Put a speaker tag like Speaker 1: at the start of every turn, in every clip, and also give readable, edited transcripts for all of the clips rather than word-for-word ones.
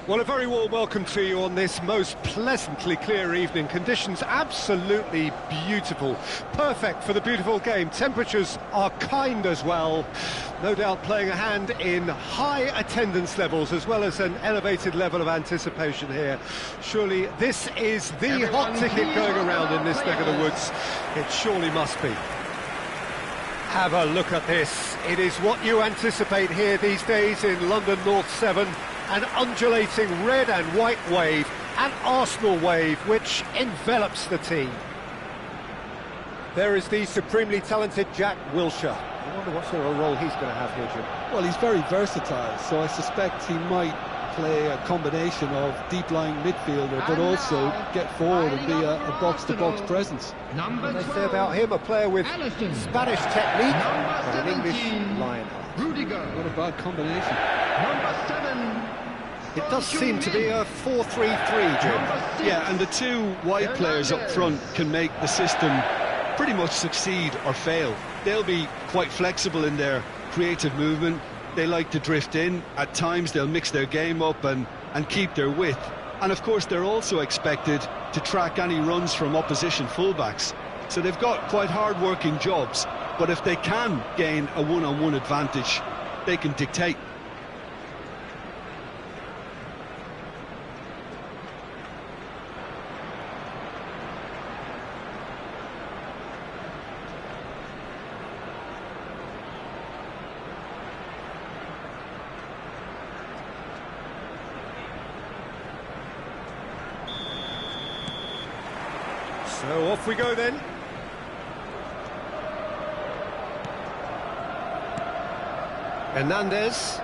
Speaker 1: Well, a very warm welcome to you on this most pleasantly clear evening. Conditions absolutely beautiful. Perfect for the beautiful game. Temperatures are kind as well. No doubt playing a hand in high attendance levels as well as an elevated level of anticipation here. Surely this is the hot ticket going around in this neck of the woods. It surely must be. Have a look at this. It is what you anticipate here these days in London North 7. An undulating red and white wave, an Arsenal wave, which envelops the team. There is the supremely talented Jack Wilshere. I wonder what sort of role he's going to have here, Jim.
Speaker 2: Well, he's very versatile, so I suspect he might play a combination of deep-lying midfielder, but also get forward and be a box-to-box presence.
Speaker 1: What they say about him, a player with Spanish technique, but an English lionheart.
Speaker 2: What a bad combination.
Speaker 3: Number 7.
Speaker 1: It does seem to be a 4-3-3, Jim.
Speaker 2: Yeah, and the two wide players up front can make the system pretty much succeed or fail. They'll be quite flexible in their creative movement. They like to drift in. At times they'll mix their game up and keep their width. And of course they're also expected to track any runs from opposition fullbacks. So they've got quite hard-working jobs, but if they can gain a one-on-one advantage, they can dictate.
Speaker 1: So off we go then. Hernandez.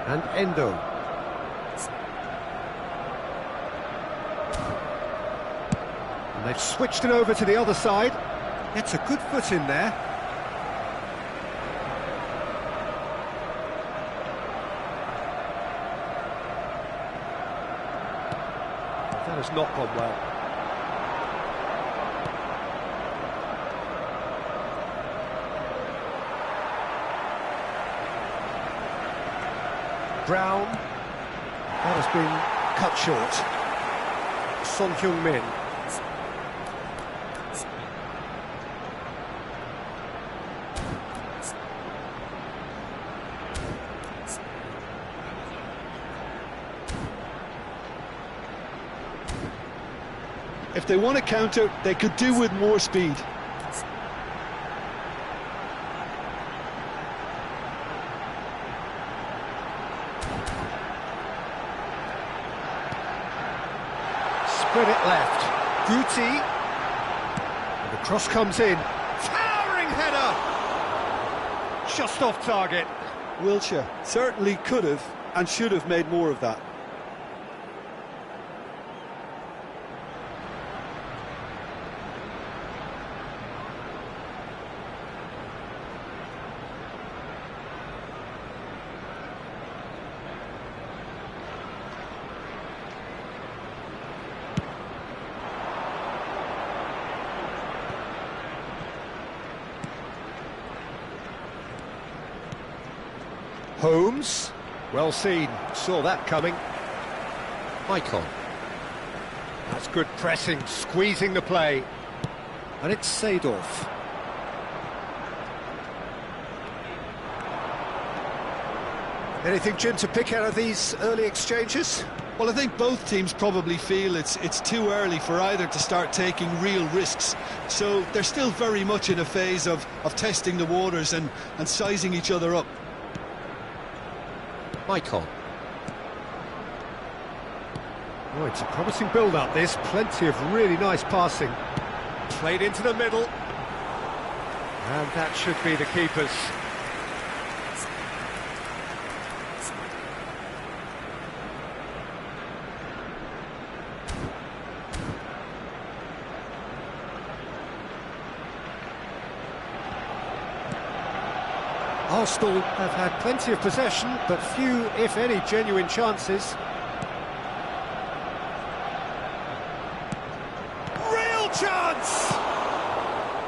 Speaker 1: And Endo. And they've switched it over to the other side. It's a good foot in there. That has not gone well. Brown. That has been cut short. Son Heung-min.
Speaker 2: If they want to counter, they could do with more speed.
Speaker 1: Spread it left. Guti. And the cross comes in. Towering header! Just off target.
Speaker 2: Wilshere certainly could have and should have made more of that.
Speaker 1: Holmes, well seen, saw that coming. Icon. That's good pressing, squeezing the play. And it's Seedorf. Anything, Jim, to pick out of these early exchanges?
Speaker 2: Well, I think both teams probably feel it's too early for either to start taking real risks. So they're still very much in a phase of testing the waters and sizing each other up.
Speaker 1: Icon. Oh, it's a promising build-up, this. Plenty of really nice passing. Played into the middle. And that should be the keeper's. Arsenal have had plenty of possession, but few, if any, genuine chances. Real chance!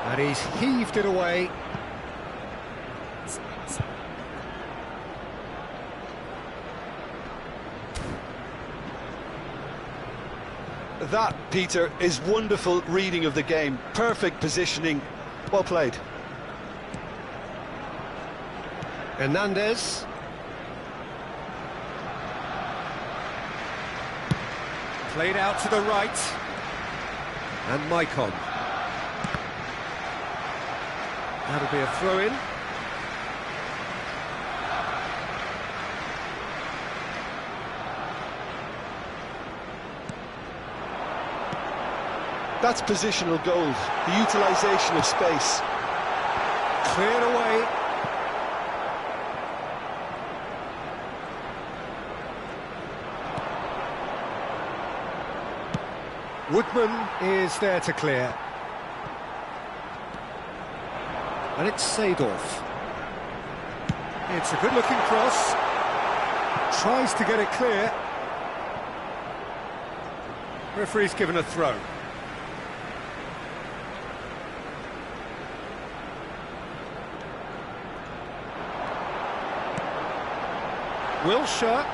Speaker 1: And he's heaved it away.
Speaker 2: That, Peter, is wonderful reading of the game. Perfect positioning. Well played.
Speaker 1: Hernandez. Played out to the right. And Maicon. That'll be a throw-in.
Speaker 2: That's positional gold, the utilisation of space.
Speaker 1: Cleared away. Woodman is there to clear. And it's Seedorf. It's a good-looking cross. Tries to get it clear. Referee's given a throw. Wilshere.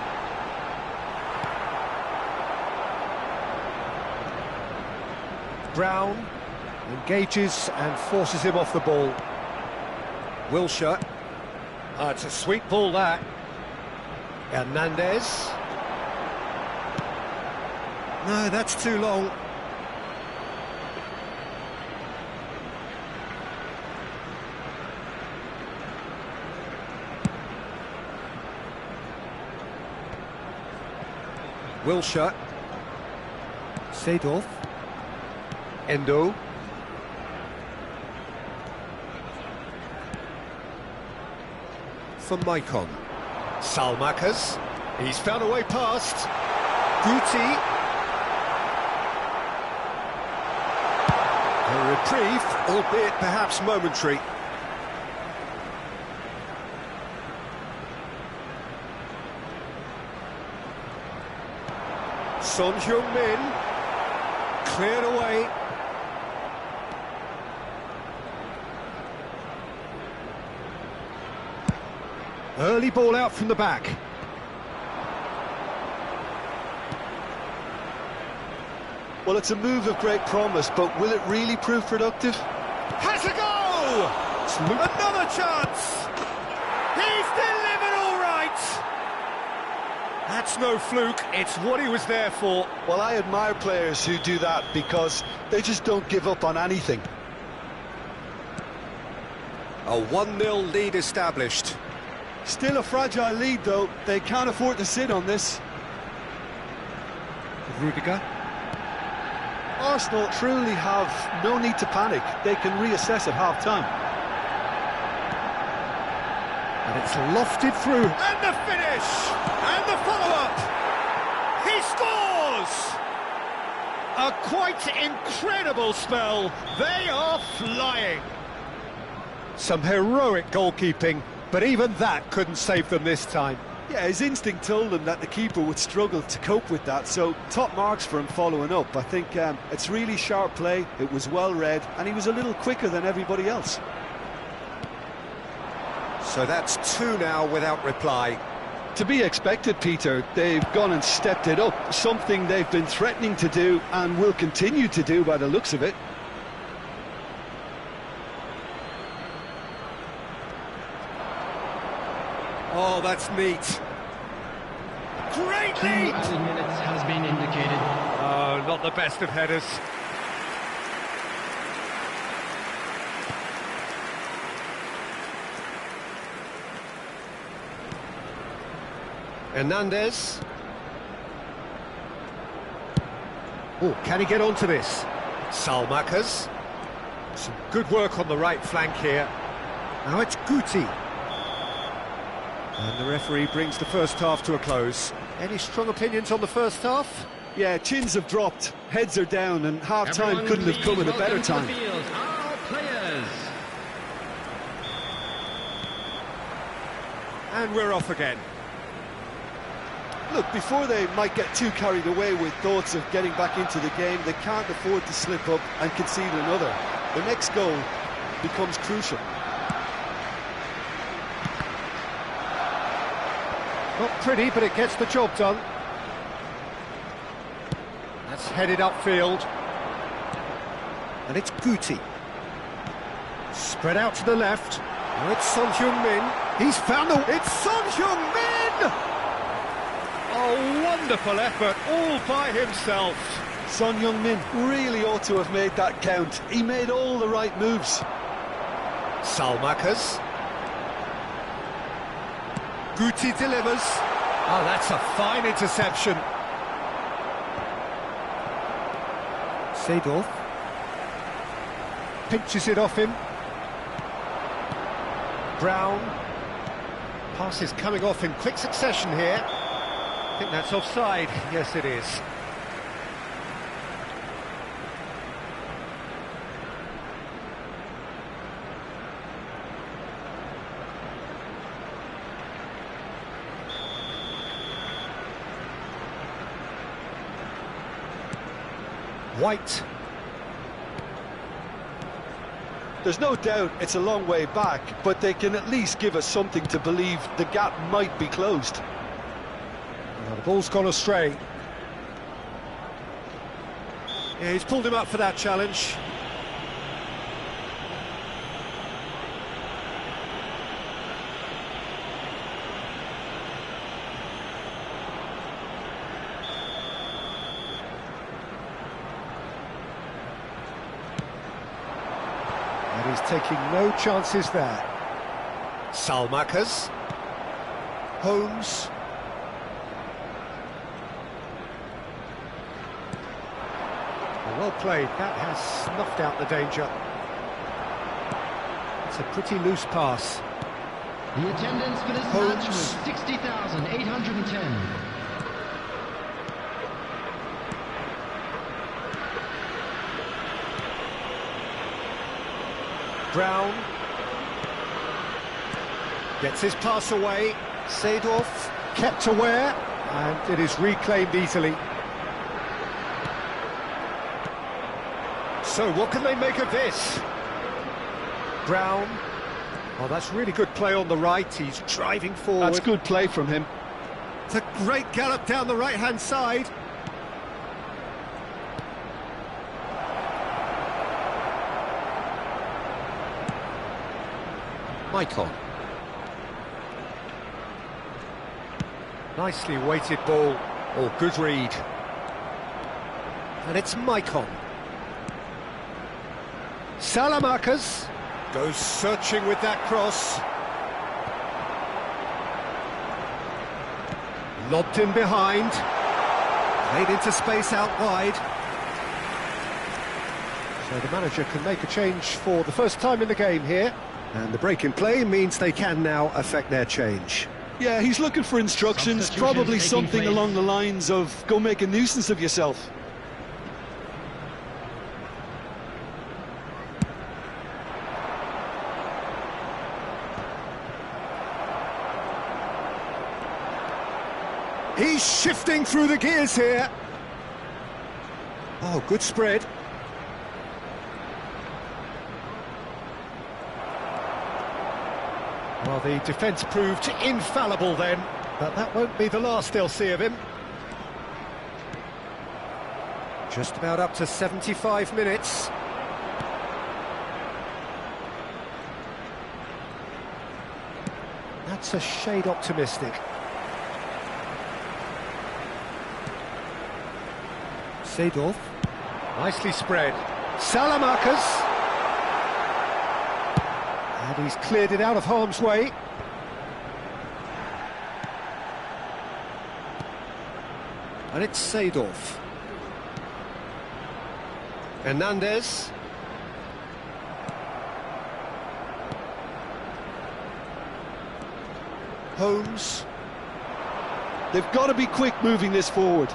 Speaker 1: Brown engages and forces him off the ball. Wilshere. It's a sweet ball, that. Hernandez. No, that's too long. Wilshere. Seedorf. Endo. For Maicon. Salmakas. He's found a way past. Guti. A reprieve, albeit perhaps momentary. Son Heung-min. Cleared away. Early ball out from the back.
Speaker 2: Well, it's a move of great promise, but will it really prove productive?
Speaker 1: Has a goal! Another chance! He's delivered all right! That's no fluke, it's what he was there for.
Speaker 2: Well, I admire players who do that because they just don't give up on anything.
Speaker 1: A 1-0 lead established.
Speaker 2: Still a fragile lead, though. They can't afford to sit on this.
Speaker 1: Rudiger.
Speaker 2: Arsenal truly have no need to panic. They can reassess at half-time.
Speaker 1: And it's lofted through. And the finish! And the follow-up! He scores! A quite incredible spell. They are flying. Some heroic goalkeeping, but even that couldn't save them this time.
Speaker 2: Yeah, his instinct told him that the keeper would struggle to cope with that, so top marks for him following up. I think it's really sharp play, it was well read, and he was a little quicker than everybody else.
Speaker 1: So that's 2 now without reply.
Speaker 2: To be expected, Peter. They've gone and stepped it up, something they've been threatening to do and will continue to do by the looks of it.
Speaker 1: Oh, that's neat. Great lead!
Speaker 3: 2 added minutes has been indicated.
Speaker 1: Oh, not the best of headers. Hernandez. Oh, can he get onto this? Salmakas. Some good work on the right flank here. Now it's Guti. And the referee brings the first half to a close. Any strong opinions on the first half?
Speaker 2: Yeah, chins have dropped, heads are down, and half-time
Speaker 3: Everyone
Speaker 2: couldn't have come
Speaker 3: please
Speaker 2: at a better
Speaker 3: welcome
Speaker 2: time.
Speaker 3: to the field, our players.
Speaker 1: And we're off again.
Speaker 2: Look, before they might get too carried away with thoughts of getting back into the game, they can't afford to slip up and concede another. The next goal becomes crucial.
Speaker 1: Not pretty, but it gets the job done. That's headed upfield. And it's Guti. Spread out to the left. Oh, it's Son Heung-min. He's found the... It's Son Heung-min! A wonderful effort, all by himself.
Speaker 2: Son Heung-min really ought to have made that count. He made all the right moves.
Speaker 1: Salmakers. Guti delivers. Oh, that's a fine interception. Seedorf pinches it off him. Brown. Pass is coming off in quick succession here. I think that's offside. Yes, it is. White.
Speaker 2: There's no doubt it's a long way back, but they can at least give us something to believe the gap might be closed.
Speaker 1: Well, the ball's gone astray. Yeah, he's pulled him up for that challenge. And he's taking no chances there. Salmakers. Holmes. Well played, that has snuffed out the danger. It's a pretty loose pass.
Speaker 3: The attendance for this match was 60,810.
Speaker 1: Brown gets his pass away. Seedorf kept aware, and it is reclaimed easily. So what can they make of this? Brown. Oh, that's really good play on the right. He's driving forward.
Speaker 2: That's good play from him.
Speaker 1: It's a great gallop down the right-hand side. Maicon. Nicely weighted ball, or good read. And it's Maicon. Salamakers goes searching with that cross. Lobbed in behind. Played into space out wide. So the manager can make a change for the first time in the game here. And the break in play means they can now affect their change.
Speaker 2: Yeah, he's looking for instructions, probably something along the lines of, go make a nuisance of yourself.
Speaker 1: He's shifting through the gears here. Oh, good spread. Well, the defence proved infallible then, but that won't be the last they'll see of him. Just about up to 75 minutes. That's a shade optimistic. Seedorf, nicely spread. Salamakers. And he's cleared it out of harm's way. And it's Seedorf. Hernandez. Holmes.
Speaker 2: They've got to be quick moving this forward.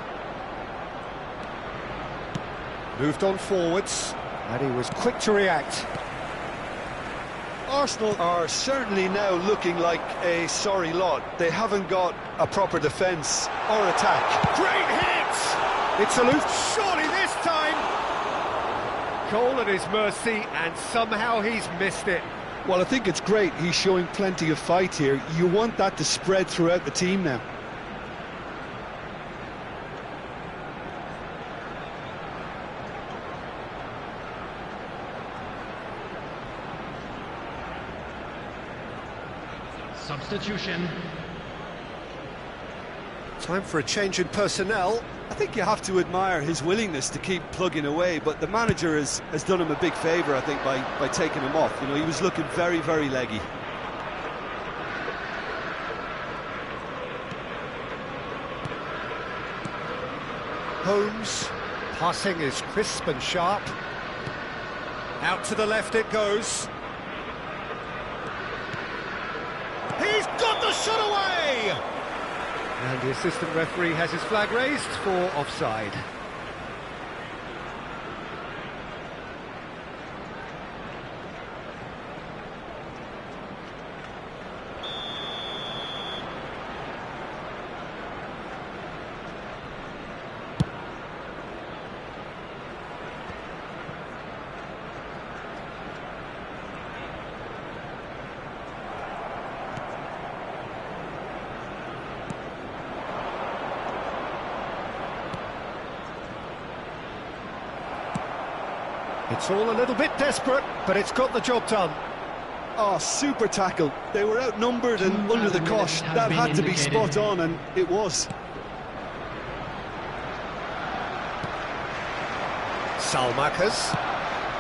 Speaker 1: Moved on forwards, and he was quick to react.
Speaker 2: Arsenal are certainly now looking like a sorry lot. They haven't got a proper defence or attack.
Speaker 1: Great hit! It's aloof, surely this time! Goal at his mercy, and somehow he's missed it.
Speaker 2: Well, I think it's great. He's showing plenty of fight here. You want that to spread throughout the team now.
Speaker 3: substitution.
Speaker 1: Time for a change in personnel.
Speaker 2: I think you have to admire his willingness to keep plugging away, but the manager has done him a big favour, I think, by taking him off. You know, he was looking very, very leggy.
Speaker 1: Holmes, passing is crisp and sharp. Out to the left it goes. He's got the shot away! And the assistant referee has his flag raised for offside. It's all a little bit desperate, but it's got the job done.
Speaker 2: Oh, super tackle. They were outnumbered and under the cosh. That had to be spot on, and it was.
Speaker 1: Salmakers.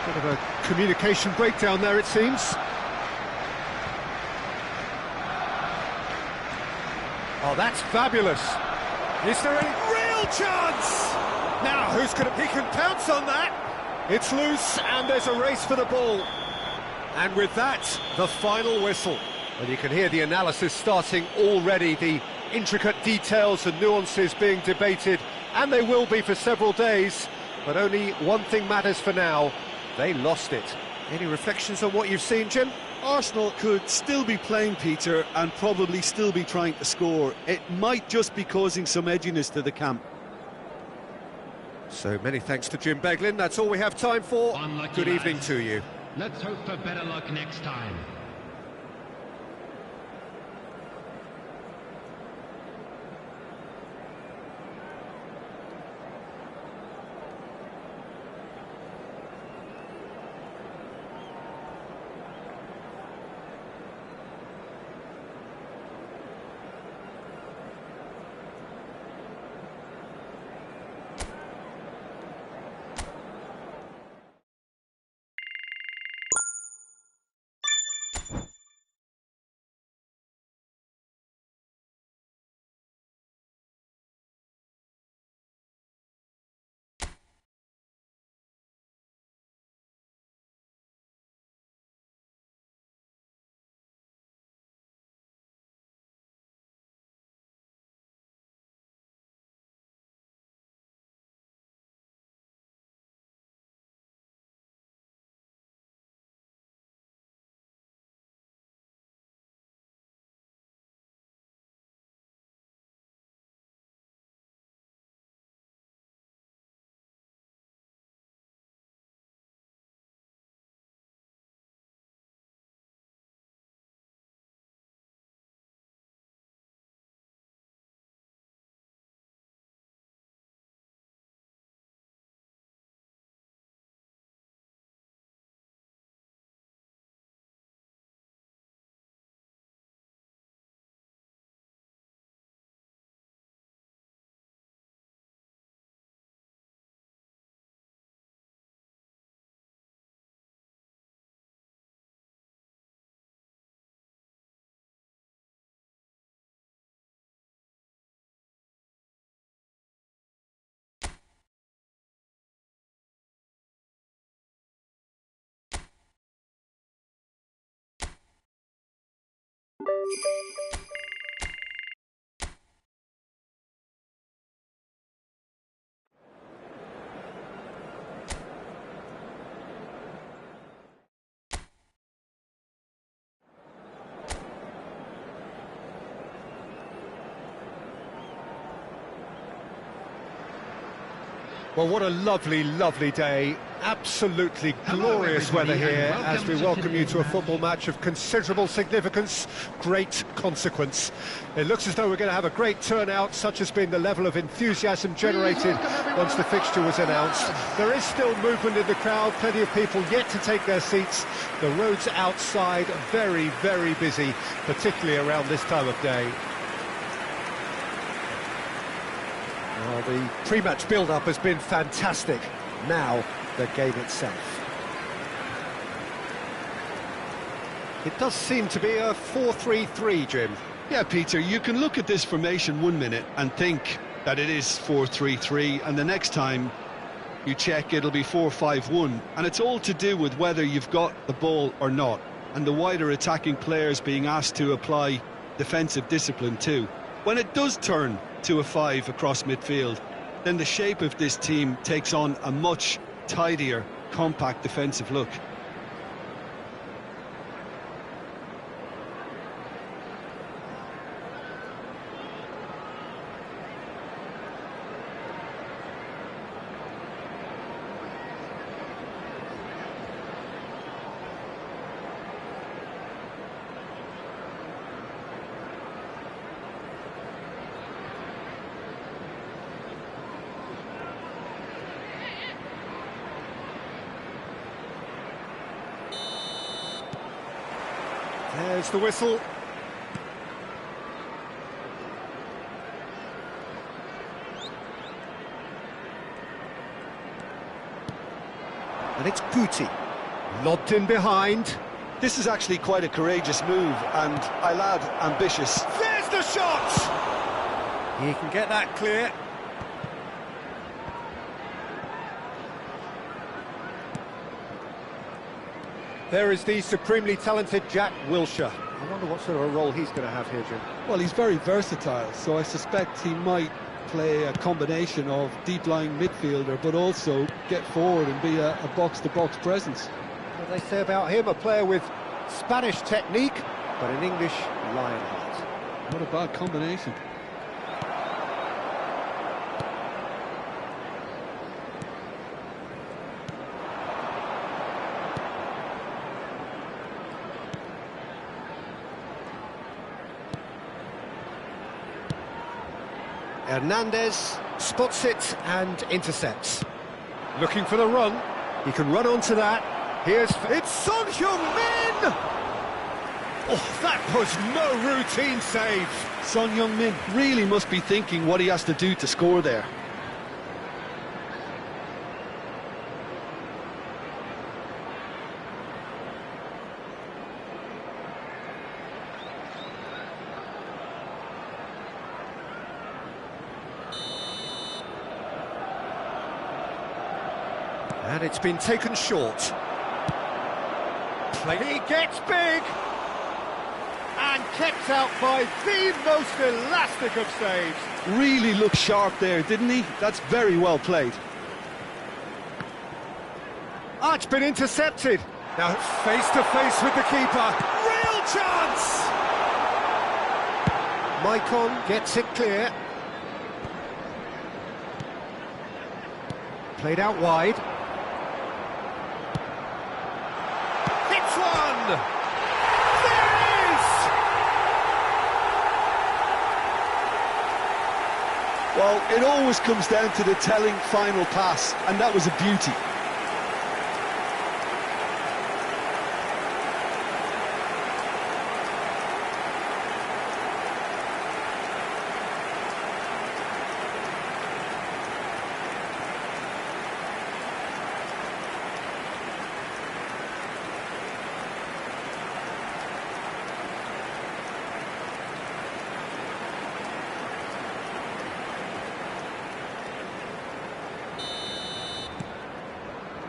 Speaker 1: Bit of a communication breakdown there, it seems. Oh, that's fabulous. Is there any real chance? Now, he can pounce on that. It's loose, and there's a race for the ball. And with that, the final whistle. Well, you can hear the analysis starting already, the intricate details and nuances being debated, and they will be for several days. But only one thing matters for now. They lost it. Any reflections on what you've seen, Jim?
Speaker 2: Arsenal could still be playing, Peter, and probably still be trying to score. It might just be causing some edginess to the camp.
Speaker 1: So many thanks to Jim Beglin. That's all we have time for.
Speaker 3: Unlucky
Speaker 1: Good evening
Speaker 3: lads.
Speaker 1: to you.
Speaker 3: Let's hope for better luck next time.
Speaker 1: Well, what a lovely, lovely day. Absolutely
Speaker 3: Hello,
Speaker 1: glorious
Speaker 3: everybody,
Speaker 1: weather here
Speaker 3: and
Speaker 1: as we
Speaker 3: welcome to
Speaker 1: welcome you
Speaker 3: today's
Speaker 1: to a
Speaker 3: match.
Speaker 1: football match of considerable significance, great consequence. It looks as though we're going to have a great turnout, such has been the level of enthusiasm generated
Speaker 3: welcome everyone
Speaker 1: once the
Speaker 3: on the
Speaker 1: fixture was announced. There is still movement in the crowd, plenty of people yet to take their seats. The roads outside very, very busy, particularly around this time of day. Well, the pre-match build-up has been fantastic. Now, the game itself. It does seem to be a 4-3-3, Jim.
Speaker 2: Yeah, Peter, you can look at this formation 1 minute and think that it is 4-3-3, and the next time you check it'll be 4-5-1, and it's all to do with whether you've got the ball or not, and the wider attacking players being asked to apply defensive discipline too. When it does turn to a 5 across midfield, then the shape of this team takes on a much tidier, compact defensive look.
Speaker 1: There's the whistle. And it's Guti. Lobbed in behind.
Speaker 2: This is actually quite a courageous move, and I'll add ambitious.
Speaker 1: There's the shot! He can get that clear. There is the supremely talented Jack Wilshere. I wonder what sort of a role he's going to have here, Jim.
Speaker 4: Well, he's very versatile, so I suspect he might play a combination of deep-lying midfielder, but also get forward and be a box-to-box presence.
Speaker 1: What do they say about him? A player with Spanish technique, but an English lion heart.
Speaker 4: What a bad combination.
Speaker 1: Hernandez spots it and intercepts. Looking for the run. He can run onto that. It's Son Heung-min! Oh, that was no routine save.
Speaker 2: Son Heung-min really must be thinking what he has to do to score there.
Speaker 1: And it's been taken short. He gets big! And kept out by the most elastic of saves.
Speaker 2: Really looked sharp there, didn't he? That's very well played.
Speaker 1: Ah, it's been intercepted. Now face to face with the keeper. Real chance! Maicon gets it clear. Played out wide. Hits one! There it is!
Speaker 2: Well, it always comes down to the telling final pass, and that was a beauty.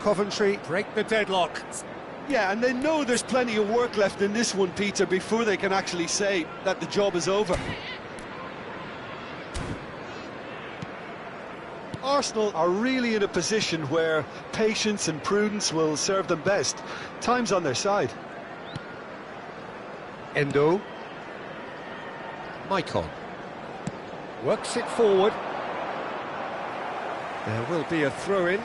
Speaker 1: Coventry break the deadlock.
Speaker 2: Yeah, and they know there's plenty of work left in this one, Peter, before they can actually say that the job is over. Arsenal are really in a position where patience and prudence will serve them best. Time's on their side.
Speaker 1: Endo. Maicon. Works it forward. There will be a throw-in.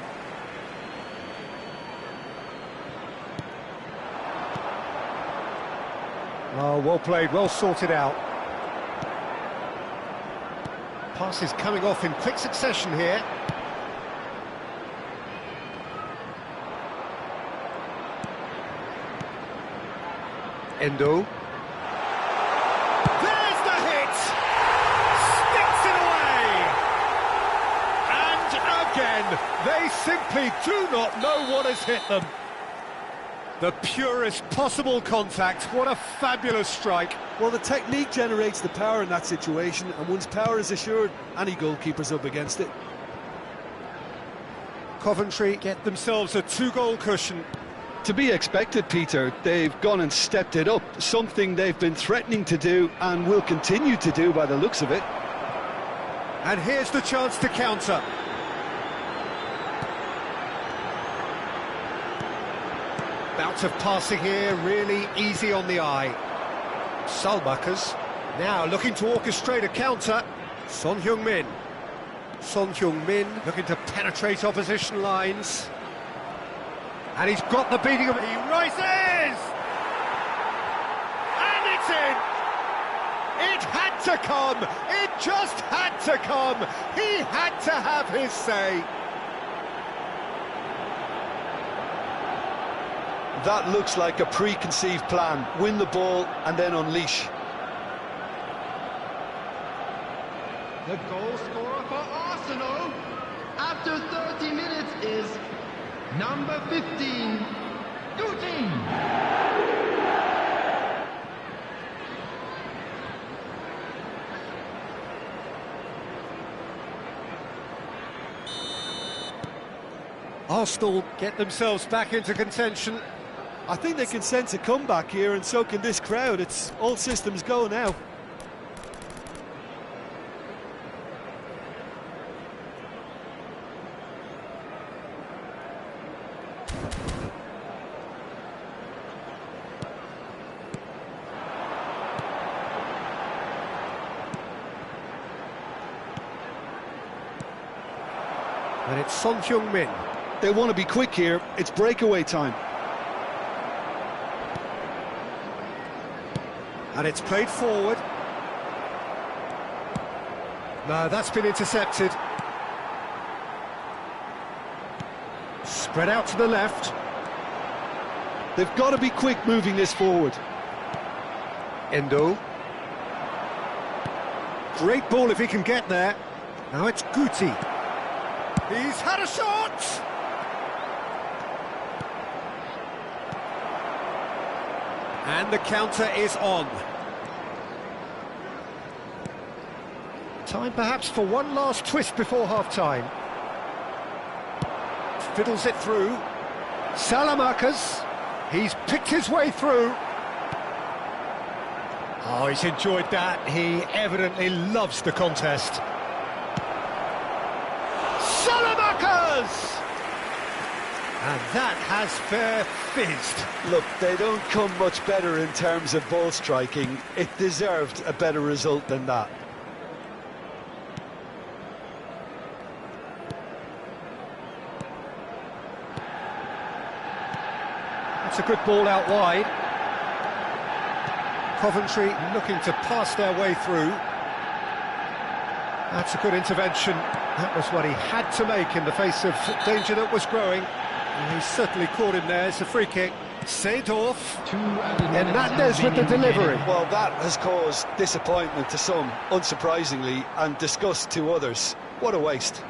Speaker 1: Oh, well played, well sorted out. Passes coming off in quick succession here. Endo. There's the hit! Sticks it away! And again, they simply do not know what has hit them. The purest possible contact. What a fabulous strike.
Speaker 4: Well, the technique generates the power in that situation, and once power is assured, any goalkeeper's up against it.
Speaker 1: Coventry get themselves a 2-goal cushion.
Speaker 2: To be expected, Peter. They've gone and stepped it up, something they've been threatening to do and will continue to do by the looks of it.
Speaker 1: And here's the chance to counter. Bout of passing here, really easy on the eye. Salmakers now looking to orchestrate a counter. Son Heung-min. Son Heung-min looking to penetrate opposition lines. And he's got the beating of... He rises! And it's in! It had to come! It just had to come! He had to have his say!
Speaker 2: That looks like a preconceived plan. Win the ball and then unleash.
Speaker 3: The goal scorer for Arsenal after 30 minutes is number 15, Guti.
Speaker 1: Arsenal get themselves back into contention.
Speaker 4: I think they can sense a comeback here, and so can this crowd. It's all systems go now.
Speaker 1: And it's Son Heung-min.
Speaker 2: They want to be quick here. It's breakaway time.
Speaker 1: And it's played forward. No, that's been intercepted. Spread out to the left.
Speaker 2: They've got to be quick moving this forward.
Speaker 1: Endo. Great ball if he can get there. Now it's Guti. He's had a shot! And the counter is on. Time perhaps for one last twist before half-time. Fiddles it through. Salamakers. He's picked his way through. Oh, he's enjoyed that. He evidently loves the contest. Salamakers! And that has fair fizzed.
Speaker 2: Look, they don't come much better in terms of ball striking. It deserved a better result than that.
Speaker 1: That's a good ball out wide. Coventry looking to pass their way through. That's a good intervention. That was what he had to make in the face of danger that was growing. And he certainly caught him there. It's a free kick. Seedorf. And Hernandez with the delivery.
Speaker 2: Well, that has caused disappointment to some, unsurprisingly, and disgust to others. What a waste.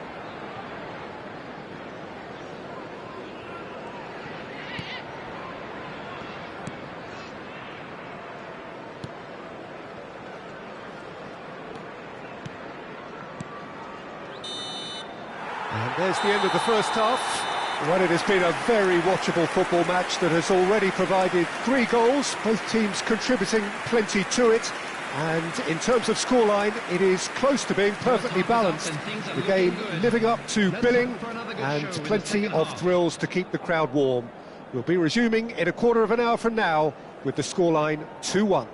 Speaker 1: And there's the end of the first half. Well, it has been a very watchable football match that has already provided 3 goals, both teams contributing plenty to it. And in terms of scoreline, it is close to being perfectly balanced. The game living up to billing and plenty of thrills to keep the crowd warm. We'll be resuming in a quarter of an hour from now with the scoreline 2-1.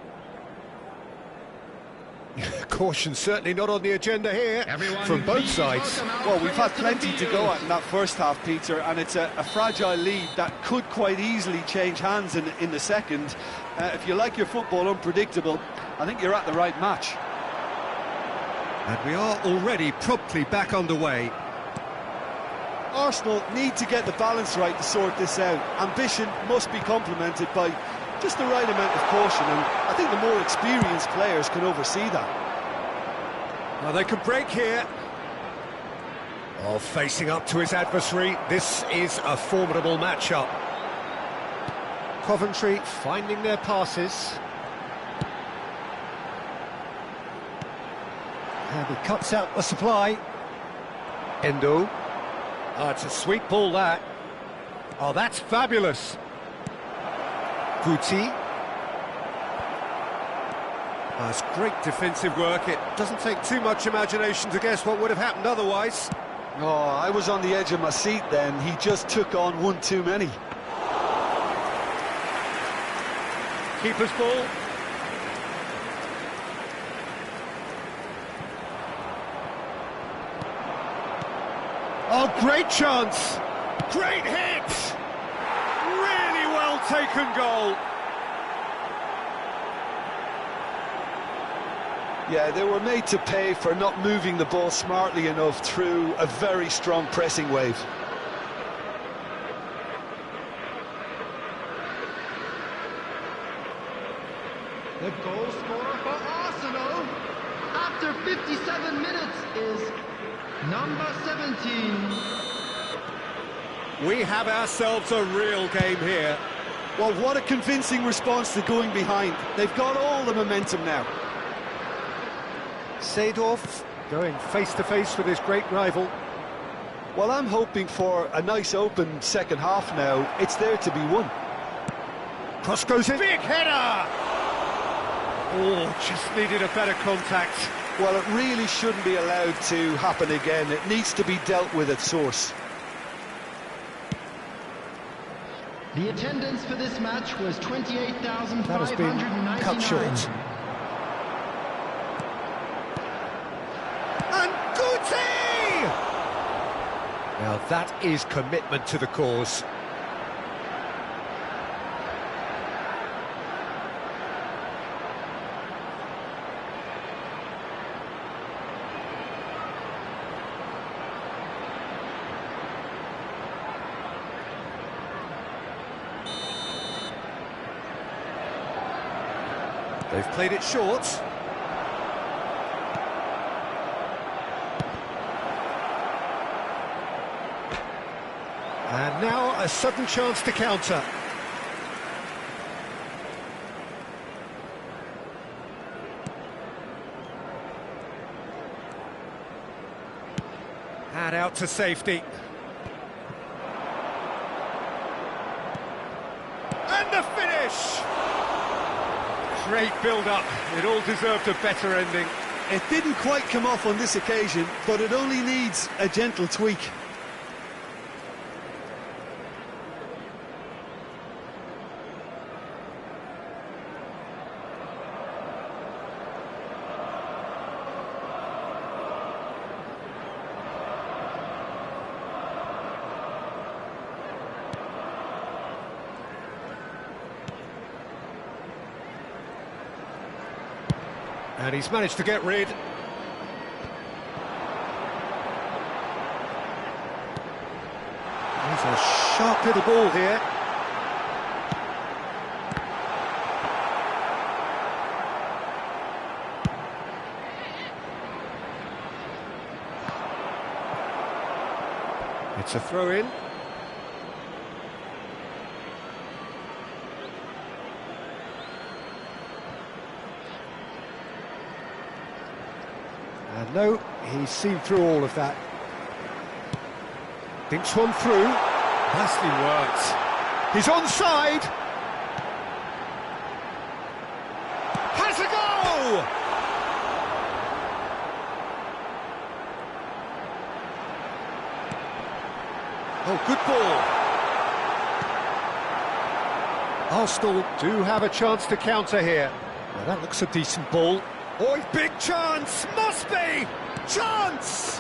Speaker 1: Caution certainly not on the agenda here from both sides.
Speaker 4: Well, we've had plenty to go at in that first half, Peter, and it's a fragile lead that could quite easily change hands in the second. If you like your football unpredictable, I think you're at the right match.
Speaker 1: And we are already promptly back underway.
Speaker 4: Arsenal need to get the balance right to sort this out. Ambition must be complemented by just the right amount of caution, and I think the more experienced players can oversee that.
Speaker 1: Well, they could break here. Oh, facing up to his adversary, this is a formidable matchup. Coventry finding their passes. And he cuts out the supply. Endo. Oh, it's a sweet ball, that. Oh, that's fabulous. Guti. Oh, it's great defensive work. It doesn't take too much imagination to guess what would have happened otherwise.
Speaker 4: Oh, I was on the edge of my seat then. He just took on one too many.
Speaker 1: Keeper's ball. Oh, great chance. Great hit. Really well taken goal.
Speaker 4: Yeah, they were made to pay for not moving the ball smartly enough through a very strong pressing wave.
Speaker 3: The goal scorer for Arsenal after 57 minutes is number 17.
Speaker 1: We have ourselves a real game here.
Speaker 4: Well, what a convincing response to going behind. They've got all the momentum now.
Speaker 1: Seedorf going face-to-face with his great rival.
Speaker 4: Well, I'm hoping for a nice open second half now. It's there to be won.
Speaker 1: Cross goes in. Big header! Oh, just needed a better contact.
Speaker 4: Well, it really shouldn't be allowed to happen again. It needs to be dealt with at source.
Speaker 3: The attendance for this match was 28,599.
Speaker 1: That has been cut short. And Guti! Now that is commitment to the cause. They've played it short. And now a sudden chance to counter. And out to safety. And the finish! Great build-up. It all deserved a better ending.
Speaker 4: It didn't quite come off on this occasion, but it only needs a gentle tweak.
Speaker 1: And he's managed to get rid. There's a sharp little ball here. It's a throw-in. And no, he's seen through all of that. Thinks one through. Nicely worked. He's onside. Has a go! Oh, good ball. Arsenal do have a chance to counter here. Now that looks a decent ball. Oh, big chance! Must be! Chance!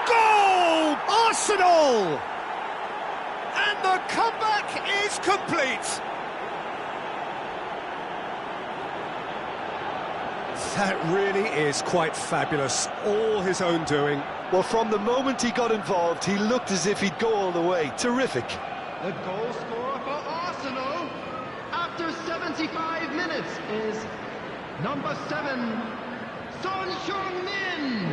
Speaker 1: Goal! Arsenal! And the comeback is complete! That really is quite fabulous. All his own doing.
Speaker 2: Well, from the moment he got involved, he looked as if he'd go all the way. Terrific.
Speaker 3: The goal scorer for Arsenal after 75 minutes is number 7, Son Heung-min.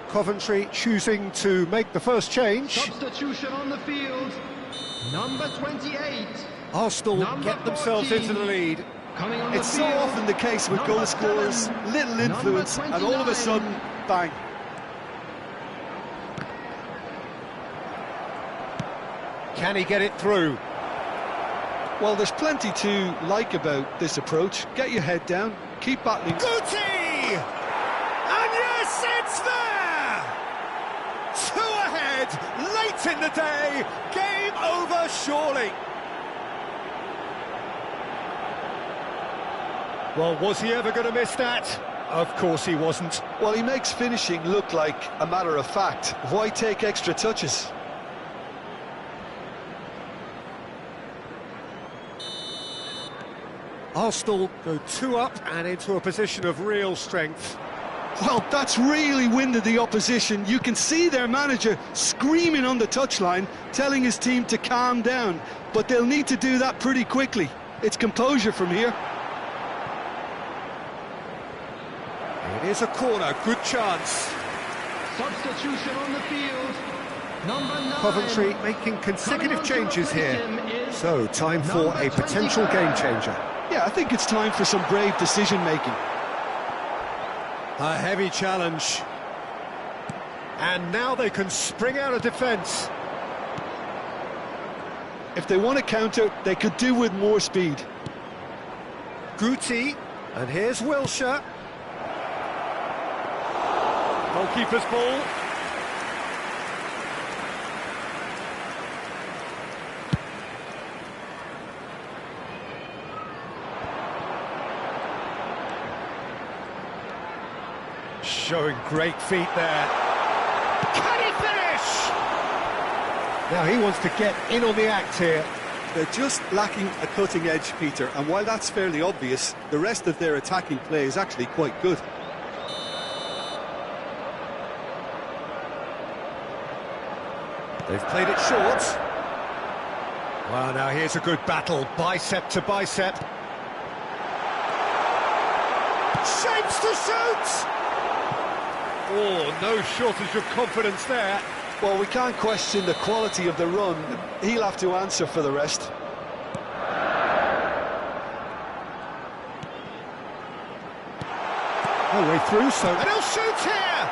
Speaker 1: Coventry choosing to make the first change.
Speaker 3: Substitution on the field, number 28.
Speaker 1: Arsenal get themselves
Speaker 3: 14.
Speaker 1: into the lead.
Speaker 3: Coming on
Speaker 2: It's
Speaker 3: the
Speaker 2: so
Speaker 3: field,
Speaker 2: often the case with goal
Speaker 3: number
Speaker 2: scorers,
Speaker 3: 7,
Speaker 2: little influence,
Speaker 3: number
Speaker 2: and all of a
Speaker 3: 29.
Speaker 2: sudden, bang.
Speaker 1: Can he get it through?
Speaker 2: Well, there's plenty to like about this approach. Get your head down, keep battling.
Speaker 1: Guti! And yes, it's there! 2 ahead, late in the day, game over surely. Well, was he ever going to miss that? Of course he wasn't.
Speaker 2: Well, he makes finishing look like a matter of fact. Why take extra touches?
Speaker 1: Arsenal go 2 up and into a position of real strength.
Speaker 2: Well, that's really winded the opposition. You can see their manager screaming on the touchline, telling his team to calm down. But they'll need to do that pretty quickly. It's composure from here.
Speaker 1: It is a corner, good chance.
Speaker 3: Substitution on the field, number 9.
Speaker 1: Coventry making consecutive
Speaker 3: Coming on to
Speaker 1: changes here.
Speaker 3: replace him is
Speaker 1: So, time for
Speaker 3: number
Speaker 1: a potential
Speaker 3: 25.
Speaker 1: game changer.
Speaker 2: Yeah, I think it's time for some brave decision-making.
Speaker 1: A heavy challenge. And now they can spring out of defence.
Speaker 2: If they want to counter, they could do with more speed.
Speaker 1: Guti, and here's Wilshere. Goalkeeper's ball. Showing great feet there. Can he finish? Now he wants to get in on the act here.
Speaker 4: They're just lacking a cutting edge, Peter, and while that's fairly obvious, the rest of their attacking play is actually quite good.
Speaker 1: They've played it short. Well, now here's a good battle, bicep to bicep. Shapes to shoot! Oh, no shortage of confidence there.
Speaker 2: Well, we can't question the quality of the run. He'll have to answer for the rest.
Speaker 1: No way through, so... And he'll shoot here!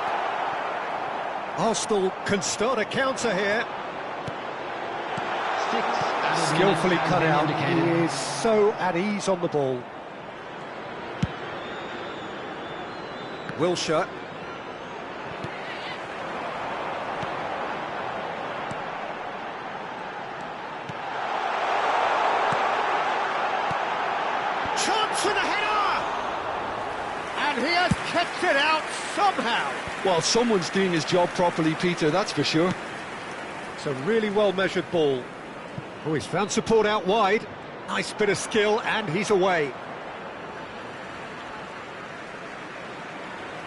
Speaker 1: Arsenal can start a counter here.
Speaker 3: 6 added
Speaker 1: Skillfully
Speaker 3: minutes
Speaker 1: cut
Speaker 3: has
Speaker 1: out.
Speaker 3: been
Speaker 1: He
Speaker 3: indicated.
Speaker 1: is so at ease on the ball. Wilshere. Chance with a header! And he has kept it out somehow.
Speaker 2: Well, someone's doing his job properly, Peter, that's for sure.
Speaker 1: It's a really well-measured ball. Oh, he's found support out wide. Nice bit of skill, and he's away.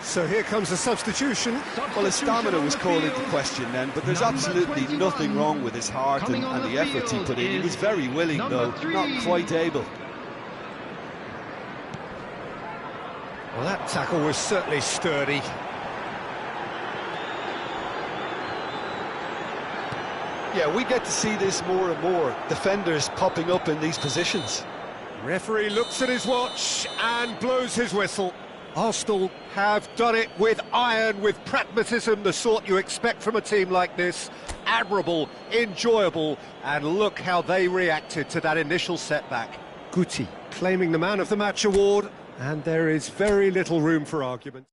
Speaker 1: So here comes a substitution.
Speaker 2: Well, his stamina was called into question then, but there's
Speaker 3: Number
Speaker 2: absolutely
Speaker 3: 21.
Speaker 2: nothing wrong with his heart and,
Speaker 3: Coming on
Speaker 2: and
Speaker 3: the
Speaker 2: the efforts he
Speaker 3: field
Speaker 2: put in. He
Speaker 3: is
Speaker 2: was very willing,
Speaker 3: number
Speaker 2: though,
Speaker 3: 3.
Speaker 2: not quite able.
Speaker 1: Well, that tackle was certainly sturdy.
Speaker 2: Yeah, we get to see this more and more. Defenders popping up in these positions.
Speaker 1: Referee looks at his watch and blows his whistle. Arsenal have done it with iron, with pragmatism, the sort you expect from a team like this. Admirable, enjoyable, and look how they reacted to that initial setback. Guti claiming the Man of the Match award, and there is very little room for argument.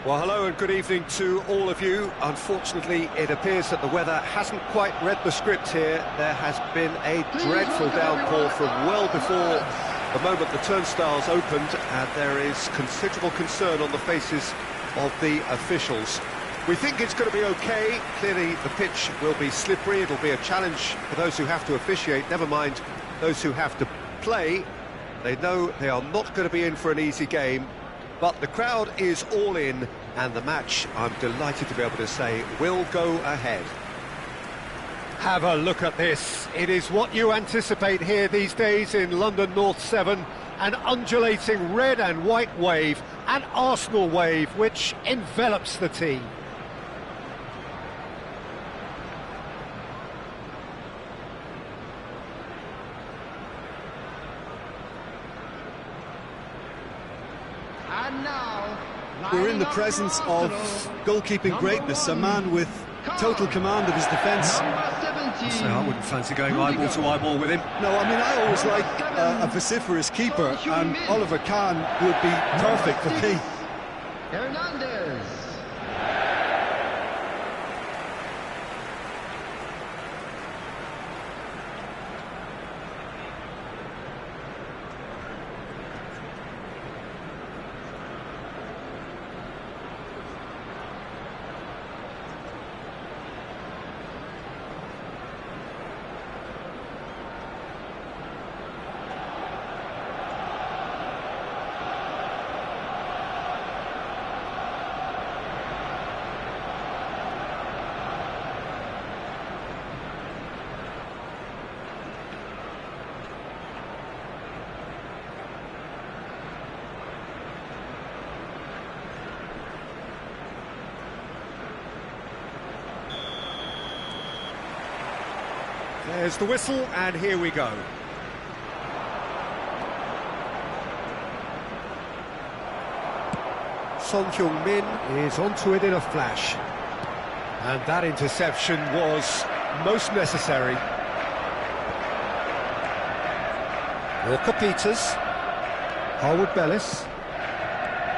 Speaker 1: Well, hello and good evening to all of you. Unfortunately, it appears that the weather hasn't quite read the script here. There has been a dreadful downpour from well before the moment the turnstiles opened, and there is considerable concern on the faces of the officials. We think it's going to be okay. Clearly, the pitch will be slippery. It'll be a challenge for those who have to officiate, never mind those who have to play. They know they are not going to be in for an easy game. But the crowd is all in, and the match, I'm delighted to be able to say, will go ahead. Have a look at this. It is what you anticipate here these days in London North 7. An undulating red and white wave, an Arsenal wave, which envelops the team.
Speaker 3: And now,
Speaker 4: We're in the presence of goalkeeping greatness, a man with total command of his defence.
Speaker 3: Number 17.
Speaker 1: So I wouldn't fancy going eyeball to eyeball with him.
Speaker 4: No, I mean, I always like a vociferous keeper, and Oliver Kahn would be perfect for me.
Speaker 3: Hernandez.
Speaker 1: There's the whistle, and here we go. Son Heung-min is onto it in a flash. And that interception was most necessary. Walker-Peters. Harwood Bellis.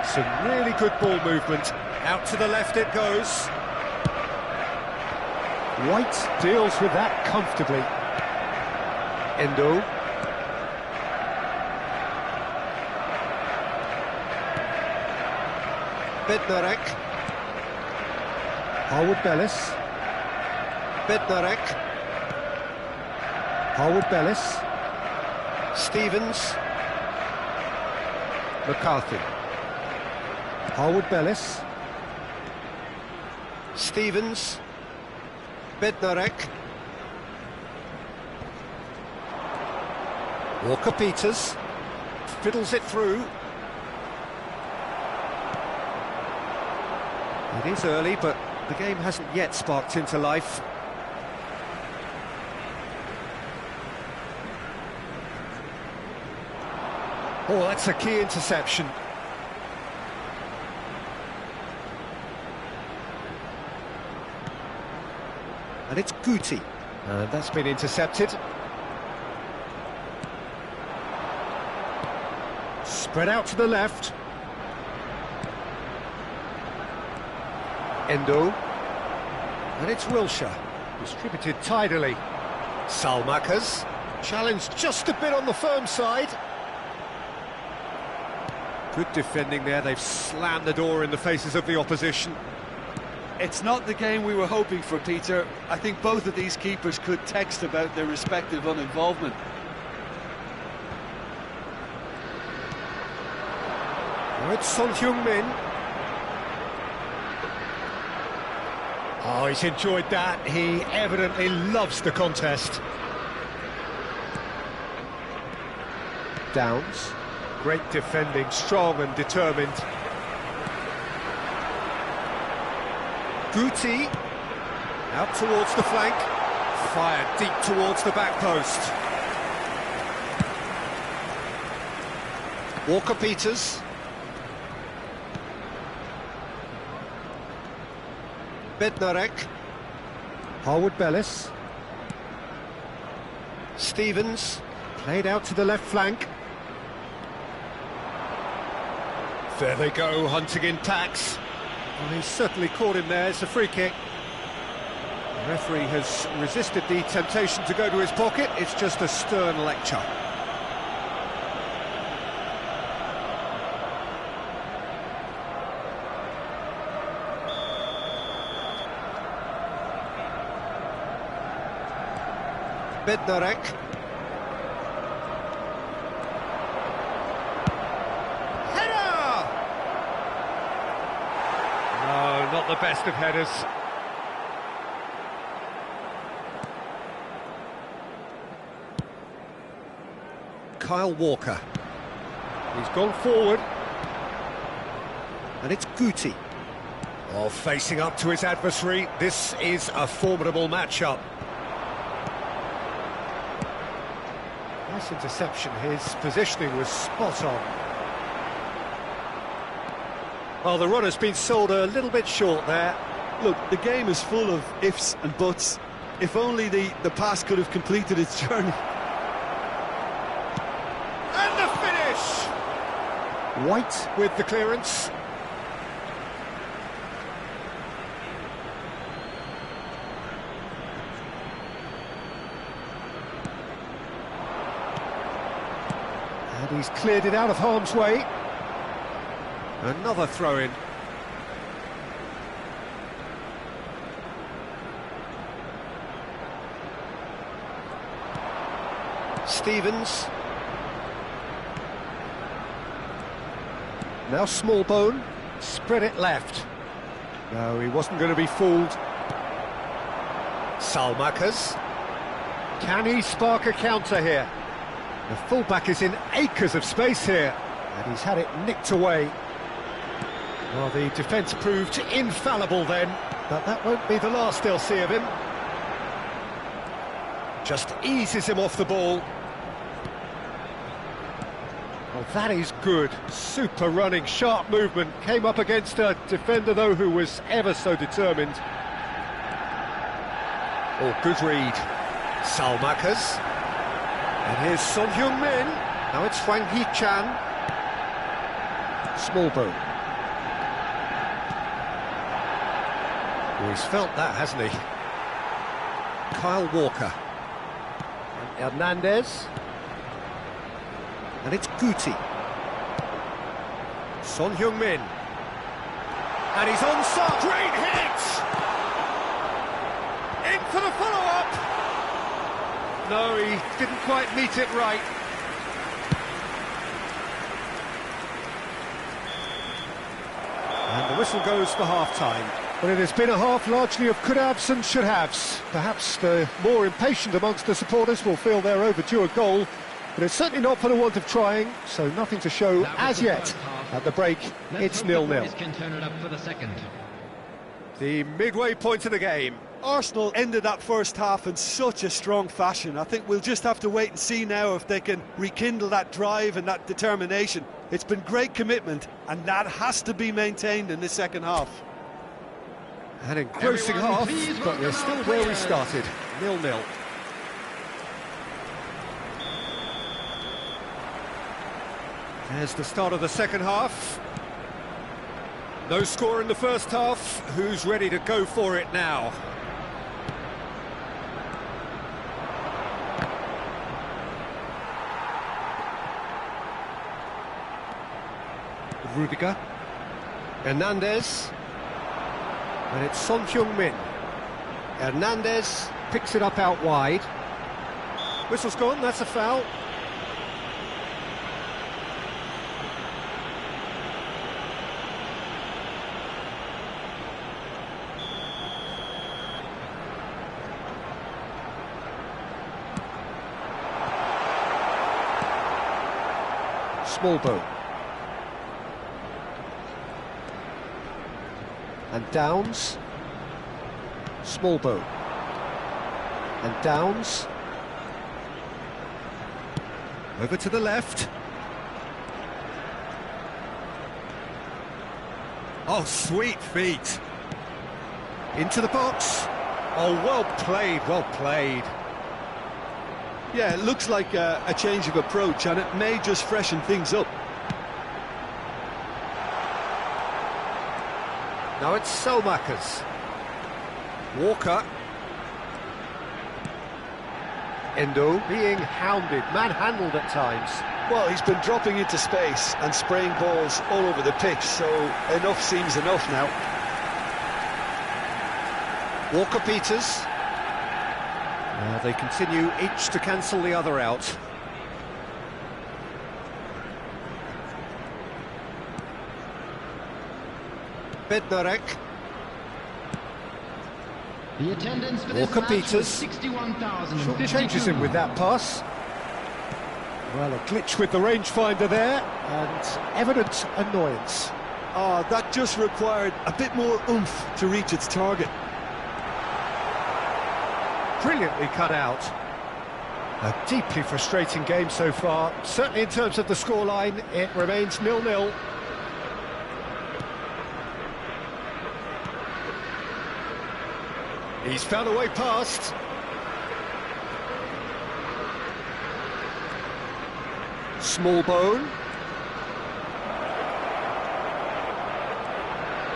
Speaker 1: Some really good ball movement. Out to the left it goes. White deals with that comfortably. Endo. Bednarek. Harwood Bellis. Bednarek. Harwood Bellis. Stevens. McCarthy. Harwood Bellis. Stevens. Bednarek. Walker-Peters fiddles it through. It is early, but the game hasn't yet sparked into life. Oh, that's a key interception. And it's Guti, and that's been intercepted. Spread out to the left. Endo. And it's Wilshere, distributed tidily. Salmakas, challenged just a bit on the firm side. Good defending there, they've slammed the door in the faces of the opposition.
Speaker 4: It's not the game we were hoping for, Peter. I think both of these keepers could text about their respective uninvolvement.
Speaker 1: Now it's Son Heung-min. Oh, he's enjoyed that. He evidently loves the contest. Downs. Great defending, strong and determined. Guti. Out towards the flank. Fired deep towards the back post. Walker-Peters. Bednarek. Harwood-Bellis. Stevens. Played out to the left flank. There they go, hunting in tacks. Well, he's certainly caught him there. It's a free kick. The referee has resisted the temptation to go to his pocket. It's just a stern lecture. Bednarek. Header! No, not the best of headers. Kyle Walker. He's gone forward. And it's Guti. Oh, facing up to his adversary. This is a formidable matchup. Nice interception. His positioning was spot on. Well, the run has been sold a little bit short there.
Speaker 2: Look, the game is full of ifs and buts. If only the pass could have completed its journey.
Speaker 1: And the finish! White with the clearance. And he's cleared it out of harm's way. Another throw-in. Stevens. Now Smallbone. Spread it left. No, he wasn't going to be fooled. Salmakers. Can he spark a counter here? The fullback is in acres of space here, and he's had it nicked away. Well, the defence proved infallible then, but that won't be the last they'll see of him. Just eases him off the ball. Well, that is good. Super running, sharp movement. Came up against a defender, though, who was ever so determined. Oh, good read. Salmakers. And here's Son Heung-min. Now it's Hwang Hee-chan. Smallbone. Oh, he's felt that, hasn't he? Kyle Walker. And Hernandez. And it's Guti. Son Heung-min. And he's onside. Great hit! In for the follow-up. No, he didn't quite meet it right. And the whistle goes for half-time. Well, it has been a half largely of could-haves and should-haves. Perhaps the more impatient amongst the supporters will feel they're overdue a goal, but it's certainly not for the want of trying, so nothing to show as yet. At the break, it's 0-0.
Speaker 3: Can turn it up for the second.
Speaker 1: The midway point of the game.
Speaker 2: Arsenal ended that first half in such a strong fashion. I think we'll just have to wait and see now if they can rekindle that drive and that determination. It's been great commitment, and that has to be maintained in the second half.
Speaker 1: An engrossing half, but we're still where we started, 0-0. There's the start of the second half. No score in the first half. Who's ready to go for it now? Rudiger. Hernandez. And it's Son Heung-min. Hernandez picks it up out wide. Whistle's gone, that's a foul. Small bone. And Downs. Small bone. And Downs. Over to the left. Oh, sweet feet. Into the box. Oh, well played, well played.
Speaker 2: Yeah, it looks like a change of approach, and it may just freshen things up.
Speaker 1: Now it's Selmakers. Walker. Endo being hounded, manhandled at times.
Speaker 2: Well, he's been dropping into space and spraying balls all over the pitch, so enough seems enough now.
Speaker 1: Walker-Peters. They continue each to cancel the other out. Bednarek.
Speaker 3: The attendance for this
Speaker 1: Walker-Peters.
Speaker 3: match was 61,050.
Speaker 1: Changes him with that pass. Well, a glitch with the rangefinder there, and evident annoyance.
Speaker 2: Oh, that just required a bit more oomph to reach its target.
Speaker 1: Brilliantly cut out. A deeply frustrating game so far. Certainly in terms of the scoreline, it remains 0-0. He's found a way past. Small bone.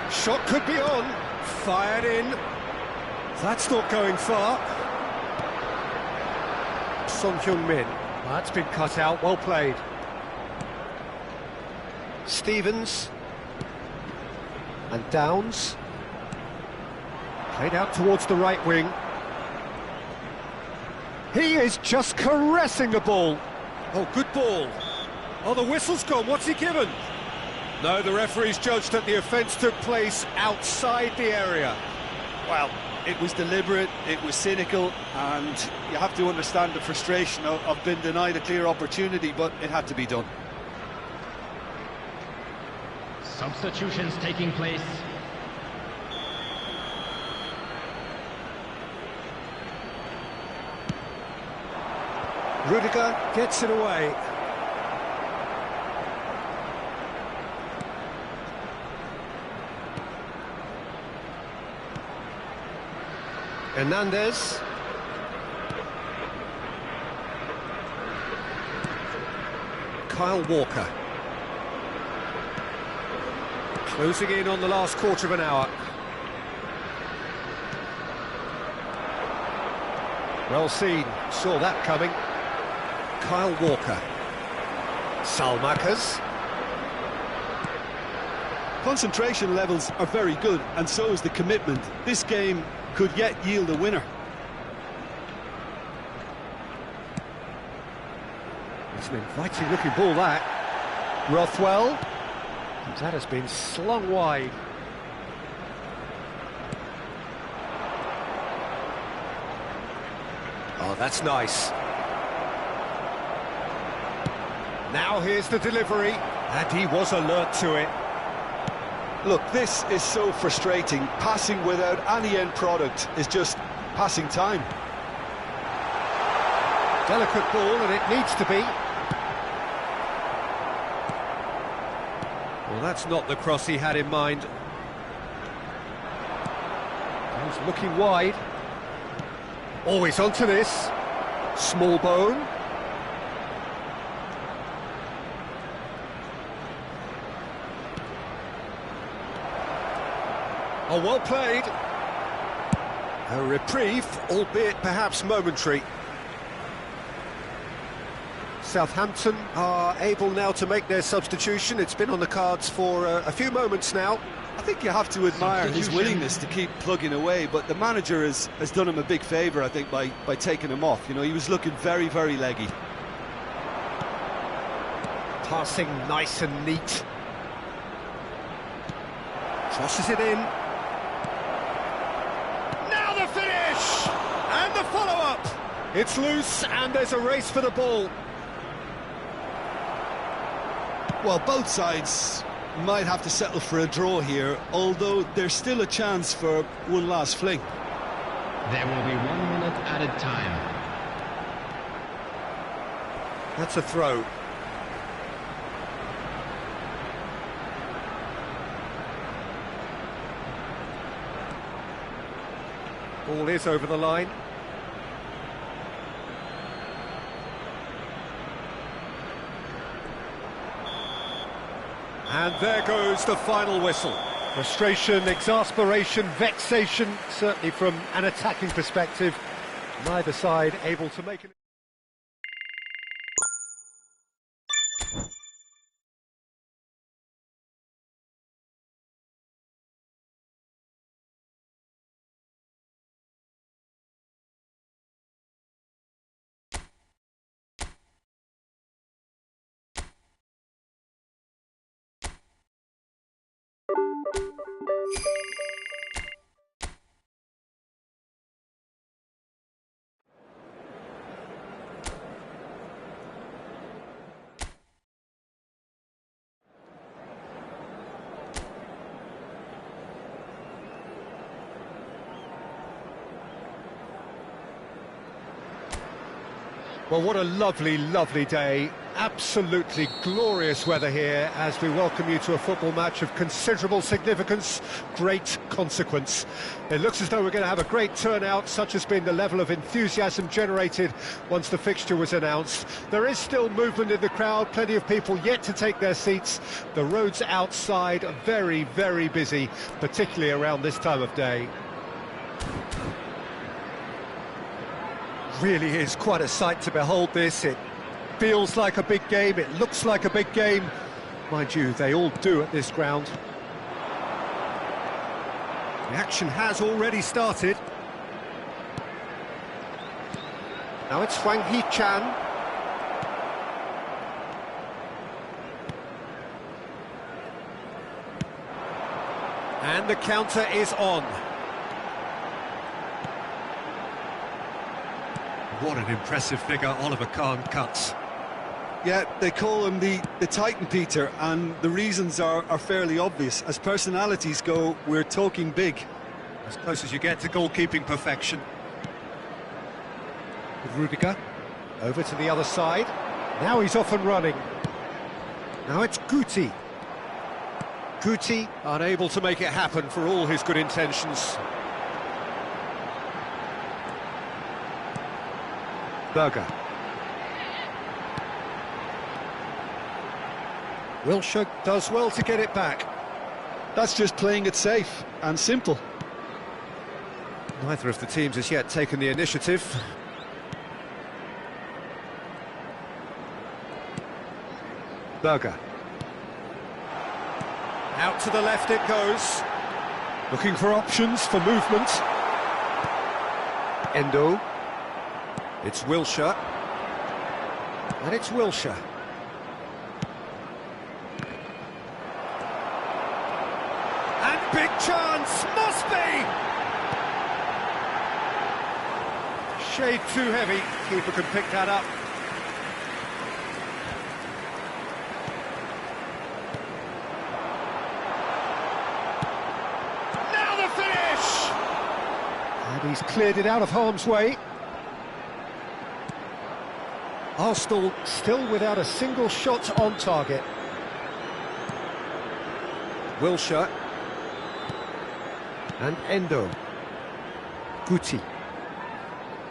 Speaker 1: Shot could be on. Fired in. That's not going far. Son Heung-min. That's been cut out. Well played. Stevens. And Downs. Played out towards the right wing. He is just caressing the ball. Oh, good ball. Oh, the whistle's gone. What's he given? No, the referee's judged that the offence took place outside the area.
Speaker 4: Well, it was deliberate, it was cynical, and you have to understand the frustration of being denied a clear opportunity, but it had to be done.
Speaker 3: Substitutions taking place.
Speaker 1: Rudiger gets it away. Hernandez. Kyle Walker. Closing in on the last quarter of an hour. Well seen, saw that coming. Kyle Walker. Selmakers.
Speaker 2: Concentration levels are very good, and so is the commitment. This game could yet yield a winner.
Speaker 1: It's an inviting looking ball, that. Rothwell. And that has been slung wide. Oh, that's nice. Now here's the delivery, and he was alert to it.
Speaker 2: Look, this is so frustrating. Passing without any end product is just passing time.
Speaker 1: Delicate ball, and it needs to be. Well, that's not the cross he had in mind. He's looking wide. Always onto this. Small bone. Oh, well played. A reprieve, albeit perhaps momentary. Southampton are able now to make their substitution. It's been on the cards for a few moments now.
Speaker 4: I think you have to admire his willingness to keep plugging away, but the manager has done him a big favour, I think, by taking him off. You know, he was looking very, very leggy.
Speaker 1: Passing nice and neat. Crosses it in. Now the finish! And the follow-up! It's loose, and there's a race for the ball.
Speaker 2: Well, both sides might have to settle for a draw here, although there's still a chance for one last fling.
Speaker 3: There will be 1 minute added time.
Speaker 1: That's a throw. Ball is over the line. And there goes the final whistle. Frustration, exasperation, vexation, certainly from an attacking perspective. Neither side able to make it. Well, what a lovely, lovely day. Absolutely glorious weather here as we welcome you to a football match of considerable significance, great consequence. It looks as though we're going to have a great turnout, such has been the level of enthusiasm generated once the fixture was announced. There is still movement in the crowd, plenty of people yet to take their seats. The roads outside are very, very busy, particularly around this time of day. Really is quite a sight to behold this. It feels like a big game, it looks like a big game. Mind you, they all do at this ground. The action has already started. Now it's Wang Hee-chan. And the counter is on. What an impressive figure Oliver Kahn cuts.
Speaker 2: Yeah, they call him the Titan, Peter, and the reasons are fairly obvious. As personalities go, we're talking big.
Speaker 1: As close as you get to goalkeeping perfection. With Rudiger, over to the other side. Now he's off and running. Now it's Guti. Guti unable to make it happen for all his good intentions. Berger. Wilshere does well to get it back.
Speaker 2: That's just playing it safe and simple.
Speaker 1: Neither of the teams has yet taken the initiative. Berger. Out to the left it goes. Looking for options for movement. Endo. It's Wilshere. And it's Wilshere. And big chance! Must be! Shade too heavy. Keeper can pick that up. Now the finish! And he's cleared it out of harm's way. Arsenal still without a single shot on target. Wilshere. And Endo. Guti.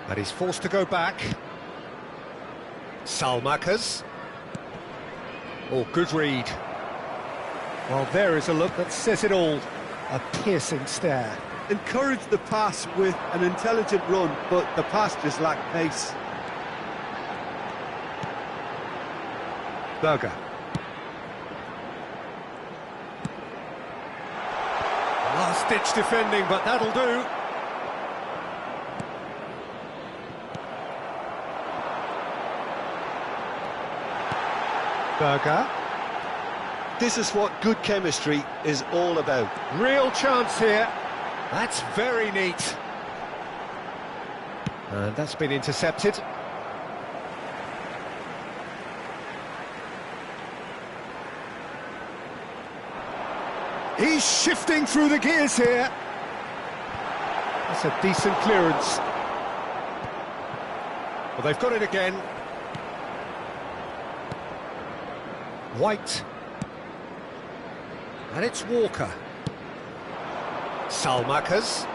Speaker 1: But he's forced to go back. Salmakers. Oh, good read. Well, there is a look that says it all. A piercing stare.
Speaker 2: Encourage the pass with an intelligent run, but the pass just lacked pace.
Speaker 1: Berger. Last-ditch defending, but that'll do. Berger.
Speaker 2: This is what good chemistry is all about.
Speaker 1: Real chance here. That's very neat. And that's been intercepted. He's shifting through the gears here. That's a decent clearance. Well, they've got it again. White. And it's Walker. Salmakas.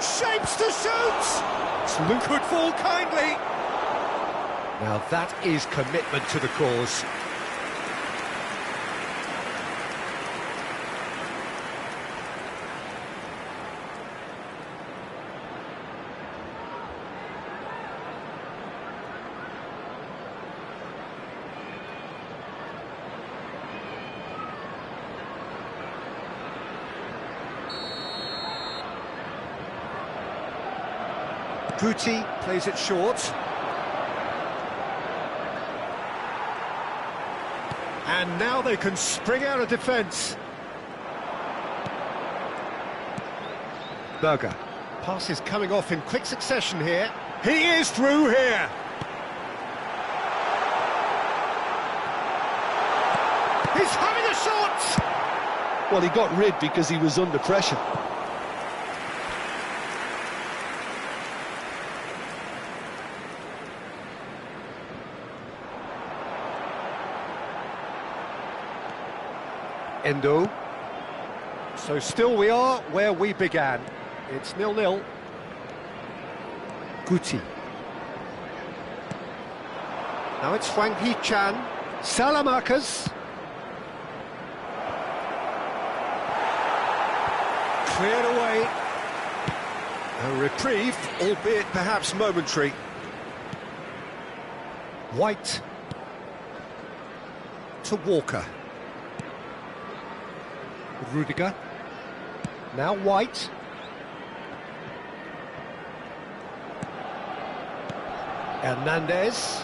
Speaker 1: Shapes to shoot! Luke could fall kindly. Now that is commitment to the cause. Guti plays it short. And now they can spring out of defence. Berger. Pass is coming off in quick succession here. He is through here. He's having a shot!
Speaker 2: Well, he got rid because he was under pressure.
Speaker 1: Endo. So still we are where we began. It's 0-0. Guti. Now it's Hwang Hee-chan. Salamakas. Cleared away. A reprieve, albeit perhaps momentary. White. To Walker. Rudiger. Now White. Hernandez.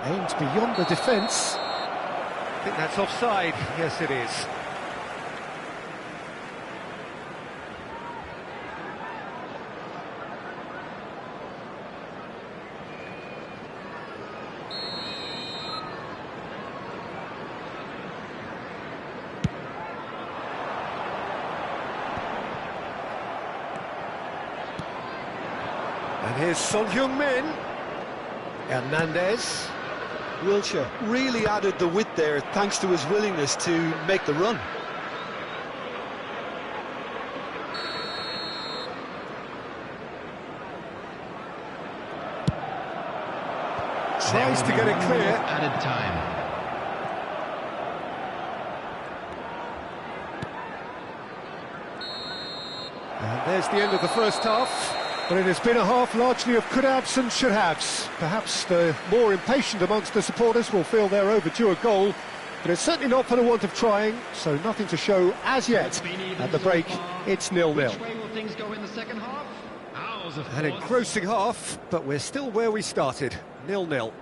Speaker 1: Aimed beyond the defence. I think that's offside. Yes, it is. And here's Son Heung-min. Hernandez.
Speaker 2: Wilshere really added the width there thanks to his willingness to make the run.
Speaker 1: Tries to get it clear.
Speaker 3: Added time.
Speaker 1: And there's the end of the first half. But it has been a half largely of could-haves and should-haves. Perhaps the more impatient amongst the supporters will feel they're overdue a goal, but it's certainly not for the want of trying, so nothing to show as yet. At the break, it's 0-0.
Speaker 3: Which way will things go in the second half? Ours, of
Speaker 1: An
Speaker 3: course.
Speaker 1: engrossing half, but we're still where we started, 0-0.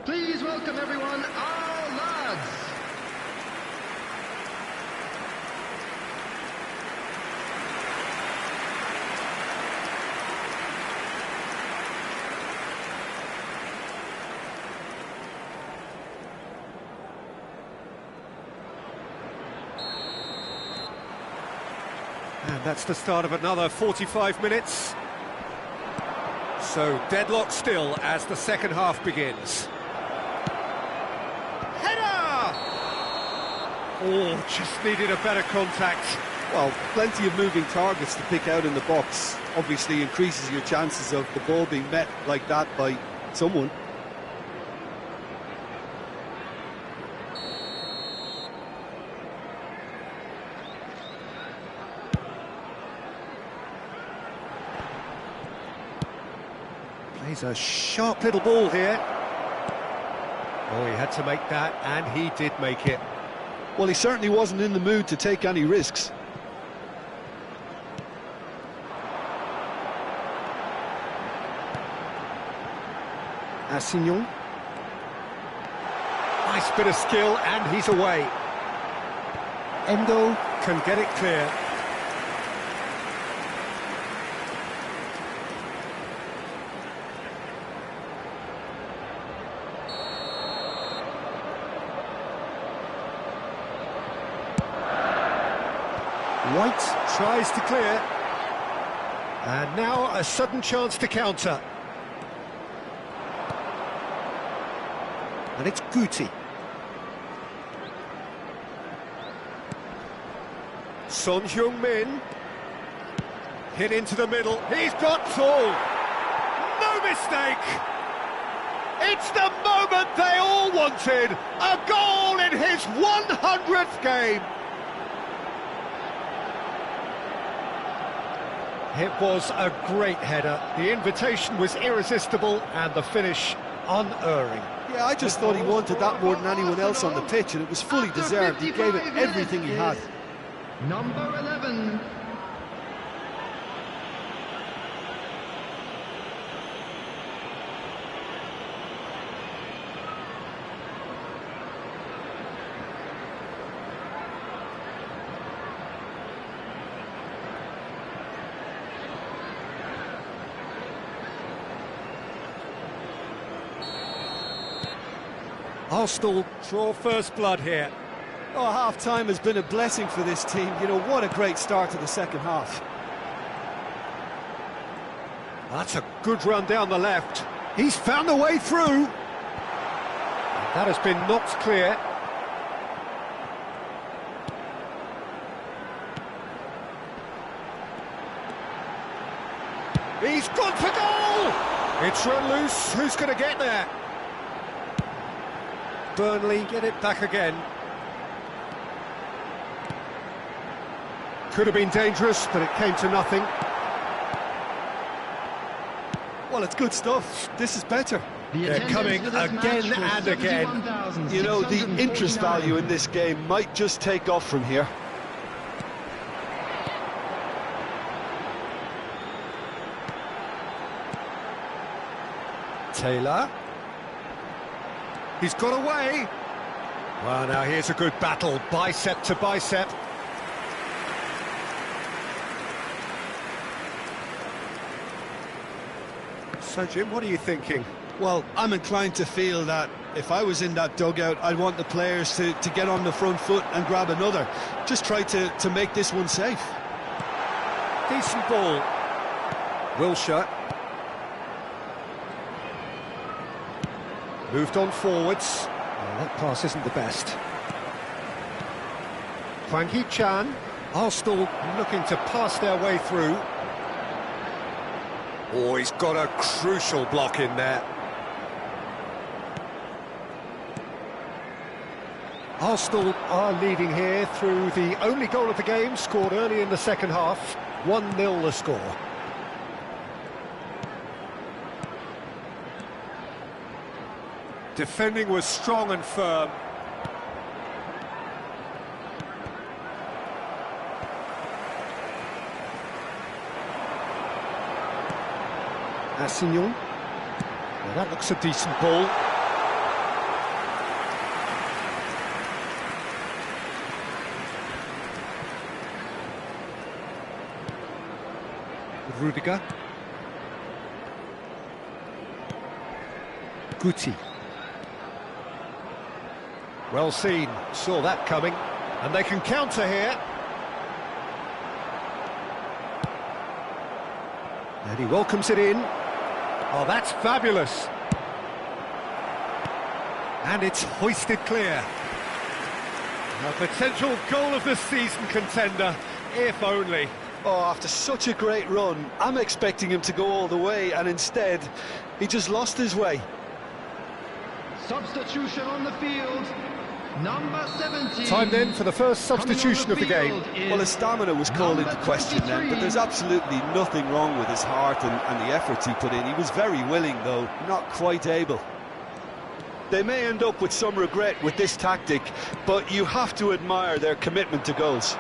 Speaker 3: Please welcome everyone, our lads.
Speaker 1: And that's the start of another 45 minutes. So deadlock still as the second half begins. Header! Oh, just needed a better contact.
Speaker 2: Well, plenty of moving targets to pick out in the box. Obviously increases your chances of the ball being met like that by someone.
Speaker 1: Plays a sharp little ball here. Oh, he had to make that, and he did make it.
Speaker 2: Well, he certainly wasn't in the mood to take any risks.
Speaker 1: Assignon. Nice bit of skill, and he's away. Endo can get it clear. White tries to clear. And now a sudden chance to counter. And it's Guti. Son Heung-min. Hit into the middle. He's got full. No mistake. It's the moment they all wanted. A goal in his 100th game. It was a great header. The invitation was irresistible and the finish unerring.
Speaker 4: Yeah, I just thought he wanted that more than anyone else on the pitch, and it was fully deserved. He gave it everything he had.
Speaker 3: Number 11.
Speaker 1: Arsenal draw first blood here.
Speaker 4: Oh, half-time has been a blessing for this team. You know, what a great start to the second half.
Speaker 1: That's a good run down the left. He's found a way through. And that has been knocked clear. He's gone for goal! It's run loose. Who's going to get there? Burnley get it back again. Could have been dangerous, but it came to nothing.
Speaker 4: Well, it's good stuff. This is better.
Speaker 1: They're coming again and again.
Speaker 4: You know, the interest value in this game might just take off from here.
Speaker 1: Taylor. He's got away. Well, now here's a good battle, bicep to bicep. So, Jim, what are you thinking?
Speaker 2: Well, I'm inclined to feel that if I was in that dugout, I'd want the players to get on the front foot and grab another. Just try to make this one safe.
Speaker 1: Decent ball. Wilshere. Moved on forwards. Well, that pass isn't the best. Hwang Hee-chan. Arsenal looking to pass their way through. Oh, he's got a crucial block in there. Arsenal are leading here through the only goal of the game, scored early in the second half. 1-0 the score. Defending was strong and firm. Assignon. Well, that looks a decent ball. Rudiger. Guti. Well seen, saw that coming, and they can counter here. And he welcomes it in. Oh, that's fabulous. And it's hoisted clear. A potential goal of the season contender, if only.
Speaker 4: Oh, after such a great run, I'm expecting him to go all the way, and instead, he just lost his way.
Speaker 3: Substitution on the field. Number 17.
Speaker 1: Time then for the first substitution of the game.
Speaker 4: Well, his stamina was called into question then, but there's absolutely nothing wrong with his heart and the efforts he put in. He was very willing, though, not quite able. They may end up with some regret with this tactic, but you have to admire their commitment to goals.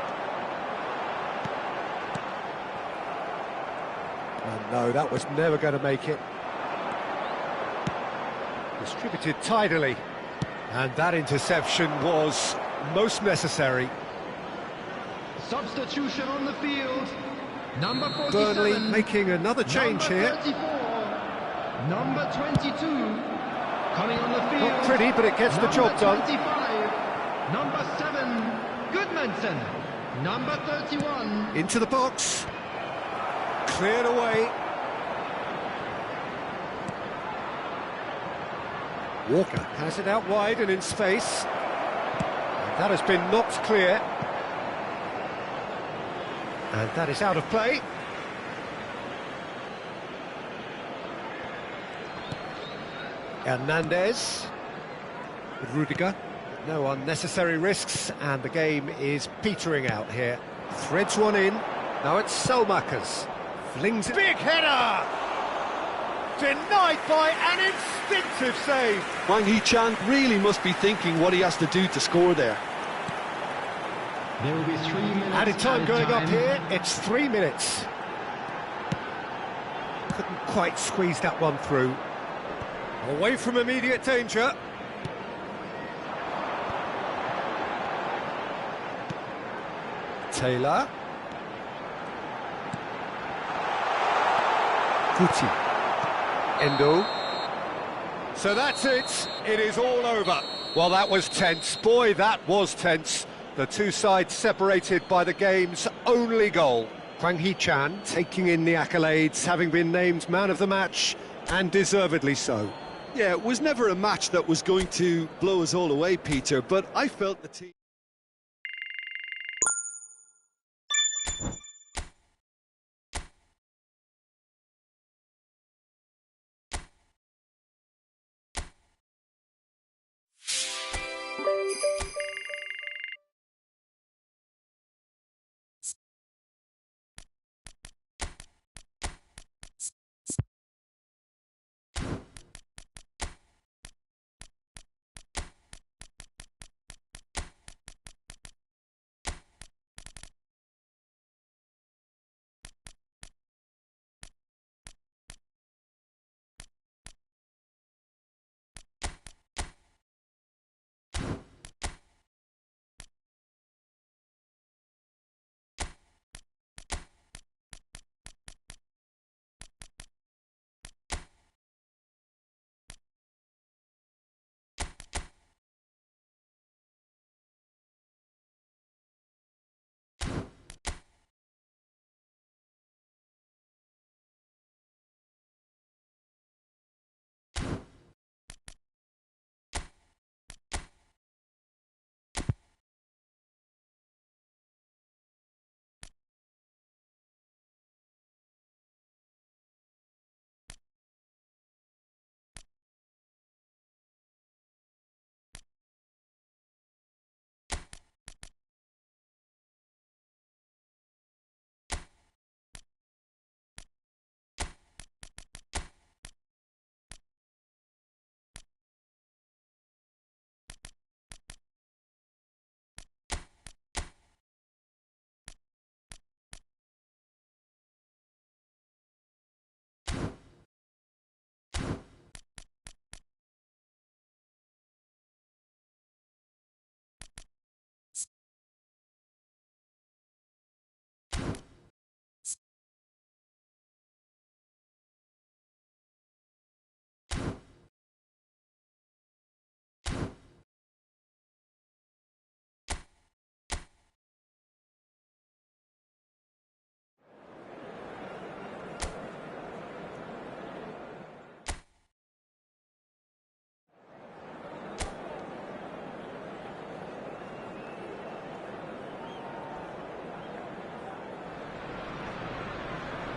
Speaker 1: Oh, no, that was never going to make it. Distributed tidily. And that interception was most necessary.
Speaker 3: Substitution on the field. Number 47.
Speaker 1: Burnley making another change
Speaker 3: Number
Speaker 1: here.
Speaker 3: 34. Number 22. Coming on the field.
Speaker 1: Not pretty, but it gets the job done.
Speaker 3: Number 25. Number 7. Goodmanson. Number 31.
Speaker 1: Into the box. Cleared away. Walker has it out wide and in space. And that has been knocked clear. And that is out of play. Hernandez. With Rudiger. No unnecessary risks, and the game is petering out here. Threads one in. Now it's Selmakers. Flings it. Big header! Denied by an instinctive save.
Speaker 2: Hwang Hee-chan really must be thinking what he has to do to score there.
Speaker 3: There will be 3 minutes.
Speaker 1: Added time going up here. It's 3 minutes. Couldn't quite squeeze that one through. Away from immediate danger. Taylor. Guti. Endo. So that's it. It is all over. Well, that was tense. Boy, that was tense. The two sides separated by the game's only goal. Hwang Hee-chan taking in the accolades, having been named man of the match, and deservedly so.
Speaker 2: Yeah, it was never a match that was going to blow us all away, Peter, but I felt the team...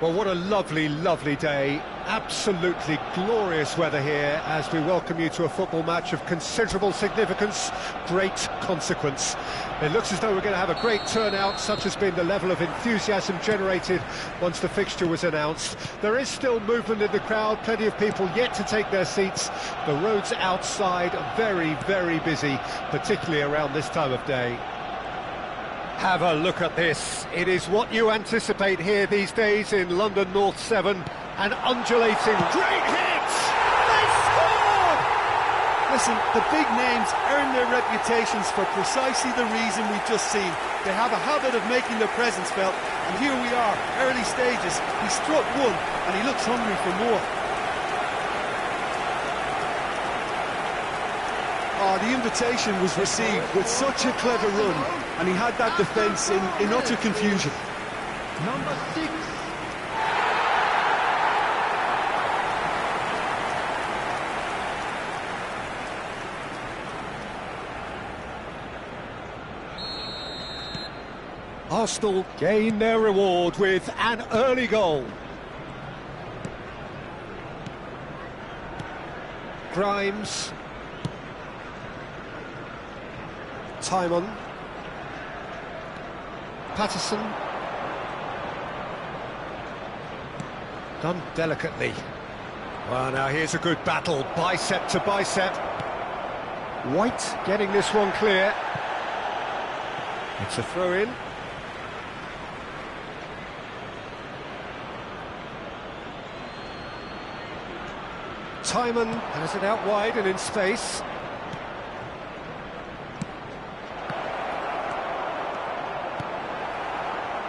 Speaker 1: Well, what a lovely, lovely day. Absolutely glorious weather here as we welcome you to a football match of considerable significance, great consequence. It looks as though we're going to have a great turnout, such has been the level of enthusiasm generated once the fixture was announced. There is still movement in the crowd, plenty of people yet to take their seats. The roads outside are very, very busy, particularly around this time of day. Have a look at this. It is what you anticipate here these days in London North 7. An undulating, great hit! They scored!
Speaker 4: Listen, the big names earn their reputations for precisely the reason we've just seen. They have a habit of making their presence felt, and here we are, early stages. He struck one, and he looks hungry for more. Oh, the invitation was received with such a clever run, and he had that defence in utter confusion.
Speaker 3: Number 6.
Speaker 1: Arsenal gain their reward with an early goal. Grimes. Timon. Patterson. Done delicately. Well, now here's a good battle, bicep to bicep. White getting this one clear. It's a throw-in. Timon has it out wide and in space.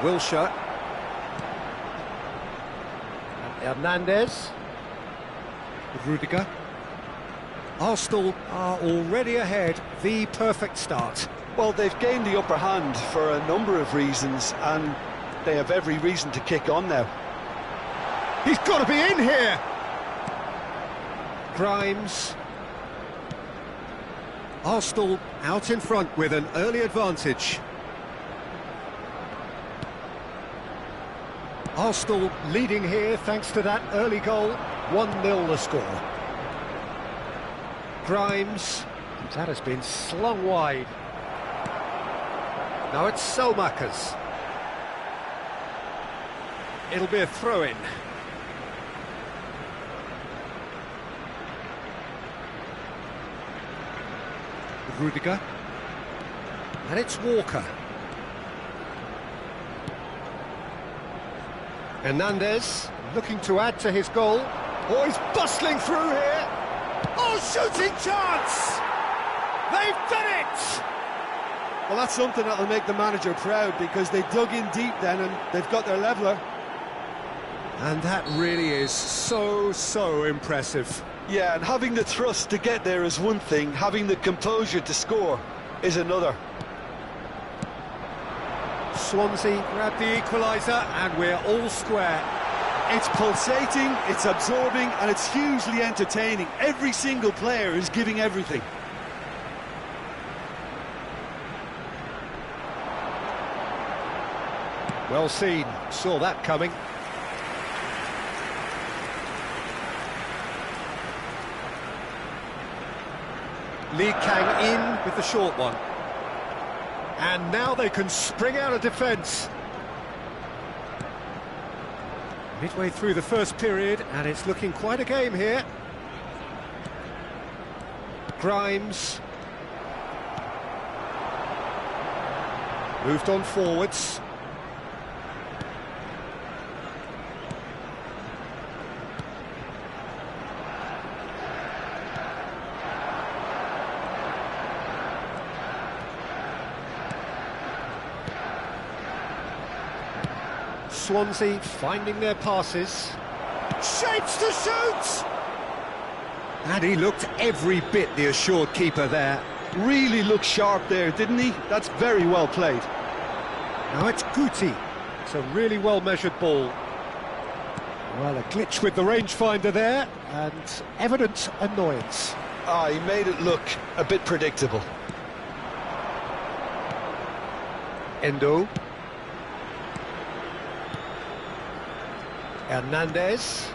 Speaker 1: Wilshere. And Hernandez. With Rudiger. Arsenal are already ahead. The perfect start.
Speaker 2: Well, they've gained the upper hand for a number of reasons, and they have every reason to kick on now.
Speaker 1: He's got to be in here! Grimes. Arsenal out in front with an early advantage. Arsenal leading here thanks to that early goal. 1-0 the score. Grimes. That has been slung wide. Now it's Selmakers. It'll be a throw-in. Rudiger. And it's Walker. Hernandez looking to add to his goal. Oh, he's bustling through here. Oh, shooting chance! They've done it!
Speaker 4: Well, that's something that'll make the manager proud, because they dug in deep then and they've got their leveller.
Speaker 1: And that really is so impressive.
Speaker 2: Yeah, and having the thrust to get there is one thing, having the composure to score is another.
Speaker 1: Swansea grab the equaliser and we're all square.
Speaker 4: It's pulsating, it's absorbing, and it's hugely entertaining. Every single player is giving everything.
Speaker 1: Well seen, saw that coming. Lee Kang in with the short one. And now they can spring out of defence. Midway through the first period, and it's looking quite a game here. Grimes. Moved on forwards. Swansea finding their passes. Shapes to shoot! And he looked every bit the assured keeper there.
Speaker 2: Really looked sharp there, didn't he? That's very well played.
Speaker 1: Now it's Guti. It's a really well-measured ball. Well, a glitch with the rangefinder there, and evident annoyance.
Speaker 2: Ah, he made it look a bit predictable.
Speaker 1: Endo. Hernandez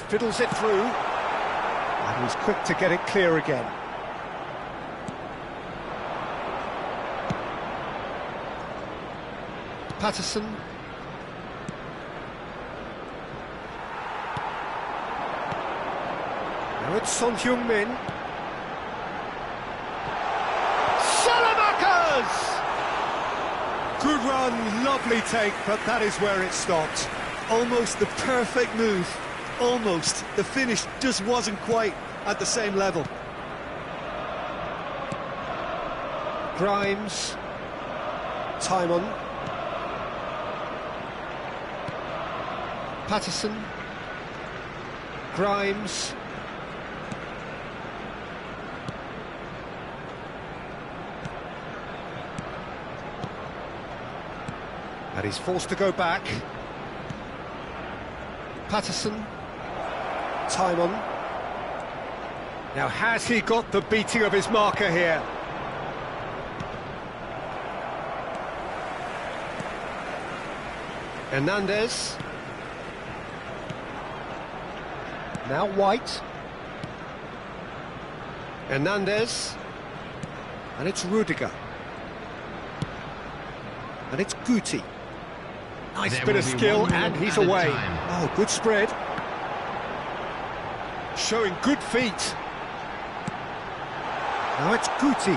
Speaker 1: fiddles it through, and he's quick to get it clear again. Patterson. Now it's Son Heung-min. Salamakers! Good run, lovely take, but that is where it stopped.
Speaker 4: Almost the perfect move. Almost. The finish just wasn't quite at the same level.
Speaker 1: Grimes. Timon. Patterson. Grimes. And he's forced to go back. Patterson. Timon. Now, has he got the beating of his marker here? Hernandez. Now White. Hernandez. And it's Rudiger. And it's Guti. Nice bit of skill, and he's away. Oh, good spread. Showing good feet. Now it's Guti.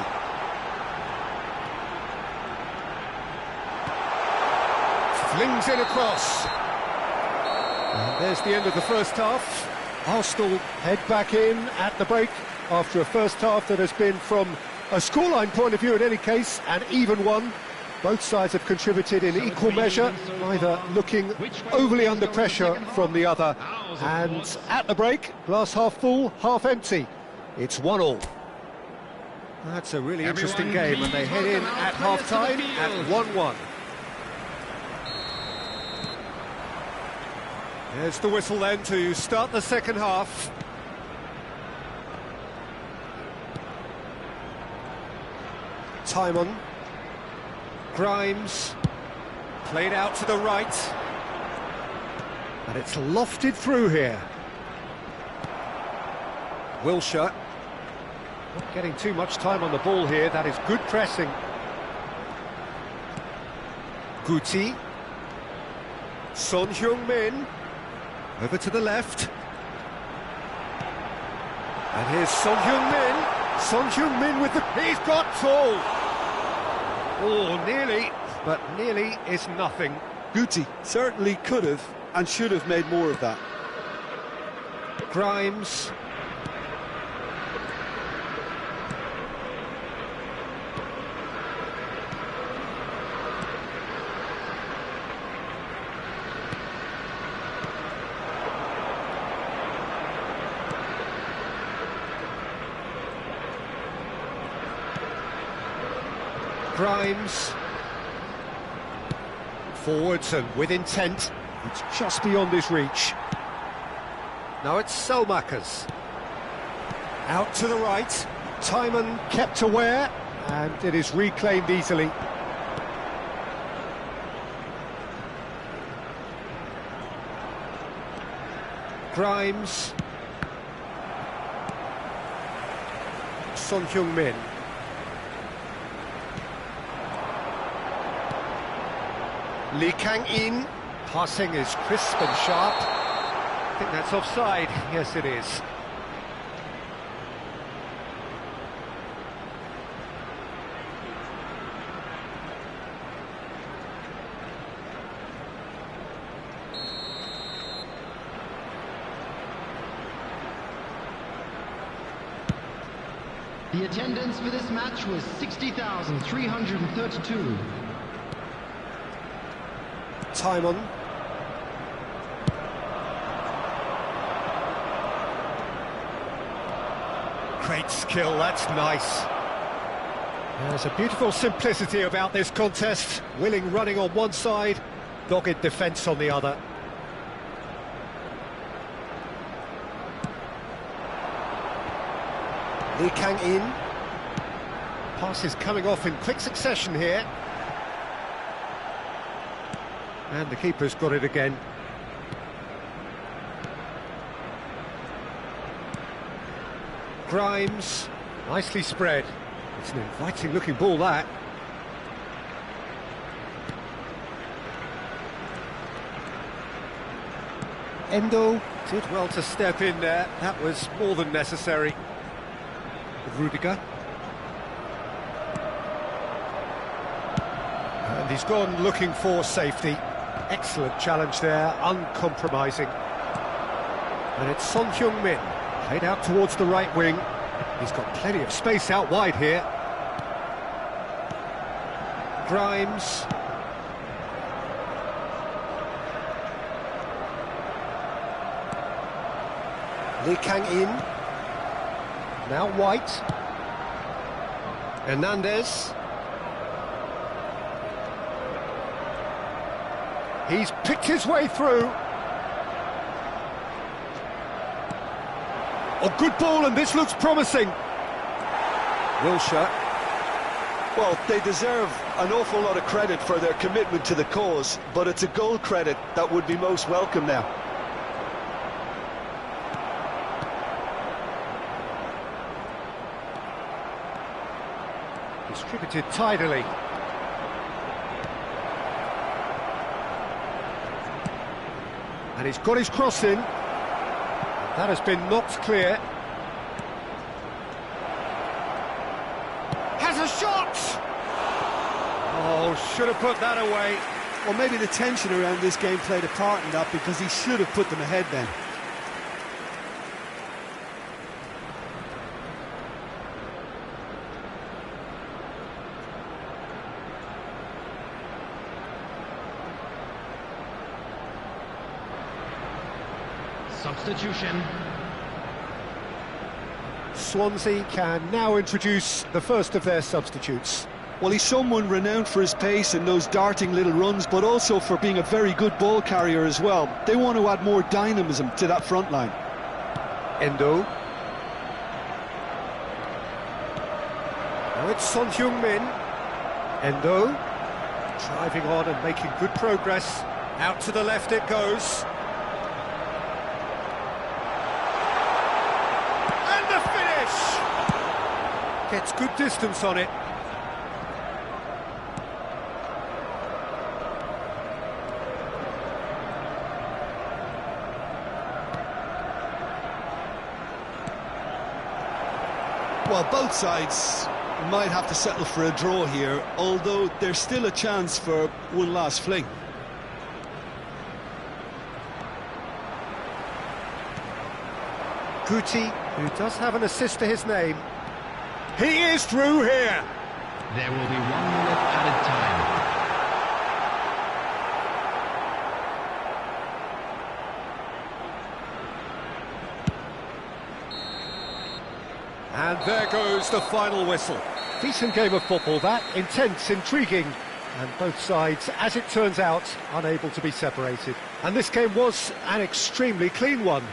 Speaker 1: Flings it across. And there's the end of the first half. Arsenal head back in at the break after a first half that has been, from a scoreline point of view in any case, an even one. Both sides have contributed in equal measure, neither looking overly under pressure from the other. And at the break, glass half full, half empty. It's 1-1. That's a really interesting game, and they head in at half-time at 1-1. There's the whistle then to start the second half. Timon. Grimes. Played out to the right. And it's lofted through here. Wilshere. Not getting too much time on the ball here. That is good pressing. Guti. Son Heung-min. Over to the left. And here's Son Heung-min. Son Heung-min with the... He's got tall! Oh, nearly, but nearly is nothing.
Speaker 4: Guti certainly could have and should have made more of that.
Speaker 1: Grimes. Grimes. Forwards and with intent. It's just beyond his reach. Now it's Selmakers. Out to the right. Timon kept aware, and it is reclaimed easily. Grimes. Son Heung-min. Lee Kang-in, passing is crisp and sharp. I think that's offside. Yes, it is.
Speaker 3: The attendance for this match was 60,332.
Speaker 1: Timon. Great skill, that's nice. There's a beautiful simplicity about this contest. Willing running on one side, dogged defence on the other. Lee Kang-in. Passes coming off in quick succession here. And the keeper's got it again. Grimes, nicely spread. It's an inviting looking ball, that. Endo did well to step in there. That was more than necessary. Rudiger. And he's gone looking for safety. Excellent challenge there, uncompromising. And it's Son Heung-min, played out towards the right wing. He's got plenty of space out wide here. Grimes. Lee Kang-in. Now White. Hernandez. He's picked his way through. Oh, good ball, and this looks promising. Wilshere.
Speaker 2: Well, they deserve an awful lot of credit for their commitment to the cause, but it's a goal credit that would be most welcome now.
Speaker 1: Distributed tidily. And he's got his cross in. That has been knocked clear. Has a shot! Oh, should have put that away.
Speaker 4: Well, maybe the tension around this game played a part in that, because he should have put them ahead then.
Speaker 3: Substitution.
Speaker 1: Swansea can now introduce the first of their substitutes.
Speaker 2: Well, he's someone renowned for his pace and those darting little runs, but also for being a very good ball carrier as well. They want to add more dynamism to that front line.
Speaker 1: Endo. Now it's Son Heung-min. Endo. Driving on and making good progress. Out to the left it goes. And the finish! Gets good distance on it.
Speaker 2: Well, both sides might have to settle for a draw here, although there's still a chance for one last fling.
Speaker 1: Guti, who does have an assist to his name. He is through here!
Speaker 3: There will be 1 minute added time.
Speaker 1: And there goes the final whistle. Decent game of football, that. Intense, intriguing. And both sides, as it turns out, unable to be separated. And this game was an extremely clean one.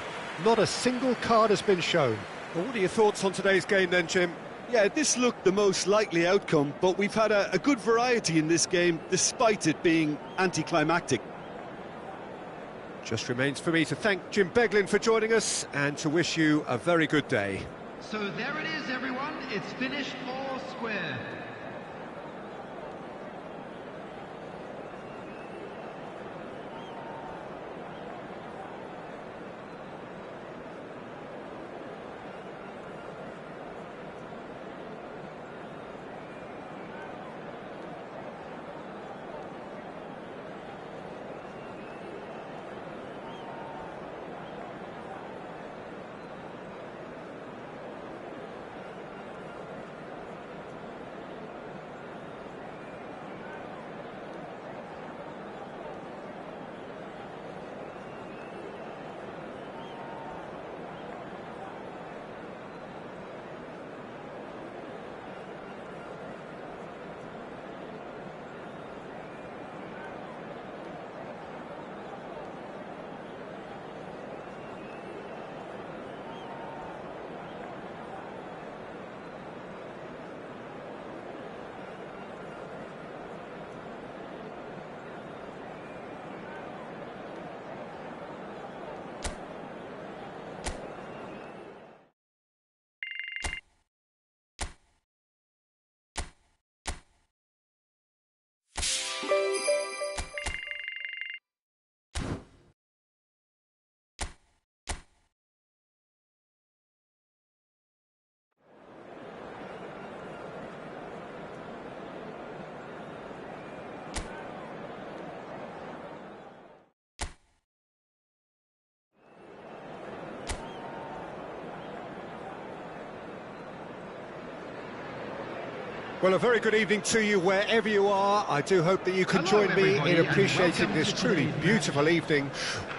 Speaker 1: Not a single card has been shown. Well, what are your thoughts on today's game then, Jim?
Speaker 2: Yeah, this looked the most likely outcome, but we've had a good variety in this game, despite it being anticlimactic.
Speaker 1: Just remains for me to thank Jim Beglin for joining us and to wish you a very good day.
Speaker 3: So there it is, everyone. It's finished all square.
Speaker 1: Well, a very good evening to you wherever you are. I do hope that you can join me in appreciating this truly beautiful evening,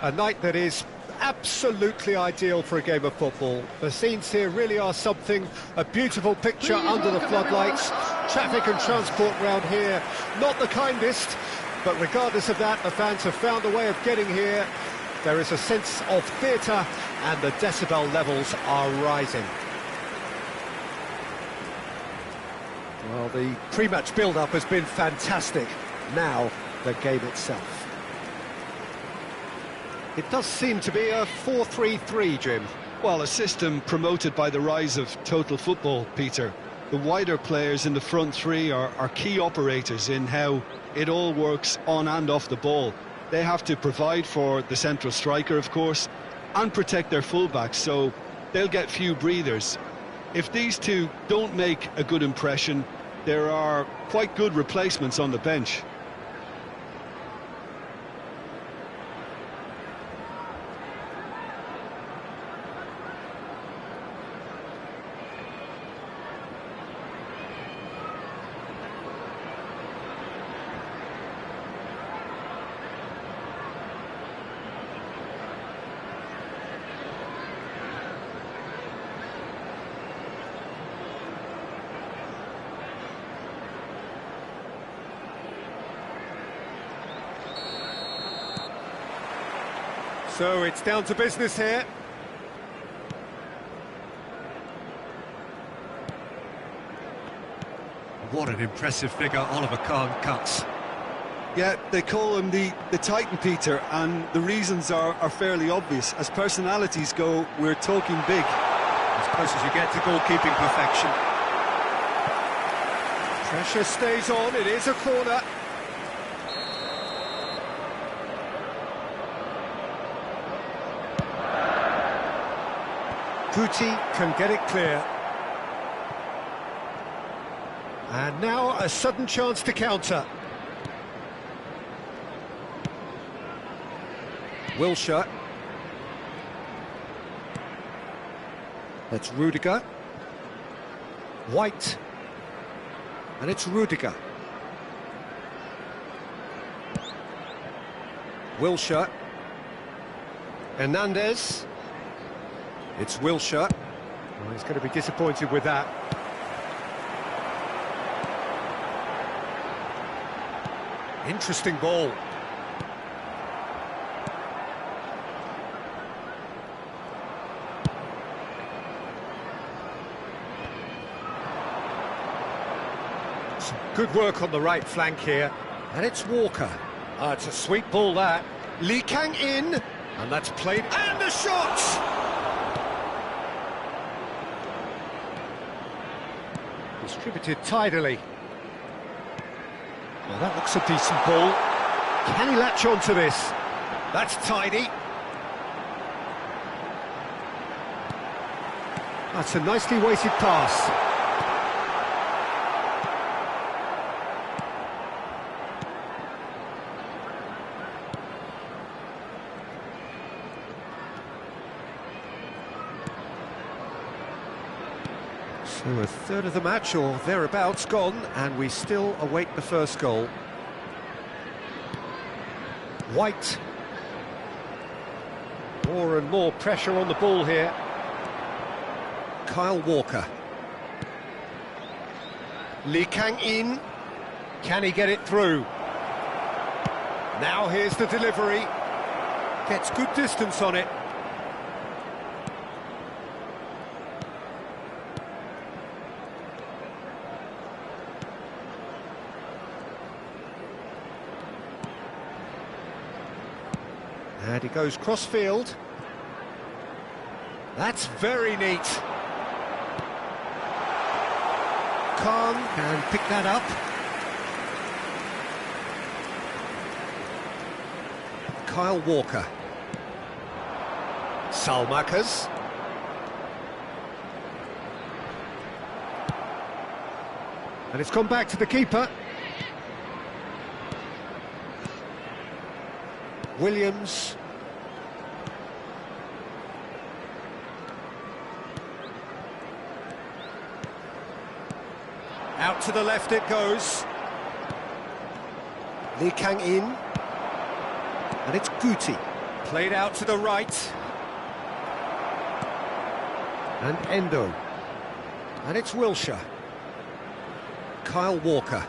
Speaker 1: a night that is absolutely ideal for a game of football. The scenes here really are something, a beautiful picture under the floodlights. Traffic and transport round here, not the kindest, but regardless of that, the fans have found a way of getting here. There is a sense of theatre and the decibel levels are rising. Well, the pre-match build-up has been fantastic. Now, the game itself. It does seem to be a 4-3-3, Jim.
Speaker 2: Well, a system promoted by the rise of total football, Peter. The wider players in the front three are key operators in how it all works on and off the ball. They have to provide for the central striker, of course, and protect their fullbacks, so they'll get few breathers. If these two don't make a good impression, there are quite good replacements on the bench.
Speaker 1: So it's down to business here.
Speaker 5: What an impressive figure Oliver Kahn cuts.
Speaker 4: Yeah, they call him the Titan, Peter, and the reasons are fairly obvious. As personalities go, we're talking big.
Speaker 5: As close as you get to goalkeeping perfection.
Speaker 1: Pressure stays on, it is a corner. Guti can get it clear. And now a sudden chance to counter. Wilshere. That's Rudiger. White. And it's Rudiger. Wilshere. Hernandez. It's Wilshere. Well, he's going to be disappointed with that. Interesting ball. Some good work on the right flank here. And it's Walker. It's a sweet ball, that. Lee Kang in. And that's played. And the shot! Distributed tidily. Well, that looks a decent ball. Can he latch on to this? That's tidy. That's a nicely weighted pass. So a third of the match, or thereabouts, gone, and we still await the first goal. White. More and more pressure on the ball here. Kyle Walker. Lee Kang in. Can he get it through? Now here's the delivery. Gets good distance on it. And he goes cross-field. That's very neat. Khan can pick that up. Kyle Walker. Salmakas. And it's gone back to the keeper. Williams. Out to the left it goes. Lee Kang in. And it's Guti. Played out to the right. And Endo. And it's Wilshere. Kyle Walker.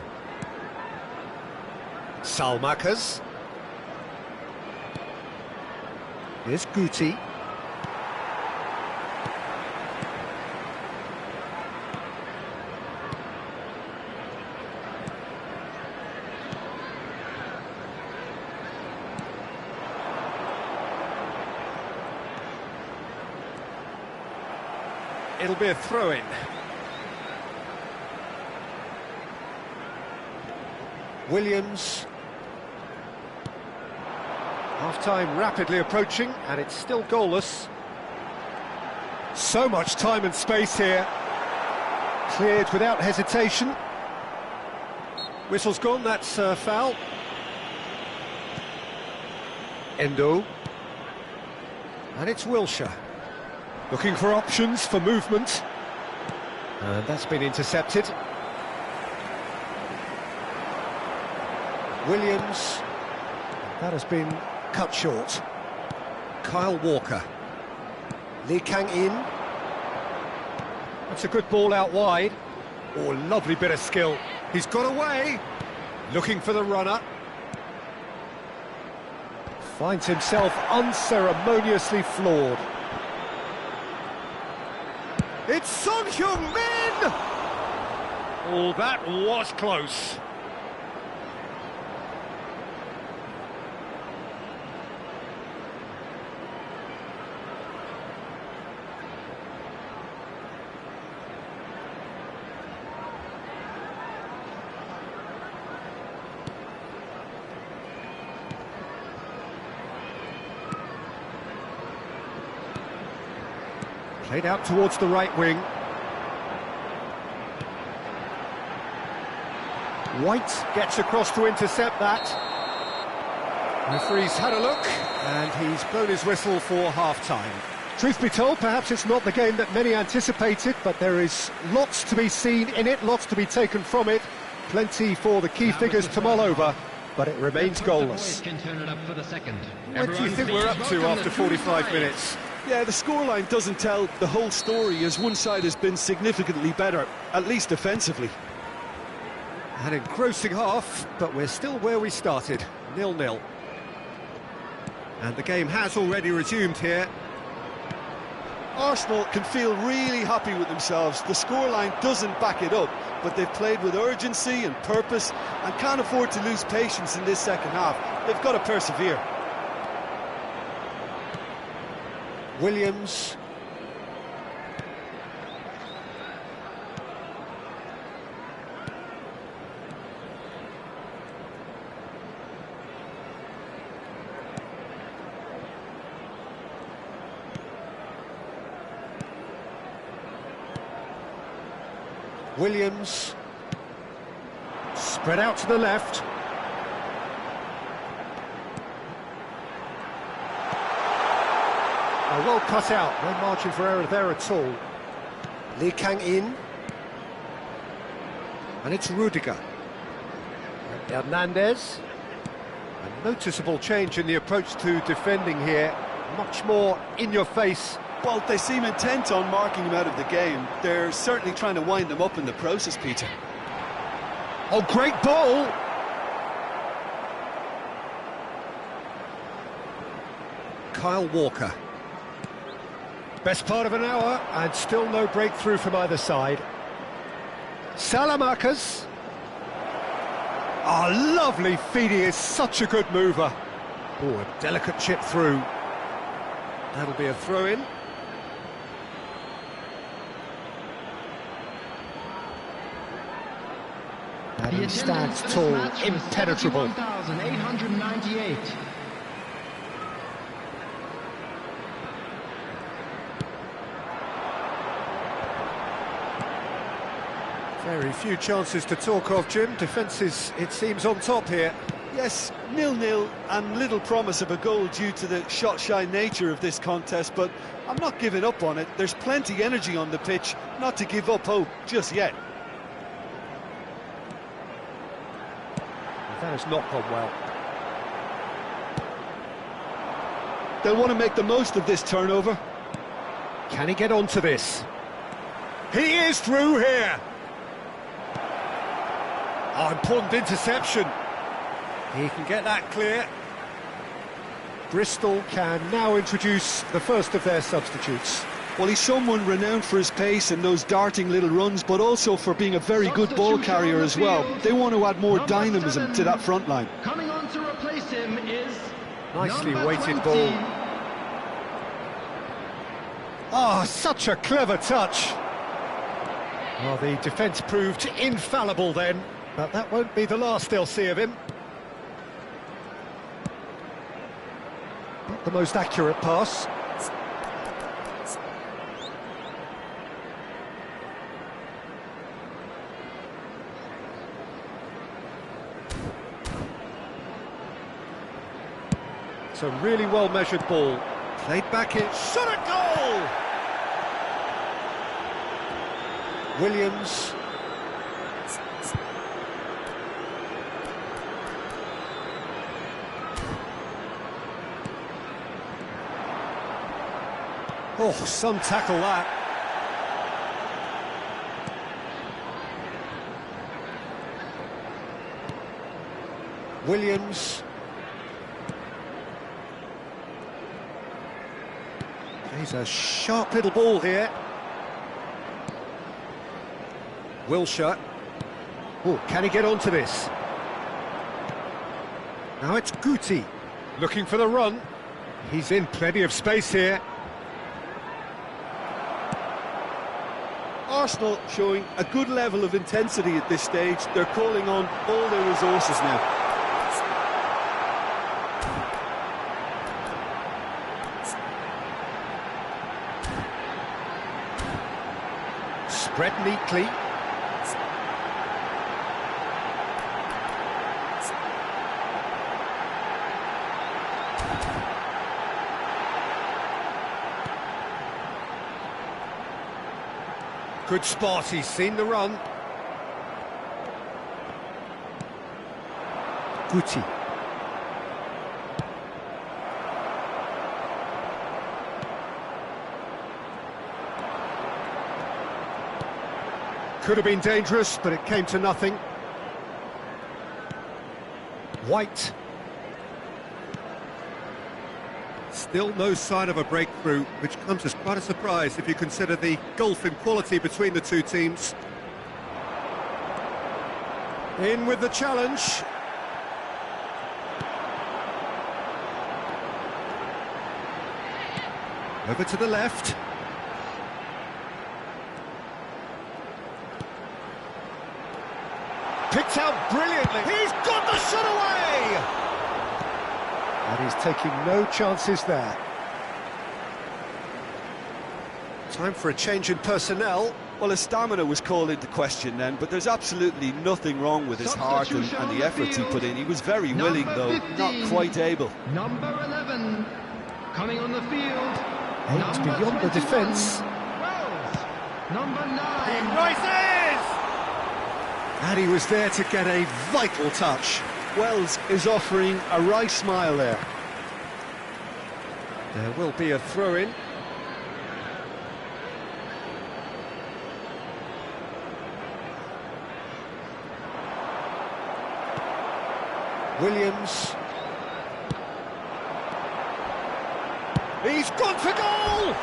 Speaker 1: Salmakers. Here's Guti. It'll be a throw-in. Williams. Half-time rapidly approaching, and it's still goalless. So much time and space here. Cleared without hesitation. Whistle's gone, that's foul. Endo. And it's Wilshere. Looking for options for movement. And that's been intercepted. Williams. That has been cut short. Kyle Walker. Lee Kang in. That's a good ball out wide. Oh, lovely bit of skill. He's got away. Looking for the runner. Finds himself unceremoniously floored. It's Son Heung-min! Oh, that was close. Played out towards the right wing. White gets across to intercept that. Referee's had a look, and he's blown his whistle for half-time. Truth be told, perhaps it's not the game that many anticipated, but there is lots to be seen in it, lots to be taken from it. Plenty for the key figures to mull over, but it remains goalless. What do you think we're up to after 45 minutes?
Speaker 2: Yeah, the scoreline doesn't tell the whole story, as one side has been significantly better, at least defensively.
Speaker 1: An engrossing half, but we're still where we started, 0-0. And the game has already resumed here.
Speaker 2: Arsenal can feel really happy with themselves. The scoreline doesn't back it up, but they've played with urgency and purpose and can't afford to lose patience in this second half. They've got to persevere.
Speaker 1: Williams. Williams. Spread out to the left. Well cut out, no margin for error there at all. Lee Kang in. And it's Rudiger. And Hernandez. A noticeable change in the approach to defending here. Much more in your face.
Speaker 4: Well, they seem intent on marking him out of the game. They're certainly trying to wind him up in the process, Peter.
Speaker 1: Oh, great ball! Kyle Walker. Best part of an hour, and still no breakthrough from either side. Salamakers. Oh, lovely feed, he is such a good mover. Oh, a delicate chip through. That'll be a throw-in. And he stands tall, impenetrable.
Speaker 3: 31,898.
Speaker 1: Very few chances to talk of, Jim. Defence is, it seems, on top here.
Speaker 4: Yes, 0-0 and little promise of a goal due to the shot-shy nature of this contest, but I'm not giving up on it. There's plenty energy on the pitch, not to give up hope just yet.
Speaker 1: That has not gone well.
Speaker 2: They'll want to make the most of this turnover.
Speaker 1: Can he get onto this? He is through here. Oh, important interception. He can get that clear. Bristol can now introduce the first of their substitutes.
Speaker 2: Well, he's someone renowned for his pace and those darting little runs, but also for being a very good ball carrier as well. They want to add more dynamism to that front line.
Speaker 3: Coming on to replace him is
Speaker 1: Nicely
Speaker 3: number
Speaker 1: weighted
Speaker 3: 20.
Speaker 1: ball. Oh, such a clever touch. Well, the defence proved infallible then, but that won't be the last they'll see of him. Not the most accurate pass. It's a really well-measured ball. Played back in, shot at goal! Williams. Oh, some tackle that. Williams. Plays a sharp little ball here. Wilshere. Oh, can he get onto this? Now it's Guti, looking for the run. He's in plenty of space here.
Speaker 2: Arsenal showing a good level of intensity at this stage. They're calling on all their resources now.
Speaker 1: Spread neatly. Good spot, he's seen the run. Guti. Could have been dangerous, but it came to nothing. White. Still no sign of a breakthrough, which comes as quite a surprise if you consider the gulf in quality between the two teams. In with the challenge. Over to the left. Picked out brilliantly. He's got the shot away! And he's taking no chances there. Time for a change in personnel.
Speaker 2: Well, his stamina was called into question then, but there's absolutely nothing wrong with his heart and the efforts he put in. He was very willing, though, not quite able.
Speaker 3: Number 11, coming on the field.
Speaker 1: Aims beyond the defence.
Speaker 3: Wells, number 9.
Speaker 1: He rises! And he was there to get a vital touch.
Speaker 2: Wells is offering a wry smile there.
Speaker 1: There will be a throw-in. Williams. He's gone for goal!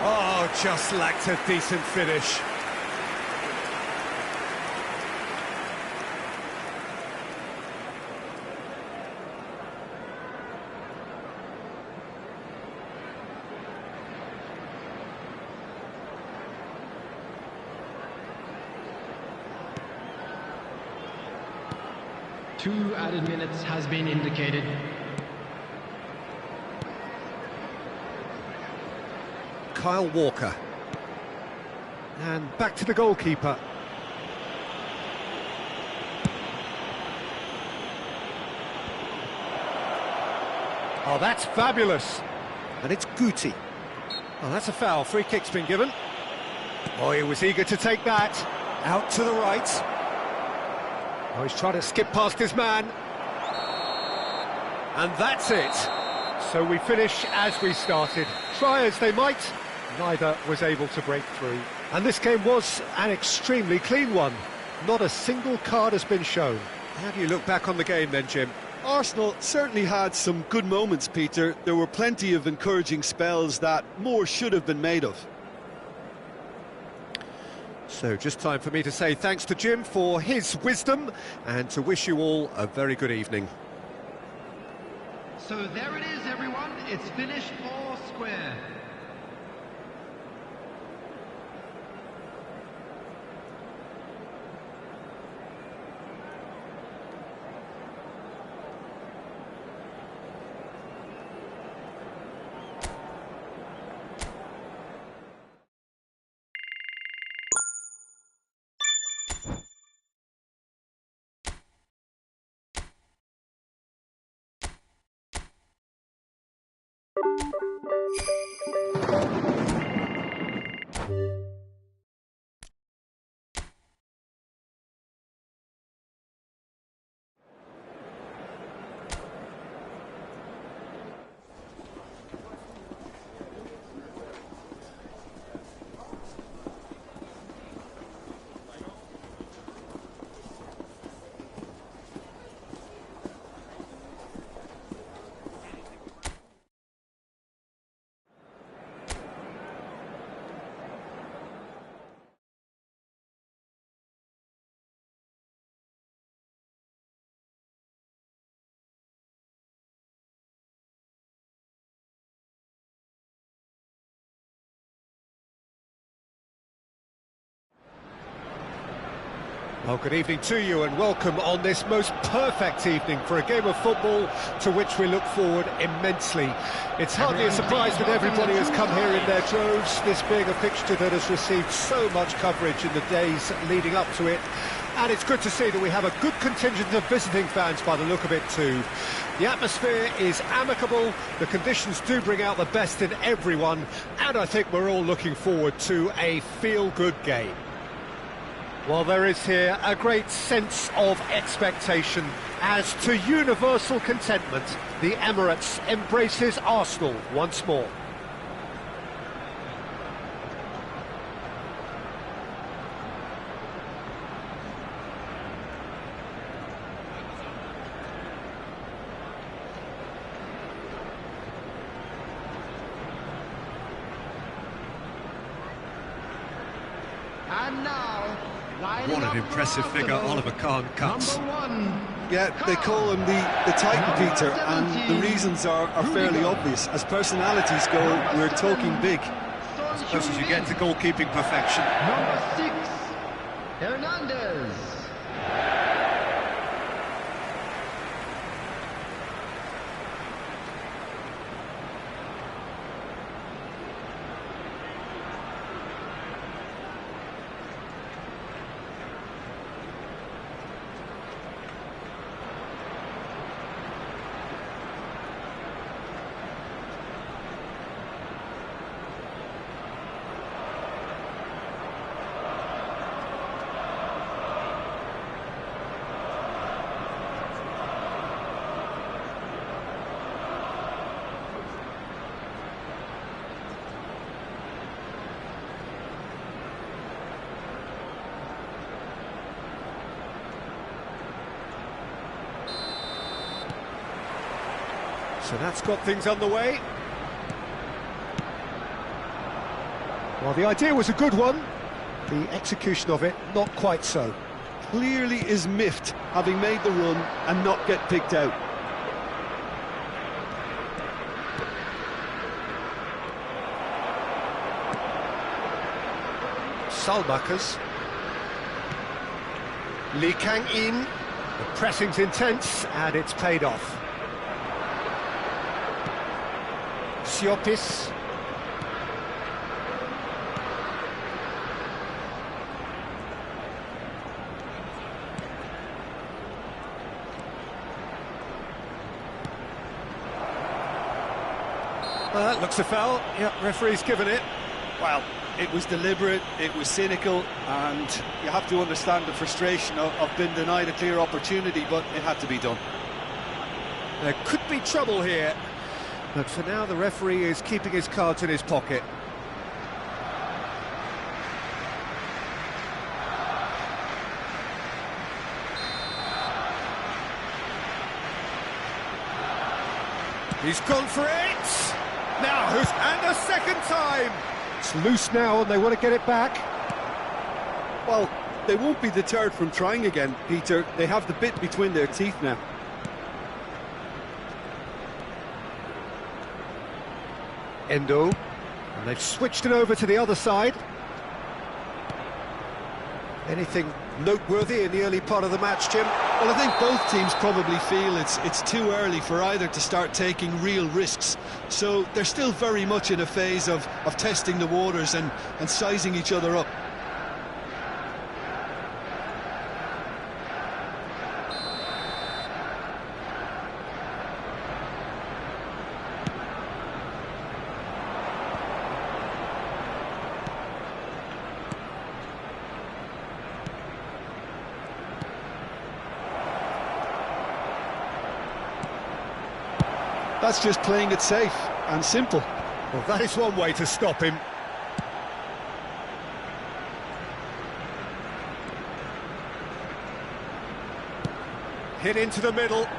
Speaker 1: Oh, just lacked a decent finish.
Speaker 3: Two added minutes has been indicated.
Speaker 1: Kyle Walker. And back to the goalkeeper. Oh, that's fabulous. And it's Guti. Oh, that's a foul. Free kick's been given. Oh, he was eager to take that. Out to the right. Oh, he's trying to skip past his man. And that's it. So we finish as we started. Try as they might, neither was able to break through. And this game was an extremely clean one. Not a single card has been shown. How do you look back on the game then, Jim?
Speaker 2: Arsenal certainly had some good moments, Peter. There were plenty of encouraging spells that more should have been made of.
Speaker 1: So just time for me to say thanks to Jim for his wisdom and to wish you all a very good evening.
Speaker 3: So there it is, everyone. It's finished all square.
Speaker 1: Well, good evening to you and welcome on this most perfect evening for a game of football to which we look forward immensely. It's hardly a surprise that everybody has come here in their droves, this being a fixture that has received so much coverage in the days leading up to it. And it's good to see that we have a good contingent of visiting fans by the look of it too. The atmosphere is amicable, the conditions do bring out the best in everyone, and I think we're all looking forward to a feel-good game. Well, there is here a great sense of expectation as to universal contentment. The Emirates embraces Arsenal once more.
Speaker 3: And now,
Speaker 5: What an impressive figure Oliver Kahn cuts.
Speaker 2: Yeah, they call him the Titan, Peter, and the reasons are fairly obvious. As personalities go, we're talking big.
Speaker 5: As close as you get to goalkeeping perfection.
Speaker 3: Number 6, Hernandez.
Speaker 1: So that's got things underway. Well, the idea was a good one. The execution of it, not quite so.
Speaker 2: Clearly is miffed, having made the run and not get picked out.
Speaker 1: Salmakers. Lee Kang-in. The pressing's intense and it's paid off. Siopis. Looks a foul. Yeah, referee's given it.
Speaker 4: Well, it was deliberate, it was cynical, and you have to understand the frustration of being denied a clear opportunity, but it had to be done.
Speaker 1: There could be trouble here, but for now the referee is keeping his cards in his pocket. He's gone for it! Now, and a second time! It's loose now and they want to get it back.
Speaker 2: Well, they won't be deterred from trying again, Peter. They have the bit between their teeth now.
Speaker 1: Endo, and they've switched it over to the other side. Anything noteworthy in the early part of the match, Jim?
Speaker 2: Well, I think both teams probably feel it's too early for either to start taking real risks. So they're still very much in a phase of testing the waters and sizing each other up. That's just playing it safe and simple.
Speaker 1: Well, that is one way to stop him. Hit into the middle. Well,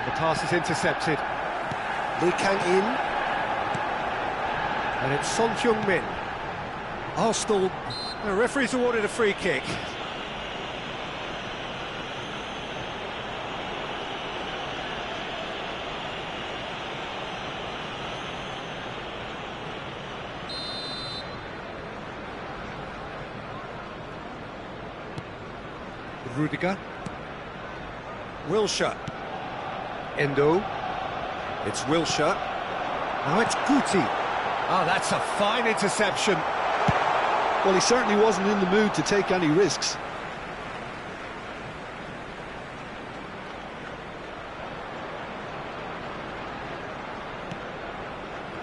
Speaker 1: the pass is intercepted. Lee Kang-in. And it's Son Heung-min. Arsenal, the referee's awarded a free kick. Rudiger. Wilshere. Endo. It's Wilshere. Now it's Guti. Oh, that's a fine interception.
Speaker 2: Well, he certainly wasn't in the mood to take any risks.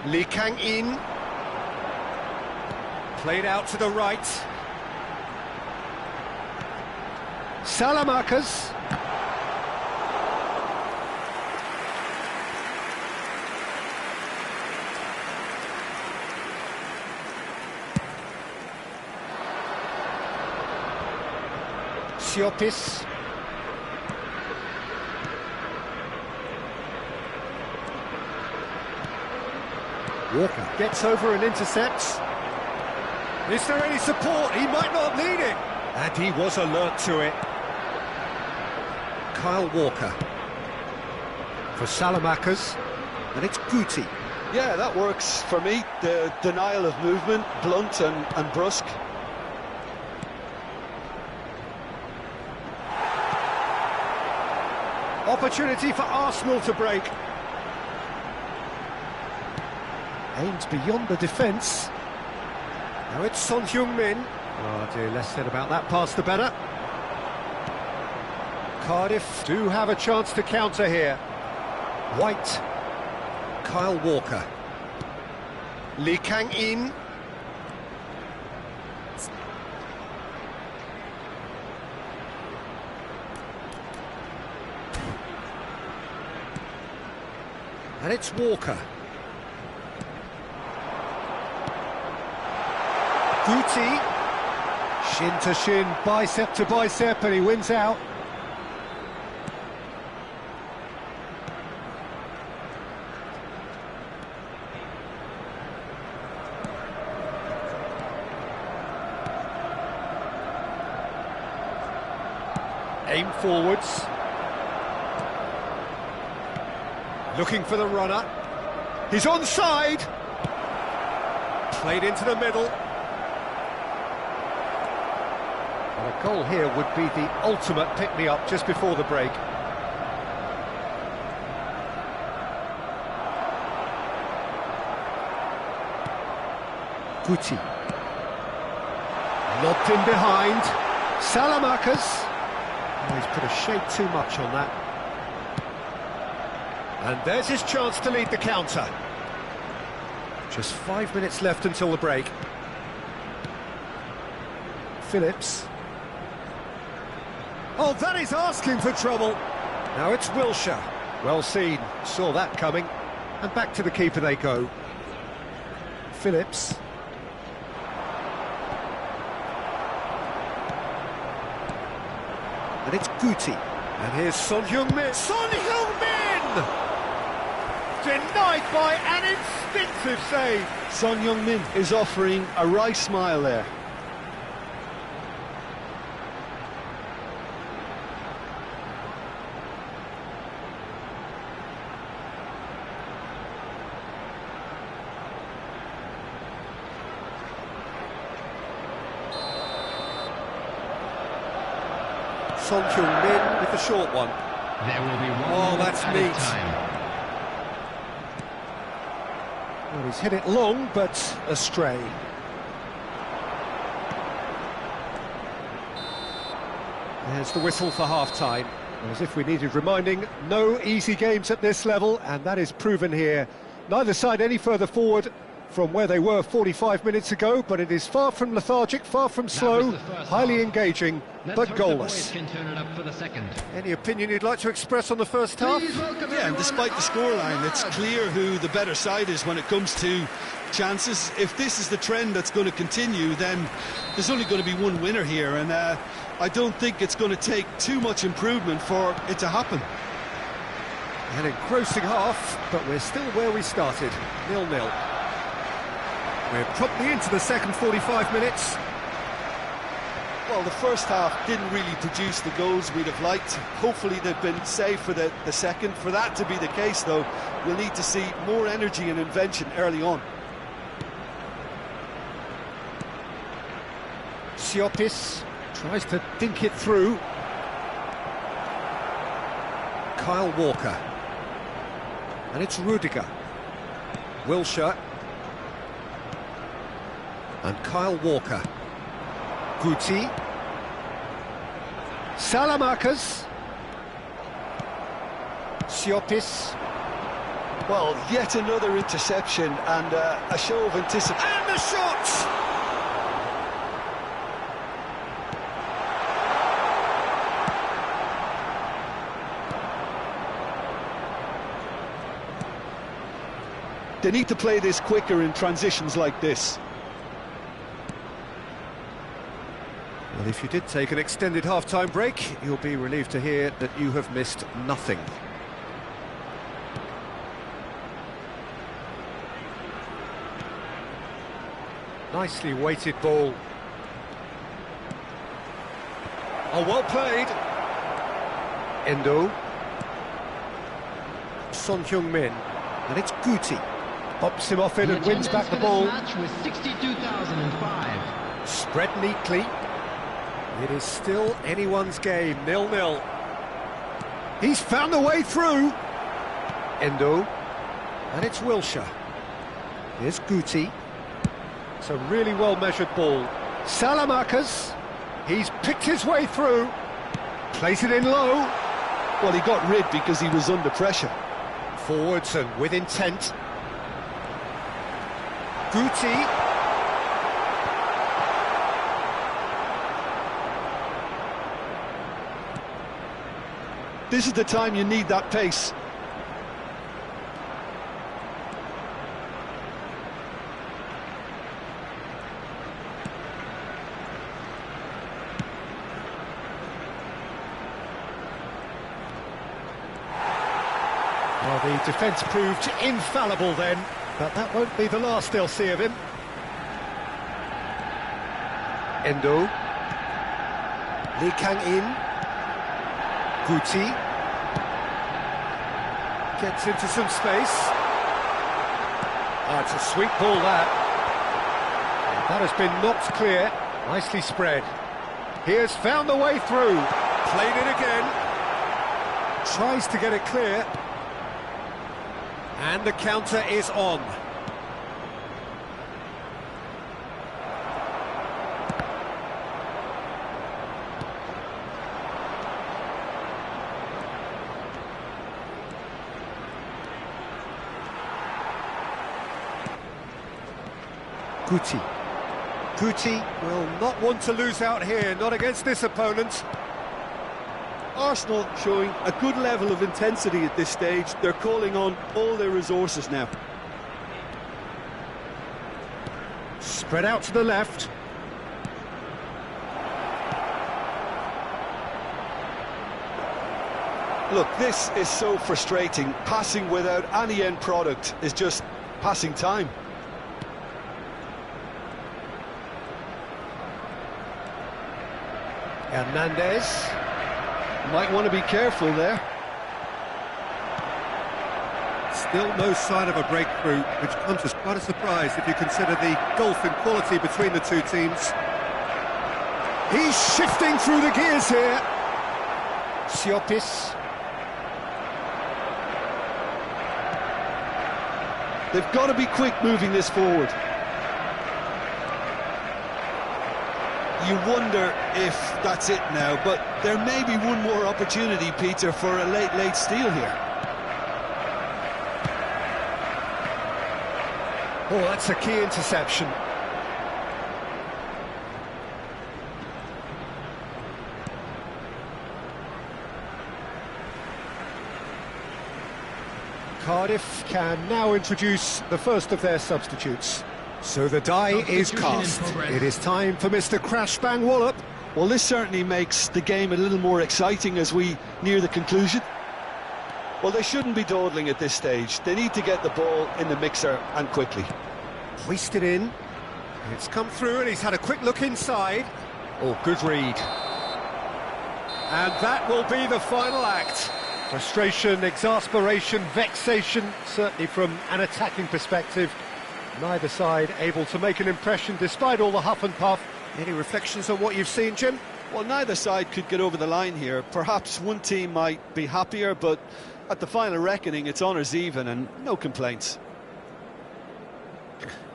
Speaker 1: Lee Kang-in. Played out to the right. Salamakers. Siopis. Walker gets over and intercepts. Is there any support? He might not need it. And he was alert to it. Kyle Walker. For Salamakers. And it's Guti.
Speaker 2: Yeah, that works for me. The denial of movement, blunt and brusque.
Speaker 1: Opportunity for Arsenal to break. Aims beyond the defence. Now it's Son Heung-min. Oh dear, less said about that pass the better. Cardiff do have a chance to counter here. White. Kyle Walker. Lee Kang-in. And it's Walker. Guti. Shin to shin, bicep to bicep, and he wins out. Aim forwards. Looking for the runner. He's onside. Played into the middle. And a goal here would be the ultimate pick-me-up just before the break. Guti. Lobbed in behind. Salamakers. Oh, he's put a shade too much on that. And there's his chance to lead the counter. Just 5 minutes left until the break. Phillips. Oh, that is asking for trouble. Now it's Wilshere. Well seen, saw that coming. And back to the keeper they go. Phillips. And it's Guti. And here's Son Heung-min. Son Heung-min! Denied by an instinctive save.
Speaker 2: Son Heung-min is offering a wry smile there.
Speaker 1: Son Heung-min with the short one.
Speaker 3: There will be one
Speaker 1: Oh,
Speaker 3: minute
Speaker 1: that's
Speaker 3: added
Speaker 1: neat.
Speaker 3: time.
Speaker 1: Well, he's hit it long, but astray. There's the whistle for half-time. As if we needed reminding, no easy games at this level, and that is proven here. Neither side any further forward from where they were 45 minutes ago, but it is far from lethargic, far from slow, highly engaging, but goalless.
Speaker 3: Can turn it up for the second.
Speaker 1: Any opinion you'd like to express on the first half?
Speaker 2: Yeah, and despite the scoreline, it's clear who the better side is when it comes to chances. If this is the trend that's going to continue, then there's only going to be one winner here, and I don't think it's going to take too much improvement for it to happen.
Speaker 1: An engrossing half, but we're still where we started, 0-0. We're promptly into the second 45 minutes.
Speaker 4: Well, the first half didn't really produce the goals we'd have liked. Hopefully they've been saved for the second. For that to be the case, though, we'll need to see more energy and invention early on.
Speaker 1: Siopis tries to dink it through. Kyle Walker. And it's Rudiger. Wilshere. And Kyle Walker. Guti. Salamakers. Siopis.
Speaker 2: Well, yet another interception and a show of anticipation.
Speaker 1: And the shot!
Speaker 2: They need to play this quicker in transitions like this.
Speaker 1: Well, if you did take an extended half-time break, you'll be relieved to hear that you have missed nothing. Nicely weighted ball. Oh, well played. Endo. Son Heung-min. And it's Guti. Pops him off it and wins back the ball.
Speaker 3: Match was 62,005.
Speaker 1: Spread neatly. It is still anyone's game, 0-0. He's found a way through. Endo. And it's Wilshere. Here's Guti. It's a really well-measured ball. Salamakers. He's picked his way through. Plays it in low.
Speaker 2: Well, he got rid because he was under pressure.
Speaker 1: Forwards and with intent. Guti.
Speaker 2: This is the time you need that pace.
Speaker 1: Well, the defence proved infallible then, but that won't be the last they'll see of him. Endo. Lee Kang-in. Guti. Gets into some space. Oh, it's a sweet ball, that. That has been knocked clear. Nicely spread. He has found the way through. Played it again. Tries to get it clear. And the counter is on. Guti. Guti will not want to lose out here, not against this opponent.
Speaker 4: Arsenal showing a good level of intensity at this stage. They're calling on all their resources now.
Speaker 1: Spread out to the left.
Speaker 2: Look, this is so frustrating. Passing without any end product is just passing time.
Speaker 1: Hernandez.
Speaker 2: Might want to be careful there.
Speaker 1: Still no sign of a breakthrough, which comes as quite a surprise if you consider the gulf in quality between the two teams. He's shifting through the gears here. Siopis.
Speaker 2: They've got to be quick moving this forward. You wonder if that's it now, but there may be one more opportunity, Peter, for a late steal here.
Speaker 1: Oh, that's a key interception. Cardiff can now introduce the first of their substitutes. So the die is cast. It is time for Mr. Crash Bang Wallop.
Speaker 2: Well, this certainly makes the game a little more exciting as we near the conclusion. Well, they shouldn't be dawdling at this stage. They need to get the ball in the mixer and quickly.
Speaker 1: Hoisted in. It's come through and he's had a quick look inside. Oh, good read. And that will be the final act. Frustration, exasperation, vexation, certainly from an attacking perspective. Neither side able to make an impression despite all the huff and puff. Any reflections on what you've seen, Jim?
Speaker 4: Well, neither side could get over the line here. Perhaps one team might be happier, but at the final reckoning, it's honours even and no complaints.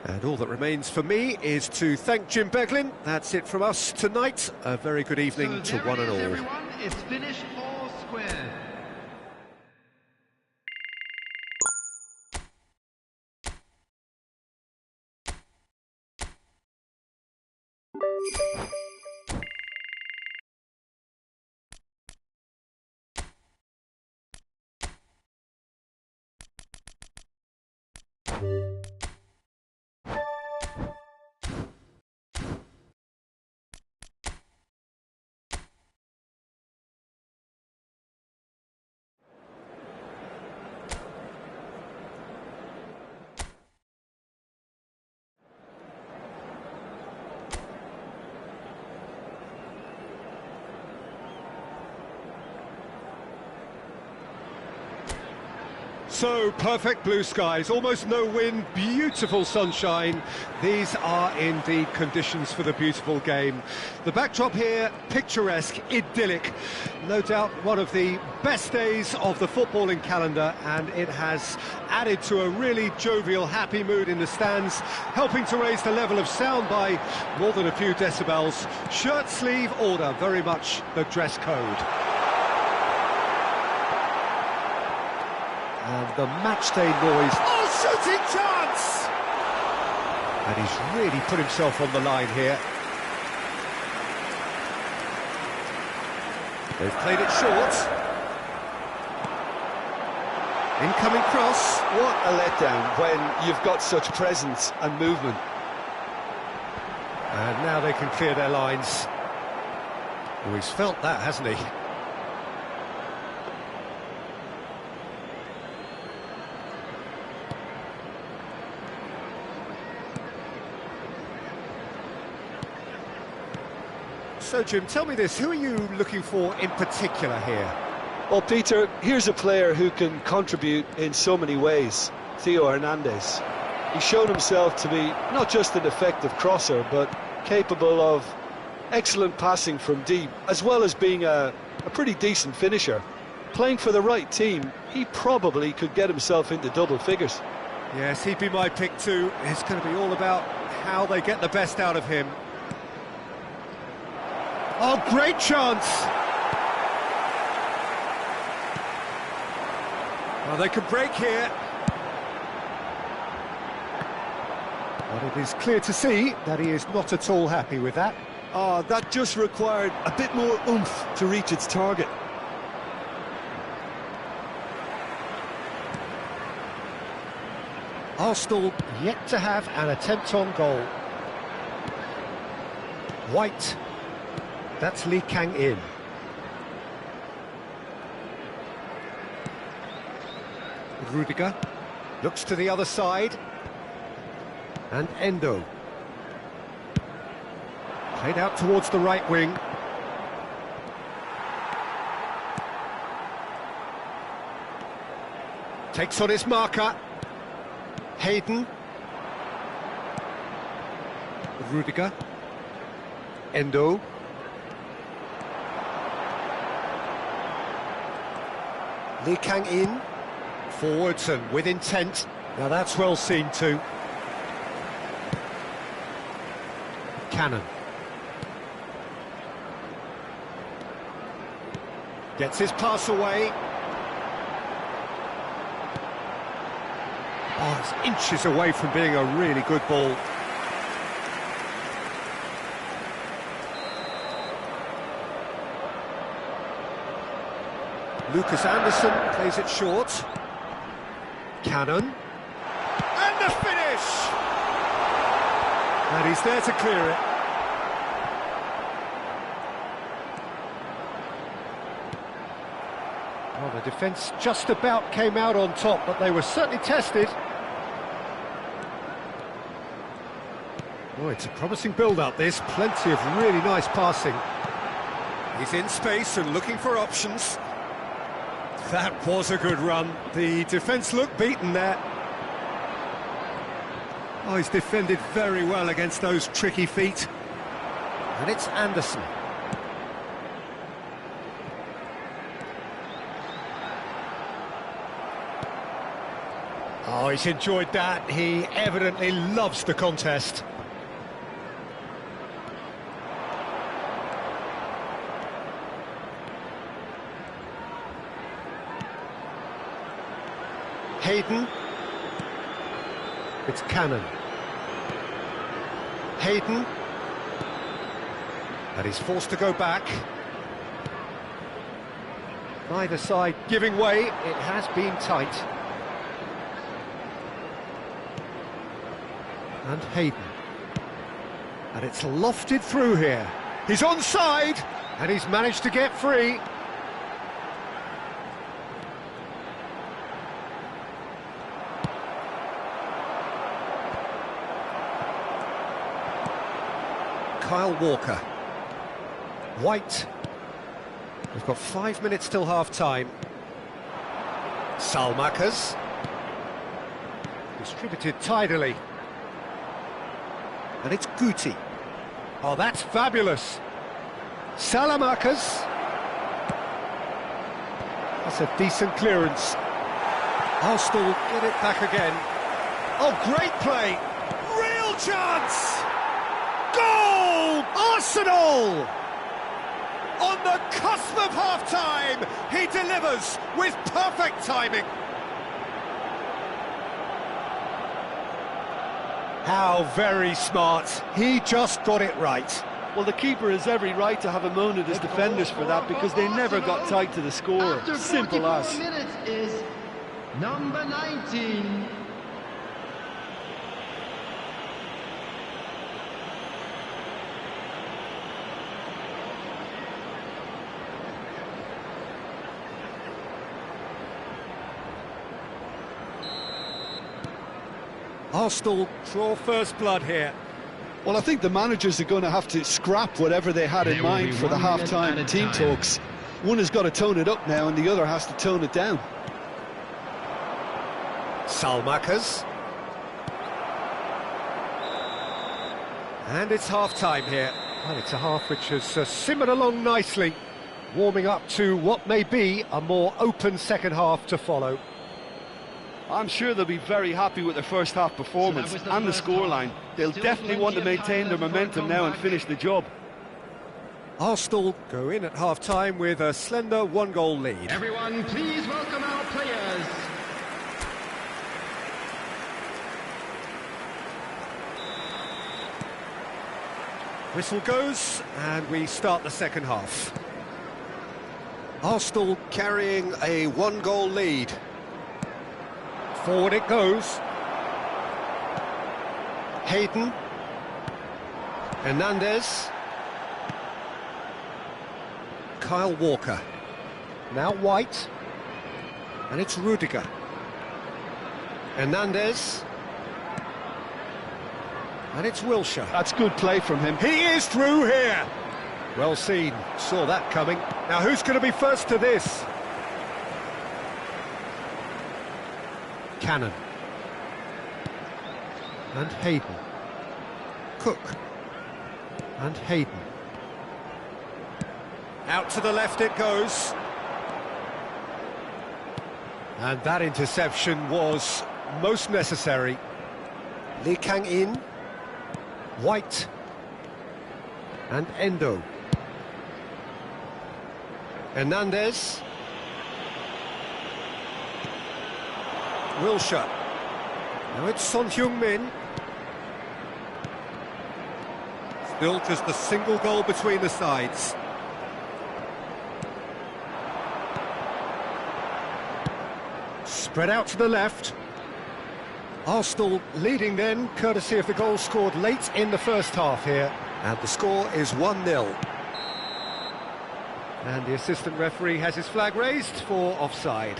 Speaker 1: And all that remains for me is to thank Jim Beglin. That's it from us tonight. A very good evening to one and all.
Speaker 3: Everyone, it's finished all square.
Speaker 1: So, perfect blue skies, almost no wind, beautiful sunshine. These are indeed conditions for the beautiful game. The backdrop here, picturesque, idyllic. No doubt one of the best days of the footballing calendar, and it has added to a really jovial, happy mood in the stands, helping to raise the level of sound by more than a few decibels. Shirt sleeve order, very much the dress code. And the matchday noise. Oh, shooting chance! And he's really put himself on the line here. They've played it short. Incoming cross.
Speaker 2: What a letdown when you've got such presence and movement.
Speaker 1: And now they can clear their lines. Oh, he's felt that, hasn't he? So, Jim, tell me this, who are you looking for in particular here?
Speaker 2: Well, Peter, here's a player who can contribute in so many ways. Theo Hernandez. He's shown himself to be not just an effective crosser, but capable of excellent passing from deep, as well as being a pretty decent finisher. Playing for the right team, he probably could get himself into double figures.
Speaker 1: Yes, he'd be my pick too. It's going to be all about how they get the best out of him. Oh, great chance! Well, they can break here. But it is clear to see that he is not at all happy with that.
Speaker 2: Oh, that just required a bit more oomph to reach its target.
Speaker 1: Arsenal yet to have an attempt on goal. White. That's Lee Kang-in. Rudiger looks to the other side. And Endo. Played out towards the right wing. Takes on his marker. Hayden. Rudiger. Endo. Lee Kang-in. Forwards and with intent. Now that's well seen too. Cannon. Gets his pass away. Oh, it's inches away from being a really good ball. Lucas Anderson plays it short. Cannon. And the finish! And he's there to clear it. Well, the defence just about came out on top, but they were certainly tested. Oh, it's a promising build-up, this. Plenty of really nice passing. He's in space and looking for options. That was a good run. The defence looked beaten there. Oh, he's defended very well against those tricky feet. And it's Anderson. Oh, he's enjoyed that. He evidently loves the contest. Hayden. It's Cannon. Hayden. And he's forced to go back. Neither side giving way. It has been tight. And Hayden. And it's lofted through here. He's onside, and he's managed to get free. Kyle Walker. White. We've got 5 minutes till half-time. Salmakers. Distributed tidily. And it's Guti. Oh, that's fabulous. Salamakers. That's a decent clearance. Arsenal get it back again. Oh, great play. Real chance. Goal! Arsenal! On the cusp of half-time, he delivers with perfect timing. How very smart. He just got it right.
Speaker 4: Well, the keeper has every right to have a moan at his defenders for that, because they never got tight to the score.
Speaker 3: After
Speaker 4: Simple
Speaker 3: 44
Speaker 4: as.
Speaker 3: minutes is number 19.
Speaker 1: Arsenal draw first blood here.
Speaker 2: Well, I think the managers are going to have to scrap whatever they had in mind for the half-time team talks. One has got to tone it up now, and the other has to tone it down.
Speaker 1: Salmakers. And it's half-time here. Well, it's a half which has simmered along nicely, warming up to what may be a more open second half to follow.
Speaker 4: I'm sure they'll be very happy with their first half performance and the scoreline. They'll definitely want to maintain their momentum now and finish the job.
Speaker 1: Arsenal go in at half-time with a slender 1-goal lead.
Speaker 3: Everyone, please welcome our players.
Speaker 1: Whistle goes, and we start the second half. Arsenal carrying a one-goal lead. Forward it goes. Hayden. Hernandez. Kyle Walker. Now White. And it's Rudiger. Hernandez. And it's Wilshere.
Speaker 4: That's good play from him.
Speaker 1: He is through here. Well seen. Saw that coming. Now who's going to be first to this? Cannon. And Hayden. Cook. And Hayden. Out to the left it goes. And that interception was most necessary. Lee Kang-in. White. And Endo. Hernandez. Wilshere. Now it's Son Heung-min. Still just a single goal between the sides. Spread out to the left. Arsenal leading then, courtesy of the goal scored late in the first half here. And the score is 1-0. And the assistant referee has his flag raised for offside.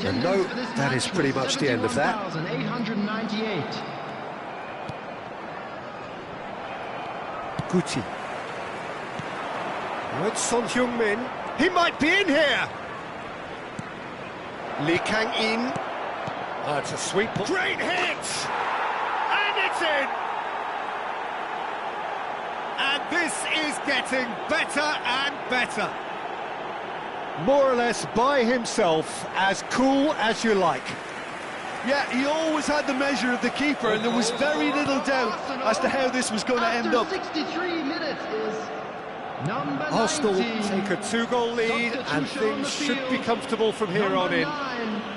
Speaker 3: And
Speaker 1: no, that is pretty much the end of that.
Speaker 3: 898.
Speaker 1: Guti. Now it's Son Heung-min. He might be in here! Lee Kang-in. Oh, it's a sweet ball. Great hit! And it's in! And this is getting better and better. More or less by himself, as cool as you like.
Speaker 4: Yeah, he always had the measure of the keeper, and there was very little doubt as to how this was going to end up.
Speaker 3: 63 minutes is number
Speaker 1: Arsenal
Speaker 3: 19.
Speaker 1: take a two-goal lead, and things should be comfortable from here on in.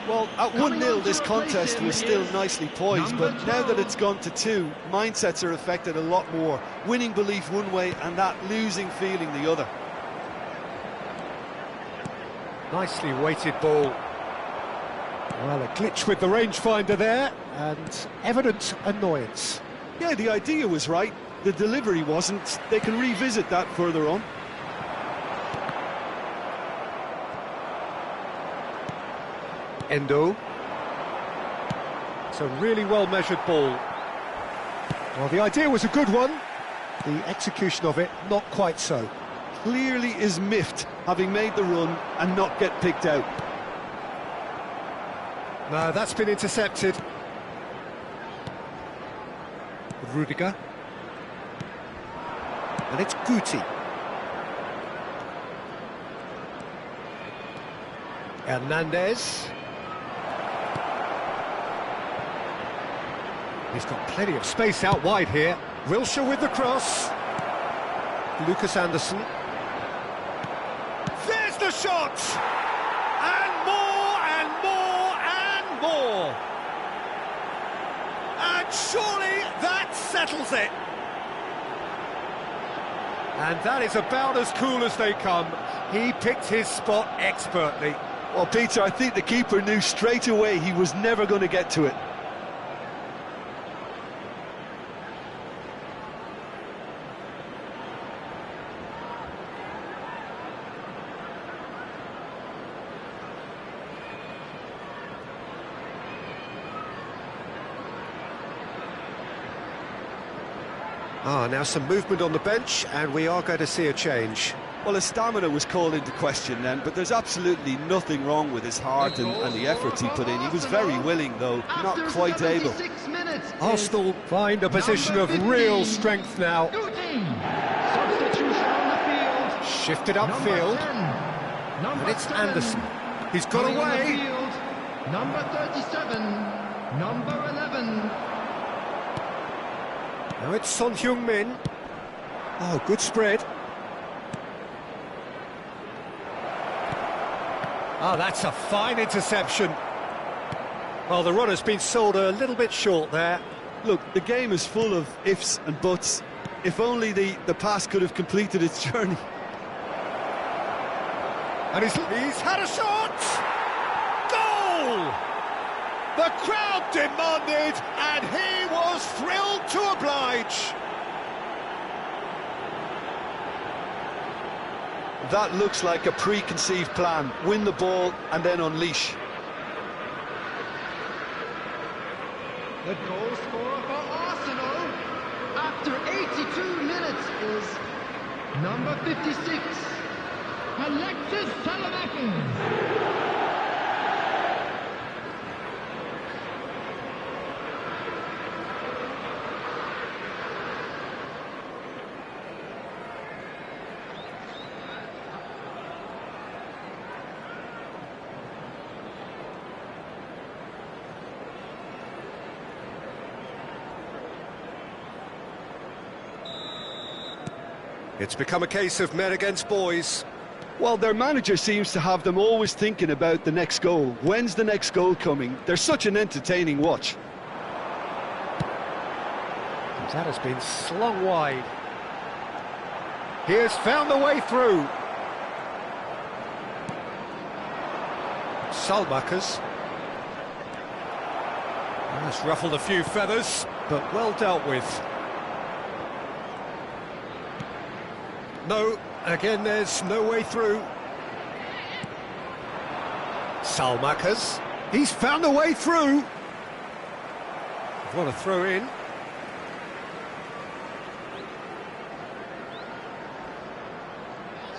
Speaker 4: Well, at 1-0 this contest was still nicely poised, but now that it's gone to 2, mindsets are affected a lot more. Winning belief one way and that losing feeling the other.
Speaker 1: Nicely weighted ball. Well, a glitch with the rangefinder there, and evident annoyance.
Speaker 4: Yeah, the idea was right, the delivery wasn't. They can revisit that further on.
Speaker 1: Endo. It's a really well-measured ball. Well, the idea was a good one. The execution of it, not quite so.
Speaker 4: Clearly is miffed, having made the run and not get picked out.
Speaker 1: No, that's been intercepted. Rudiger. And it's Guti. Hernandez. He's got plenty of space out wide here. Wilshere with the cross. Lucas Anderson. There's the shot! And more, and more, and more! And surely that settles it! And that is about as cool as they come. He picked his spot expertly.
Speaker 4: Well, Peter, I think the keeper knew straight away he was never going to get to it.
Speaker 1: Now some movement on the bench, and we are going to see a change.
Speaker 4: Well, his stamina was called into question then, but there's absolutely nothing wrong with his heart and the efforts he put in. He was very willing, though, not quite able.
Speaker 1: Arsenal find a position of real strength now.
Speaker 3: Substitution on the field.
Speaker 1: Shifted upfield, and it's Anderson. He's got away.
Speaker 3: Number 37, Number 11.
Speaker 1: Now it's Son Heung-min. Oh, good spread. Oh, that's a fine interception. Well, the run has been sold a little bit short there.
Speaker 2: Look, the game is full of ifs and buts. If only the pass could have completed its journey.
Speaker 1: And he's had a shot! Goal! The crowd demanded, and he was thrilled to oblige.
Speaker 2: That looks like a preconceived plan. Win the ball and then unleash.
Speaker 3: The goal scorer for Arsenal after 82 minutes is number 56, Alexis Saelemaekers.
Speaker 1: It's become a case of men against boys.
Speaker 2: Well, their manager seems to have them always thinking about the next goal. When's the next goal coming? They're such an entertaining watch.
Speaker 1: That has been slung wide. He has found the way through. Saelemaekers. That's ruffled a few feathers, but well dealt with. No, again there's no way through. Saelemaekers. He's found a way through. What a throw in.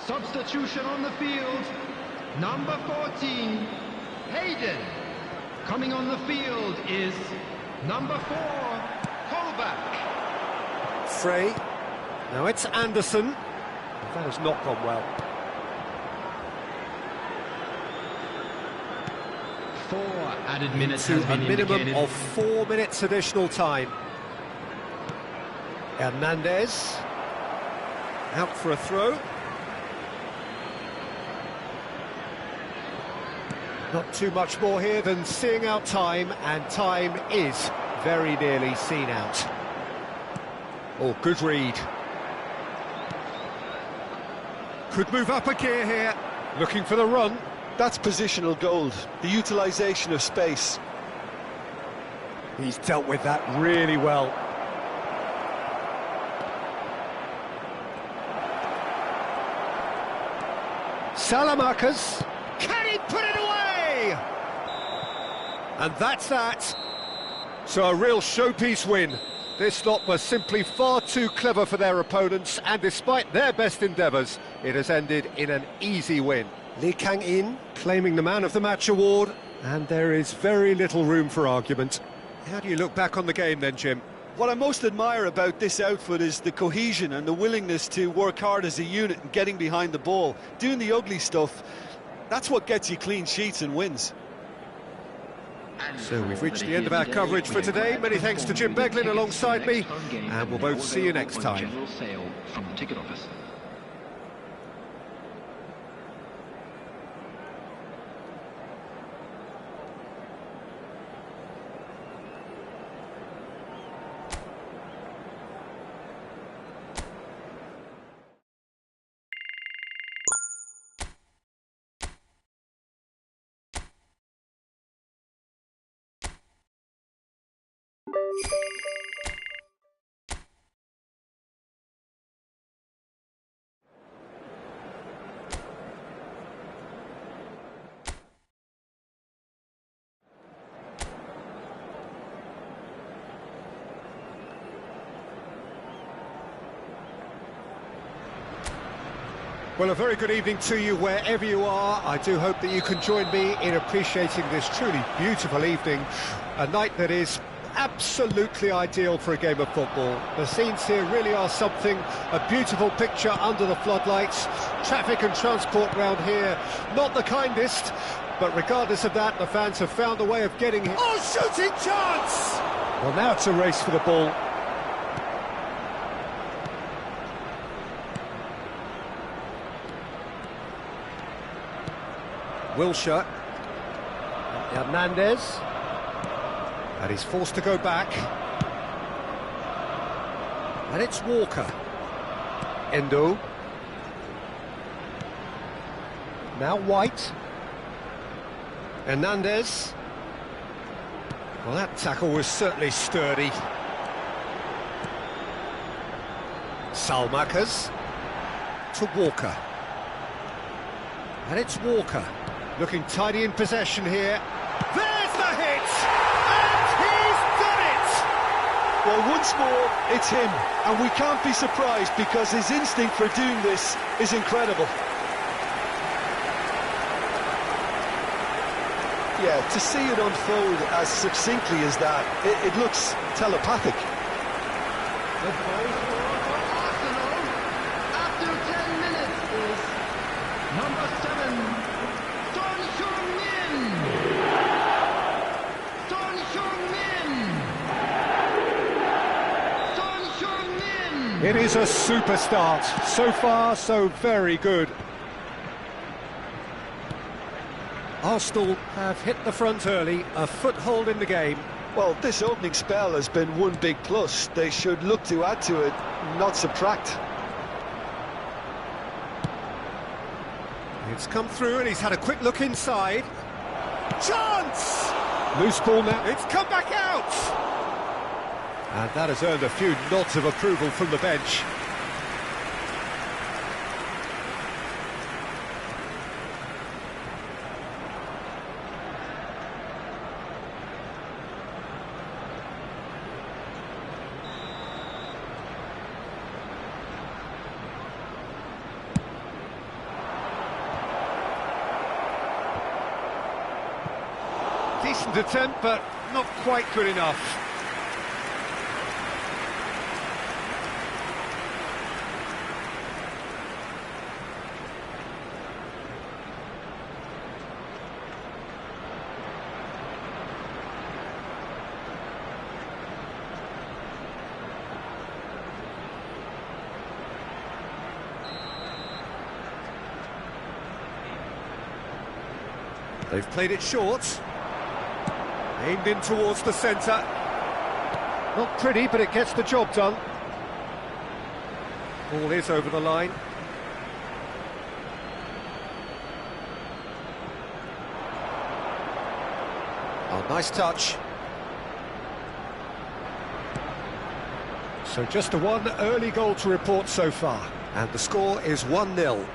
Speaker 3: Substitution on the field, number 14, Hayden. Coming on the field is number 4, Kovac.
Speaker 1: Frey. Now it's Anderson. That has not gone well.
Speaker 3: 4 added minutes
Speaker 1: To
Speaker 3: has
Speaker 1: a
Speaker 3: been
Speaker 1: minimum
Speaker 3: indicated.
Speaker 1: of 4 minutes additional time. Hernandez. Out for a throw. Not too much more here than seeing out time, and time is very nearly seen out. Oh, good read. Could move up a gear here, looking for the run.
Speaker 2: That's positional gold, the utilisation of space.
Speaker 1: He's dealt with that really well. Saelemaekers. Can he put it away? And that's that. So a real showpiece win. This lot were simply far too clever for their opponents, and despite their best endeavours, it has ended in an easy win. Lee Kang-in claiming the Man of the Match award, and there is very little room for argument. How do you look back on the game then, Jim?
Speaker 2: What I most admire about this outfit is the cohesion and the willingness to work hard as a unit and getting behind the ball. Doing the ugly stuff, that's what gets you clean sheets and wins.
Speaker 1: So we've reached the end of our coverage for today. Many thanks to Jim Beglin alongside me, and we'll both see you next time.
Speaker 3: General sale from the ticket office.
Speaker 1: Well, a very good evening to you wherever you are. I do hope that you can join me in appreciating this truly beautiful evening, a night that is absolutely ideal for a game of football. The scenes here really are something, a beautiful picture under the floodlights. Traffic and transport round here, not the kindest, but regardless of that, the fans have found a way of getting him. Oh, shooting chance! Well, now it's a race for the ball. Wilshere. Hernandez. And he's forced to go back. And it's Walker. Endo. Now White. Hernandez. Well, that tackle was certainly sturdy. Salmakers. To Walker. And it's Walker. Looking tidy in possession here. There's the hit! And he's done it!
Speaker 2: Well, once more, it's him. And we can't be surprised because his instinct for doing this is incredible. Yeah, to see it unfold as succinctly as that, it looks telepathic.
Speaker 3: The goal scorer for Arsenal after 10 minutes is number 7, Son Heung-min. Son Heung-min. Son Heung-min.
Speaker 1: It is a super start. So far, so very good. Arsenal have hit the front early, a foothold in the game.
Speaker 2: Well, this opening spell has been one big plus. They should look to add to it, not subtract.
Speaker 1: It's come through and he's had a quick look inside. Chance! Loose ball now, it's come back out! And that has earned a few nods of approval from the bench. Decent attempt, but not quite good enough. They've played it short. Aimed in towards the centre. Not pretty, but it gets the job done. Ball is over the line. Oh, nice touch. So just the one early goal to report so far. And the score is 1-0.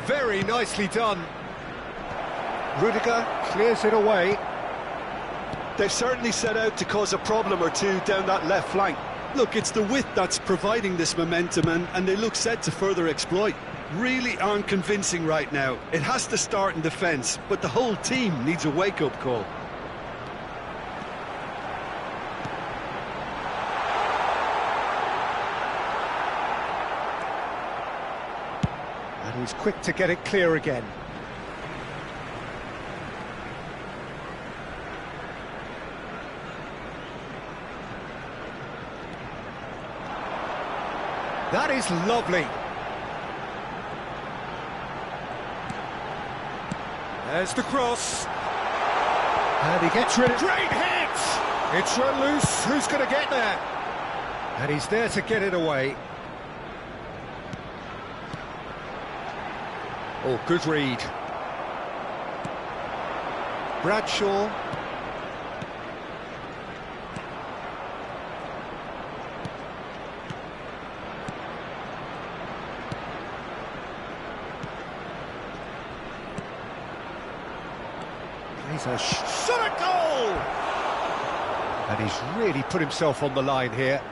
Speaker 1: Very nicely done. Rudiger clears it away.
Speaker 2: They've certainly set out to cause a problem or two down that left flank. Look, it's the width that's providing this momentum, and they look set to further exploit. Really aren't convincing right now. It has to start in defence, but the whole team needs a wake-up call.
Speaker 1: And he's quick to get it clear again. That is lovely. There's the cross. And he gets rid of... Great hit! It's run loose. Who's going to get there? And he's there to get it away. Oh, good read. Bradshaw. He's a shot at goal! And he's really put himself on the line here.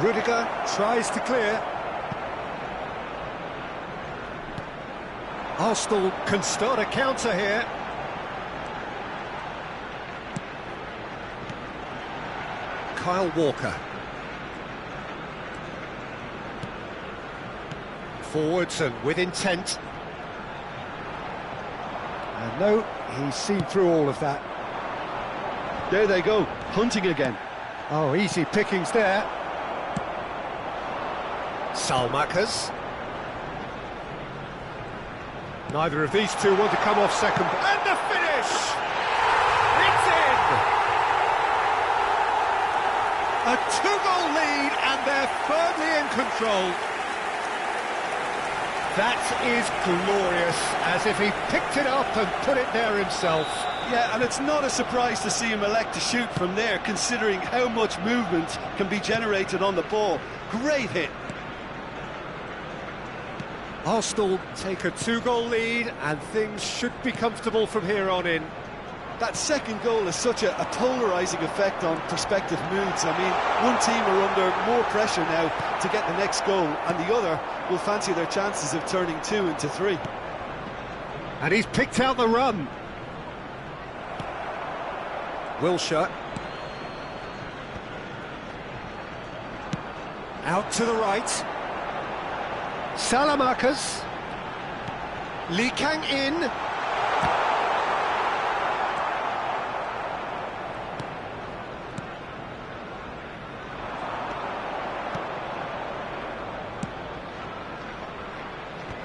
Speaker 1: Rudiger tries to clear. Arsenal can start a counter here. Kyle Walker. Forwards and with intent. And no, he's seen through all of that.
Speaker 2: There they go, hunting again.
Speaker 1: Oh, easy pickings there. Salmakers. Neither of these two want to come off second. And the finish! It's in! A two-goal lead, and they're firmly in control. That is glorious, as if he picked it up and put it there himself.
Speaker 4: Yeah, and it's not a surprise to see him elect to shoot from there, considering how much movement can be generated on the ball. Great hit.
Speaker 1: Arsenal take a two-goal lead, and things should be comfortable from here on in.
Speaker 4: That second goal has such a polarising effect on prospective moods. I mean, one team are under more pressure now to get the next goal, and the other will fancy their chances of turning 2 into 3.
Speaker 1: And he's picked out the run. Wilshere. Out to the right. Salamakers. Lee Kang in.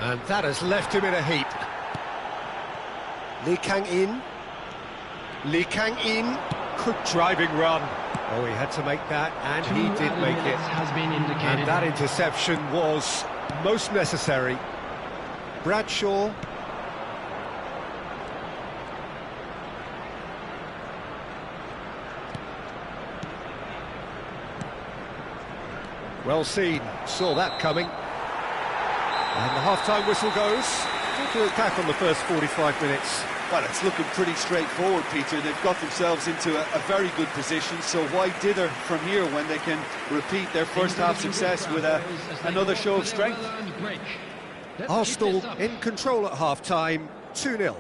Speaker 1: And that has left him in a heap. Lee Kang in. Lee Kang in. Good driving run. Oh, he had to make that, and he did make it.
Speaker 3: Has been indicated.
Speaker 1: And that interception was most necessary. Bradshaw. Well seen, saw that coming. And the half-time whistle goes. What to attack on the first 45 minutes?
Speaker 4: Well, it's looking pretty straightforward, Peter. They've got themselves into a very good position, so why dither from here when they can repeat their first half success with another show of strength?
Speaker 1: Arsenal in control at half-time, 2-0.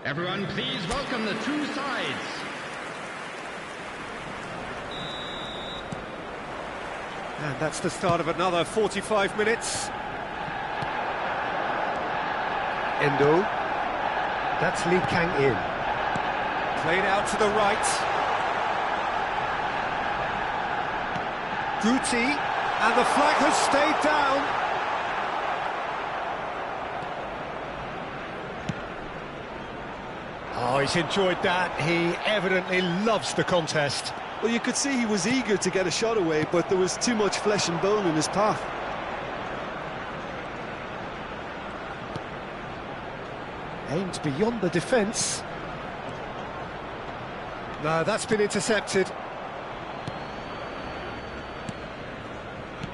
Speaker 3: Everyone, please welcome the two sides.
Speaker 1: And that's the start of another 45 minutes. Endo. That's Lee Kang in. Played out to the right. Guti, and the flag has stayed down. Oh, he's enjoyed that. He evidently loves the contest.
Speaker 4: Well, you could see he was eager to get a shot away, but there was too much flesh and bone in his path.
Speaker 1: Aimed beyond the defence. No, that's been intercepted.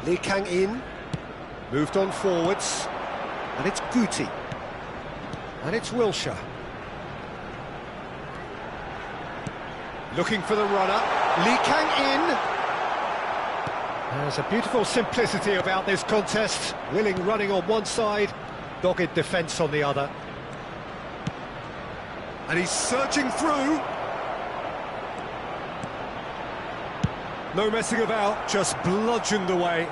Speaker 1: Lee Kang in. Moved on forwards. And it's Guti. And it's Wilshere. Looking for the runner. Lee Kang in. There's a beautiful simplicity about this contest. Willing running on one side, dogged defence on the other. And he's searching through. No messing about, just bludgeoned away.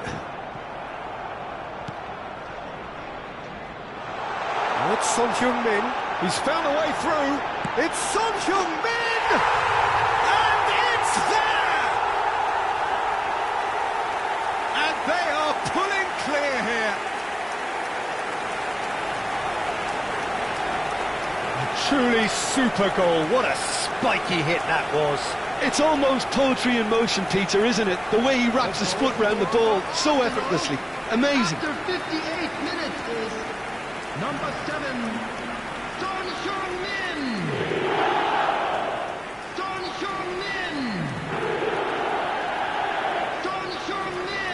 Speaker 1: Oh, it's Son Heung-min. He's found a way through. It's Son Heung-min! They are pulling clear here. A truly super goal. What a spiky hit that was.
Speaker 2: It's almost poetry in motion, Peter, isn't it? The way he wraps his foot round the ball so effortlessly. Amazing.
Speaker 3: After 58 minutes is number 7, Son Heung-min. Son Heung-min. Son Heung-min.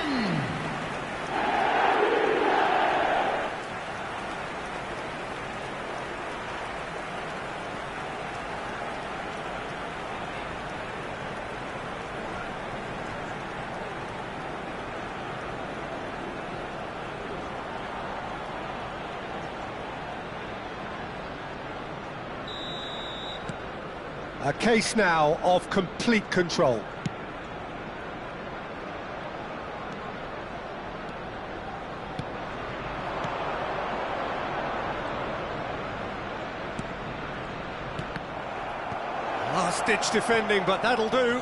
Speaker 1: A case now of complete control. Last-ditch defending, but that'll do.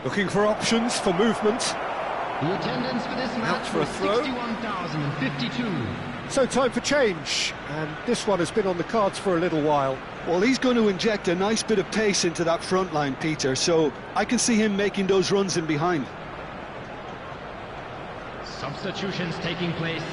Speaker 1: Looking for options for movement.
Speaker 3: The attendance for this match
Speaker 1: for a
Speaker 3: was
Speaker 1: throw.
Speaker 3: 61,052.
Speaker 1: So time for change, and this one has been on the cards for a little while.
Speaker 2: Well, he's going to inject a nice bit of pace into that front line, Peter, so I can see him making those runs in behind.
Speaker 3: Substitutions taking place.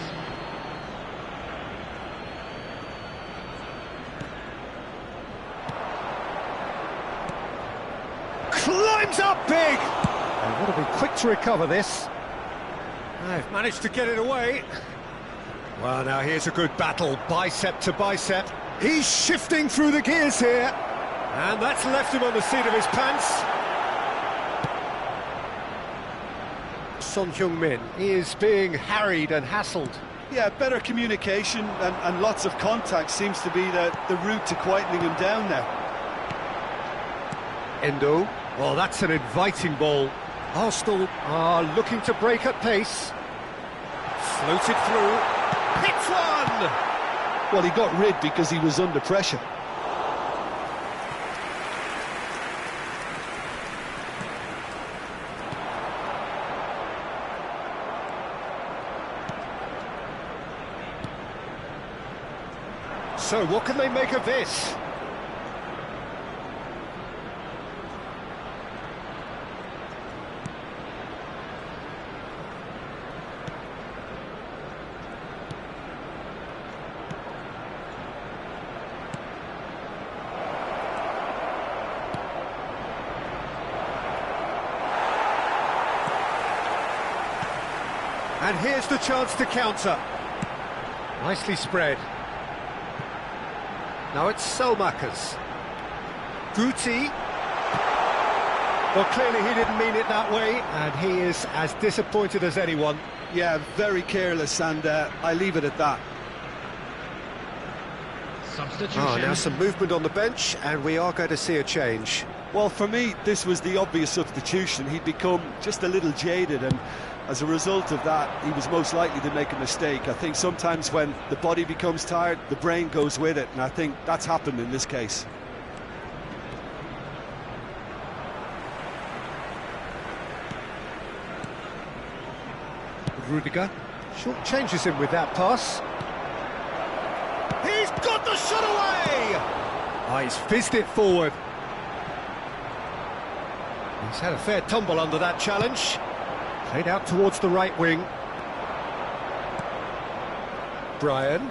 Speaker 1: Climbs up big! And want to be quick to recover this. They've managed to get it away. Well, now here's a good battle, bicep to bicep. He's shifting through the gears here. And that's left him on the seat of his pants. Son Heung-min is being harried and hassled.
Speaker 4: Yeah, better communication and lots of contact seems to be the route to quietening him down now.
Speaker 1: Endo. Well, that's an inviting ball. Arsenal are looking to break at pace. Floated through. Hits one!
Speaker 2: Well, he got rid because he was under pressure.
Speaker 1: So what can they make of this? And here's the chance to counter. Nicely spread. Now it's Selmakers. Guti. Well, clearly he didn't mean it that way, and he is as disappointed as anyone.
Speaker 4: Yeah, very careless, and I leave it at that.
Speaker 3: Substitution.
Speaker 1: Oh, now some movement on the bench, and we are going to see a change.
Speaker 4: Well, for me, this was the obvious substitution. He'd become just a little jaded, and as a result of that, he was most likely to make a mistake. I think sometimes when the body becomes tired, the brain goes with it, and I think that's happened in this case.
Speaker 1: Rudiger short changes him with that pass. He's got the shot away! Oh, he's fizzed it forward. He's had a fair tumble under that challenge. Played out towards the right wing. Brian.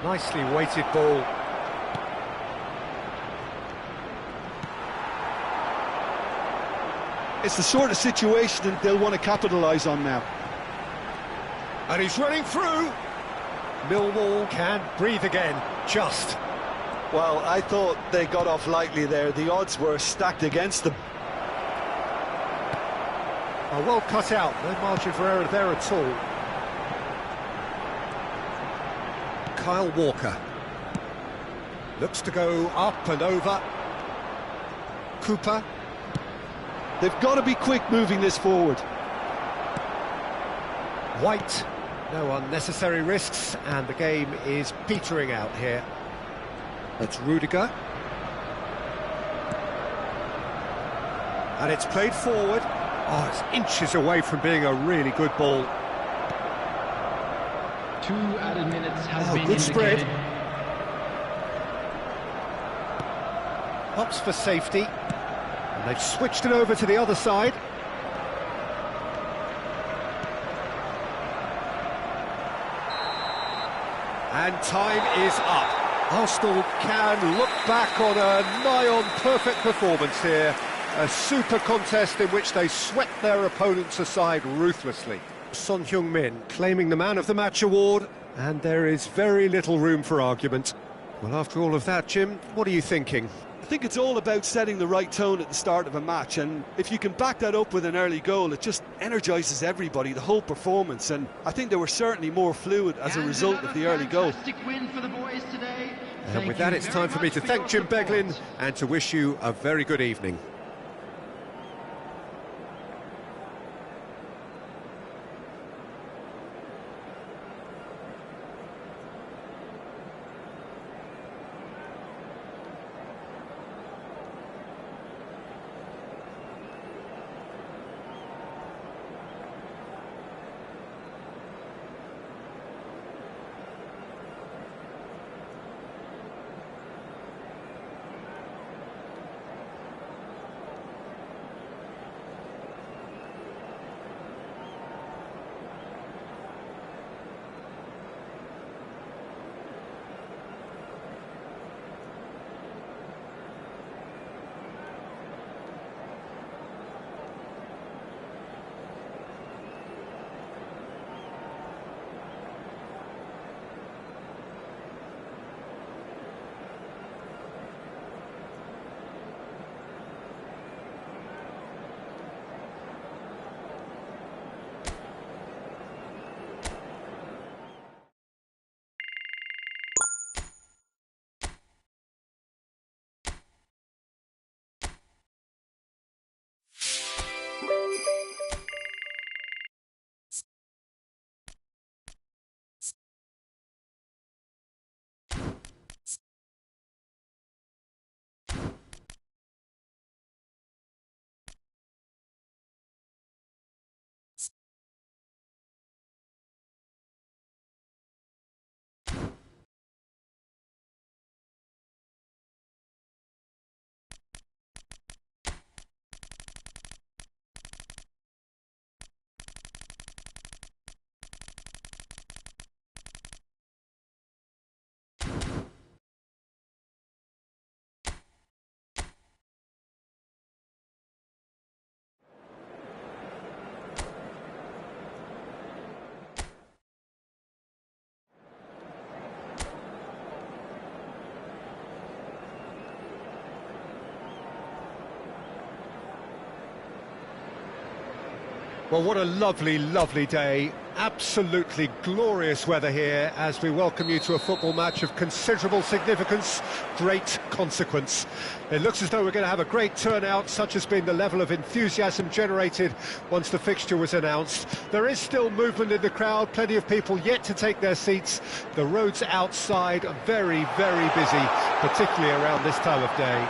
Speaker 1: Nicely weighted ball.
Speaker 2: It's the sort of situation that they'll want to capitalise on now.
Speaker 1: And he's running through. Millwall can breathe again, just.
Speaker 2: Well, I thought they got off lightly there. The odds were stacked against them.
Speaker 1: Oh, well cut out, no margin for error there at all. Kyle Walker. Looks to go up and over. Cooper.
Speaker 2: They've got to be quick moving this forward.
Speaker 1: White. No unnecessary risks, and the game is petering out here. That's Rudiger. And it's played forward. Oh, it's inches away from being a really good ball.
Speaker 3: 2 added minutes has been
Speaker 1: good
Speaker 3: indicated.
Speaker 1: spread. Hops for safety. And they've switched it over to the other side. And time is up. Arsenal can look back on a nigh-on perfect performance here. A super contest in which they swept their opponents aside ruthlessly. Son Heung-min claiming the Man of the Match award, and there is very little room for argument. Well, after all of that, Jim, what are you thinking?
Speaker 4: I think it's all about setting the right tone at the start of a match, and if you can back that up with an early goal, it just energises everybody, the whole performance, and I think they were certainly more fluid as a result of the early goal.
Speaker 3: Win for the boys today.
Speaker 1: And with that, it's time for me to thank Jim Beglin and to wish you a very good evening. Well, what a lovely, lovely day. Absolutely glorious weather here as we welcome you to a football match of considerable significance, great consequence. It looks as though we're going to have a great turnout, such has been the level of enthusiasm generated once the fixture was announced. There is still movement in the crowd, plenty of people yet to take their seats. The roads outside are very, very busy, particularly around this time of day.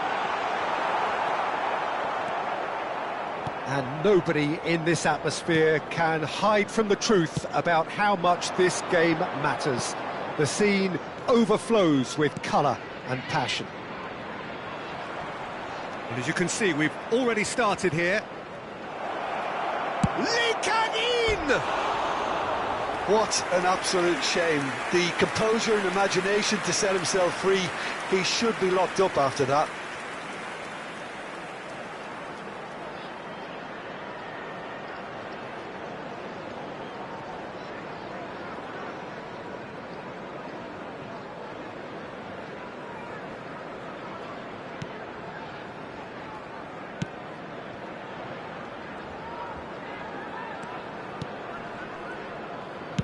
Speaker 1: And nobody in this atmosphere can hide from the truth about how much this game matters. The scene overflows with colour and passion. And as you can see, we've already started here. Likanin!
Speaker 4: What an absolute shame. The composure and imagination to set himself free. He should be locked up after that.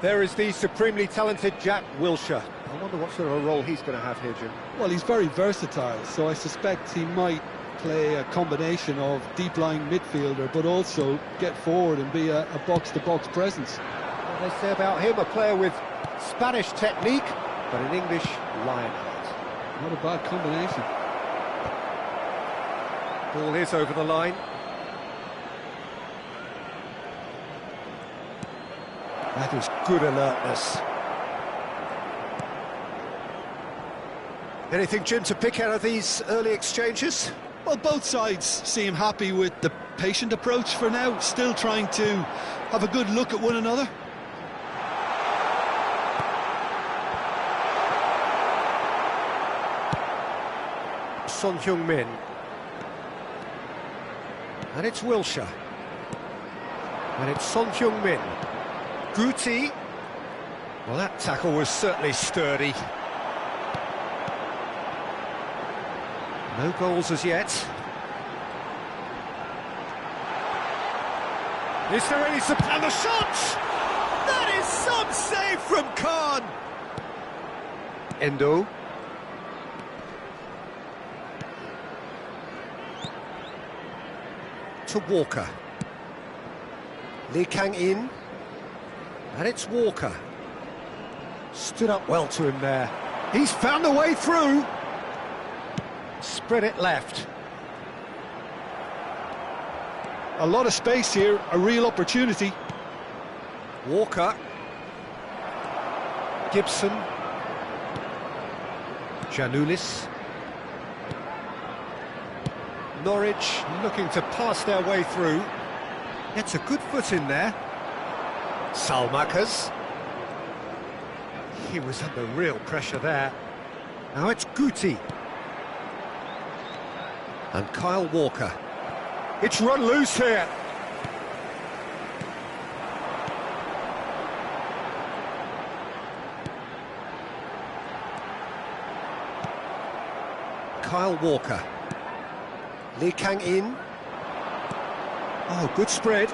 Speaker 1: There is the supremely talented Jack Wilshere. I wonder what sort of a role he's going to have here, Jim.
Speaker 4: Well, he's very versatile, so I suspect he might play a combination of deep-lying midfielder, but also get forward and be a box-to-box presence.
Speaker 1: What do they say about him? A player with Spanish technique, but an English lion heart.
Speaker 4: Not a bad combination.
Speaker 1: Ball is over the line. That was good alertness. Anything, Jim, to pick out of these early exchanges?
Speaker 2: Well, both sides seem happy with the patient approach for now, still trying to have a good look at one another.
Speaker 1: Son Heung-min. And it's Wilshere. And it's Son Heung-min. Guti. Well, that tackle was certainly sturdy. No goals as yet. Is there any support? And the shot!
Speaker 6: That is some save from Khan.
Speaker 1: Endo. To Walker. Lee Kang-in. And it's Walker. Stood up well to him there. He's found a way through. Spread it left.
Speaker 2: A lot of space here, a real opportunity.
Speaker 1: Walker. Gibson. Janulis. Norwich looking to pass their way through. Gets a good foot in there. Salmakers. He was under real pressure there. Now it's Guti. And Kyle Walker. It's run loose here. Kyle Walker. Lee Kang-in. Oh, good spread.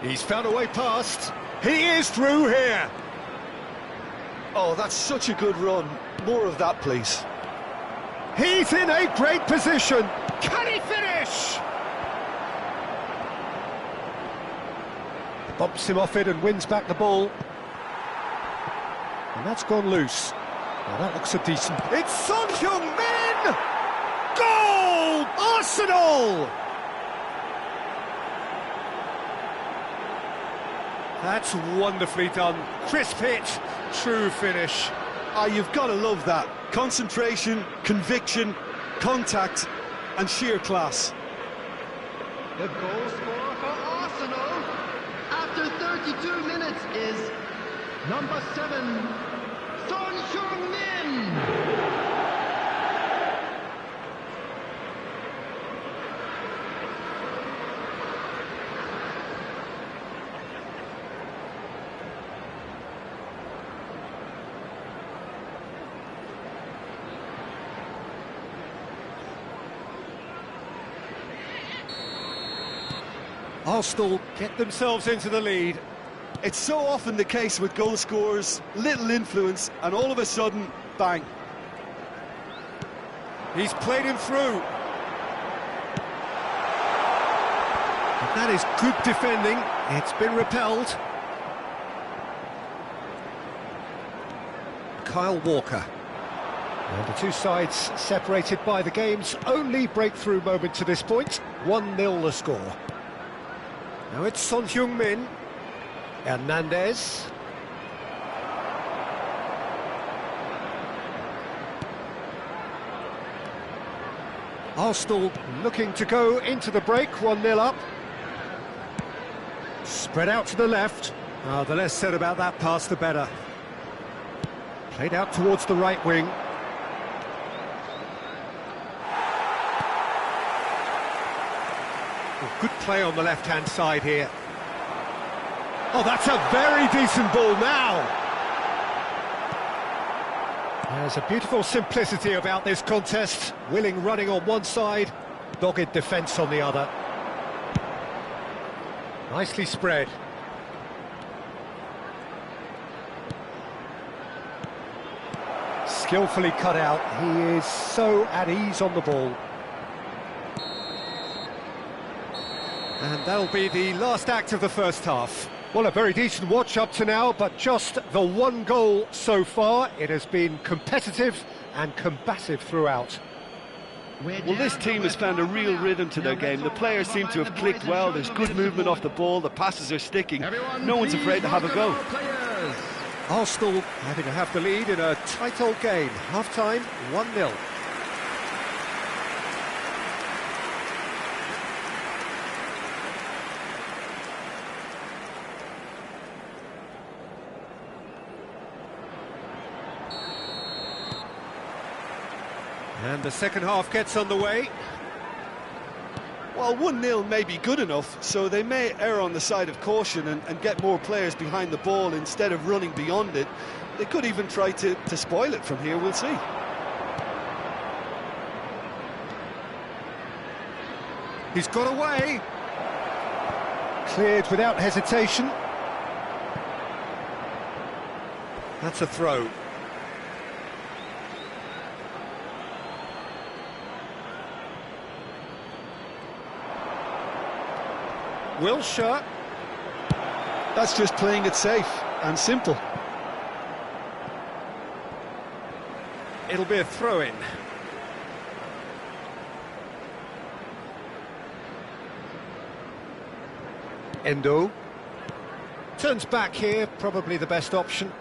Speaker 1: He's found a way past. He is through here.
Speaker 2: Oh, that's such a good run. More of that, please.
Speaker 1: He's in a great position. Can he finish? Bumps him off it and wins back the ball. And that's gone loose. Now that looks a decent... It's Son Heung-min! Goal! Arsenal! That's wonderfully done. Crisp hit, true finish.
Speaker 2: Ah, you've got to love that. Concentration, conviction, contact, and sheer class.
Speaker 3: The goal scorer for Arsenal after 32 minutes is number 7, Son Heung-min.
Speaker 1: Arsenal get themselves into the lead.
Speaker 2: It's so often the case with goal scorers, little influence, and all of a sudden, bang.
Speaker 1: He's played him through. And that is good defending. It's been repelled. Kyle Walker. And the two sides separated by the game's only breakthrough moment to this point. 1-0 the score. Now it's Son Heung-min. Hernandez. Arsenal looking to go into the break, 1-0 up. Spread out to the left. Oh, the less said about that pass, the better. Played out towards the right wing. Oh, good play on the left-hand side here. Oh, that's a very decent ball now. There's a beautiful simplicity about this contest. Willing running on one side, dogged defence on the other. Nicely spread. Skillfully cut out. He is so at ease on the ball. And that'll be the last act of the first half. Well, a very decent watch up to now, but just the one goal so far. It has been competitive and combative throughout.
Speaker 2: Well, this team has found a real rhythm to their game. The players seem to have clicked well. There's good movement off the ball. The passes are sticking. No one's afraid to have a go.
Speaker 1: Arsenal having to have the lead in a tight old game. Half-time, 1-0. And the second half gets underway.
Speaker 2: Well, 1-0 may be good enough, so they may err on the side of caution and get more players behind the ball instead of running beyond it. They could even try to spoil it from here, we'll see.
Speaker 1: He's got away. Cleared without hesitation. That's a throw. Wilshere.
Speaker 2: That's just playing it safe and simple.
Speaker 1: It'll be a throw-in. Endo. Turns back here, probably the best option.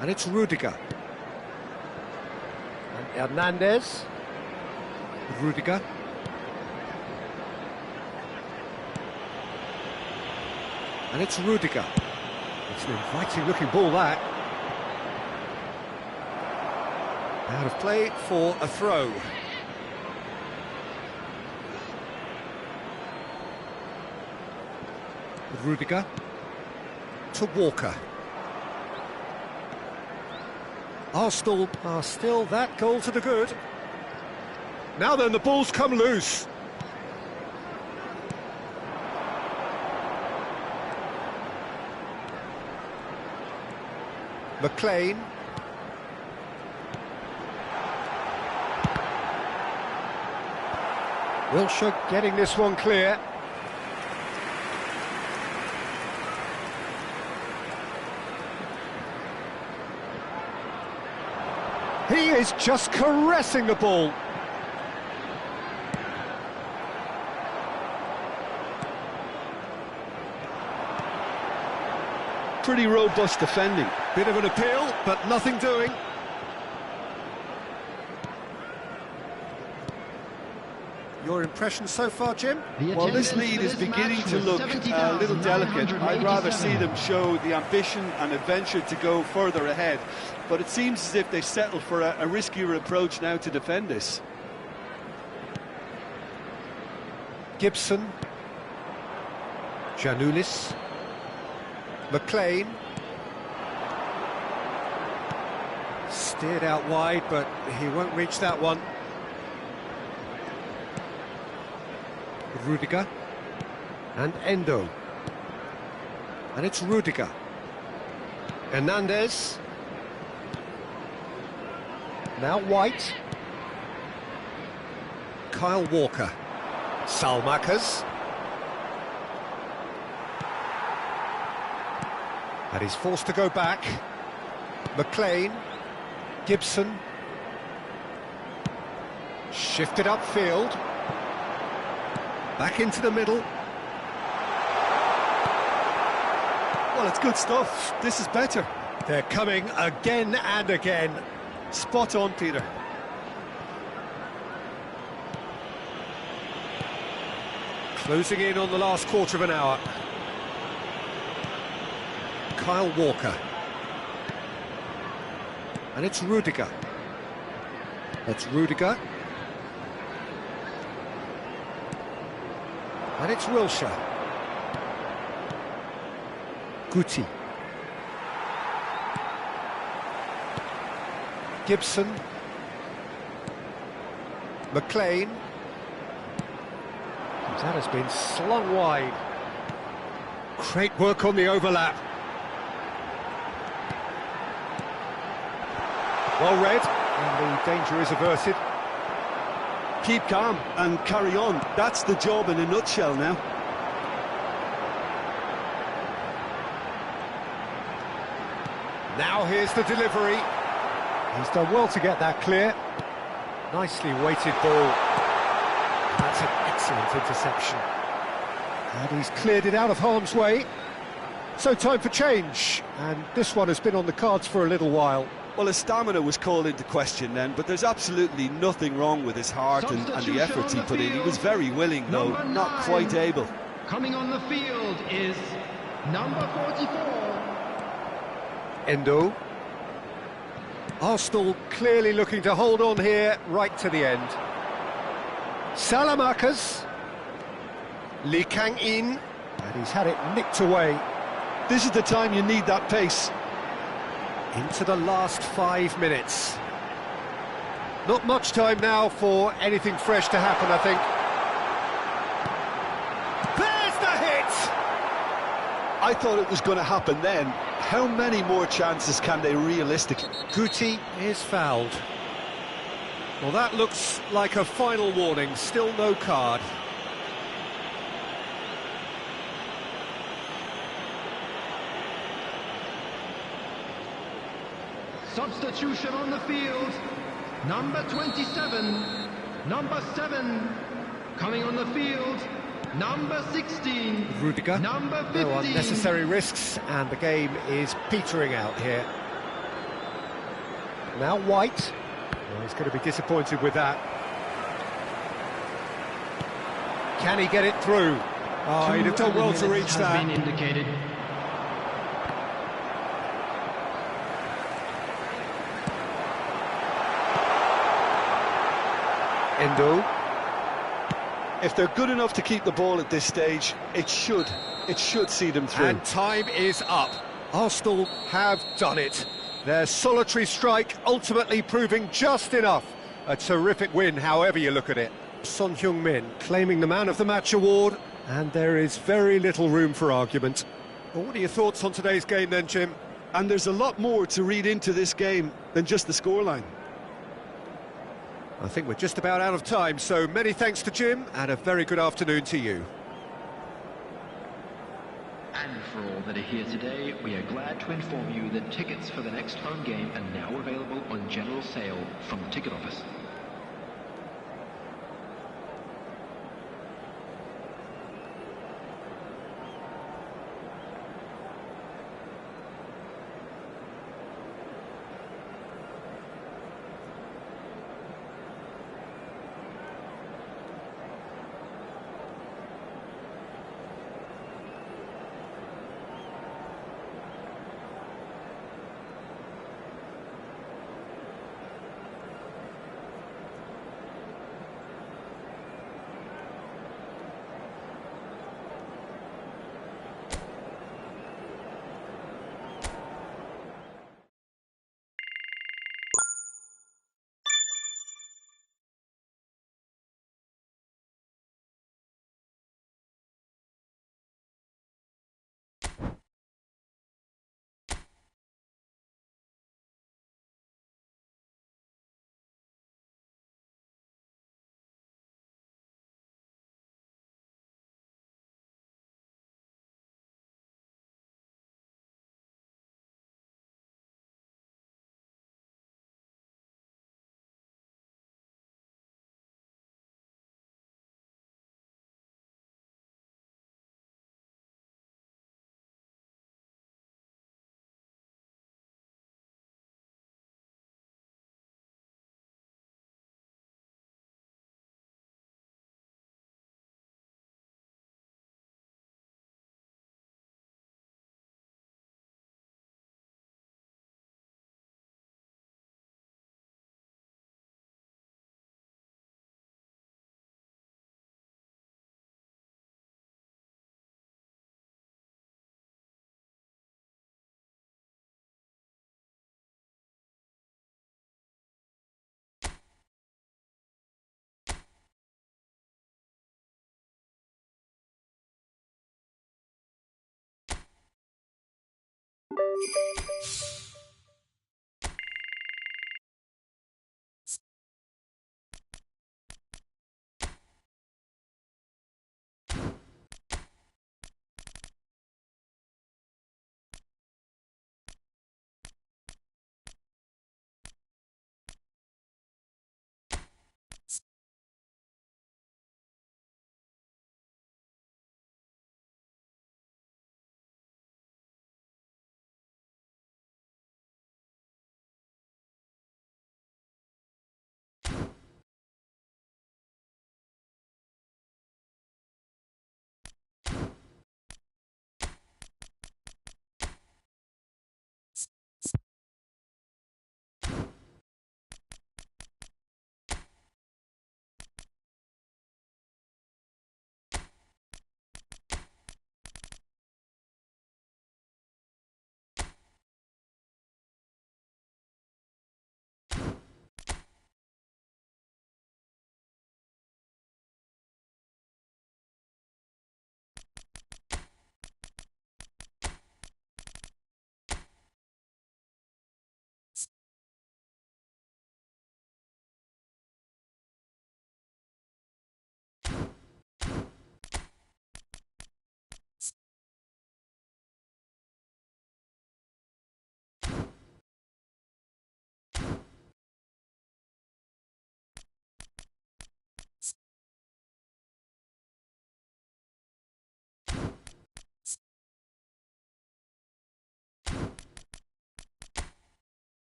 Speaker 1: And it's Rudiger. And Hernandez. Rudiger. And it's Rudiger. It's an inviting looking ball, that. Out of play for a throw. Rudiger to Walker. Arsenal are still that goal to the good. Now then, the ball's come loose. McLean. Wilshere getting this one clear. He is just caressing the ball.
Speaker 2: Pretty robust defending.
Speaker 1: Bit of an appeal, but nothing doing. Your impression so far, Jim?
Speaker 4: Well, this lead is beginning to look a little delicate. I'd rather see them show the ambition and adventure to go further ahead. But it seems as if they settle for a riskier approach now to defend this.
Speaker 1: Gibson. Giannoulis. McLean. Steered out wide, but he won't reach that one. Rudiger. And Endo. And it's Rudiger. Hernandez. Now White. Kyle Walker. Salmakers. And he's forced to go back. McLean. Gibson. Shifted upfield. Back into the middle.
Speaker 4: Well, it's good stuff. This is better.
Speaker 1: They're coming again and again.
Speaker 4: Spot on, Peter.
Speaker 1: Closing in on the last quarter of an hour. Kyle Walker. And it's Rudiger. That's Rudiger. And it's Wilshere. Guti. Gibson. McLean. That has been slung wide. Great work on the overlap. Well read, and the danger is averted.
Speaker 2: Keep calm and carry on. That's the job in a nutshell now.
Speaker 1: Now here's the delivery. He's done well to get that clear. Nicely weighted ball. That's an excellent interception. And he's cleared it out of harm's way. So time for change, and this one has been on the cards for a little while.
Speaker 4: Well, his stamina was called into question then, but there's absolutely nothing wrong with his heart and the efforts he put in. He was very willing, though, not quite able.
Speaker 3: Coming on the field is number 44.
Speaker 1: Endo. Arsenal clearly looking to hold on here right to the end. Salamakers. Lee Kang-in. And he's had it nicked away.
Speaker 2: This is the time you need that pace.
Speaker 1: Into the last 5 minutes. Not much time now for anything fresh to happen, I think.
Speaker 2: thought it was going to happen then. How many more chances can they realistically?
Speaker 1: Guti is fouled. Well, that looks like a final warning. Still no card.
Speaker 3: Substitution on the field. Number 27. Number 7. Coming on the field. Number 16.
Speaker 1: Rudiger.
Speaker 3: Number 15.
Speaker 1: No unnecessary risks, and the game is petering out here. Now White. Well, he's going to be disappointed with that. Can he get it through? Oh, he'd have done well to reach that.
Speaker 3: Been indicated.
Speaker 1: Endo.
Speaker 2: If they're good enough to keep the ball at this stage, it should see them through.
Speaker 1: And time is up. Arsenal have done it. Their solitary strike ultimately proving just enough. A terrific win, however you look at it. Son Heung-min claiming the Man of the Match award, and there is very little room for argument. Well, what are your thoughts on today's game then, Jim?
Speaker 2: And there's a lot more to read into this game than just the scoreline.
Speaker 1: I think we're just about out of time, so many thanks to Jim, and a very good afternoon to you.
Speaker 7: And for all that are here today, we are glad to inform you that tickets for the next home game are now available on general sale from the ticket office.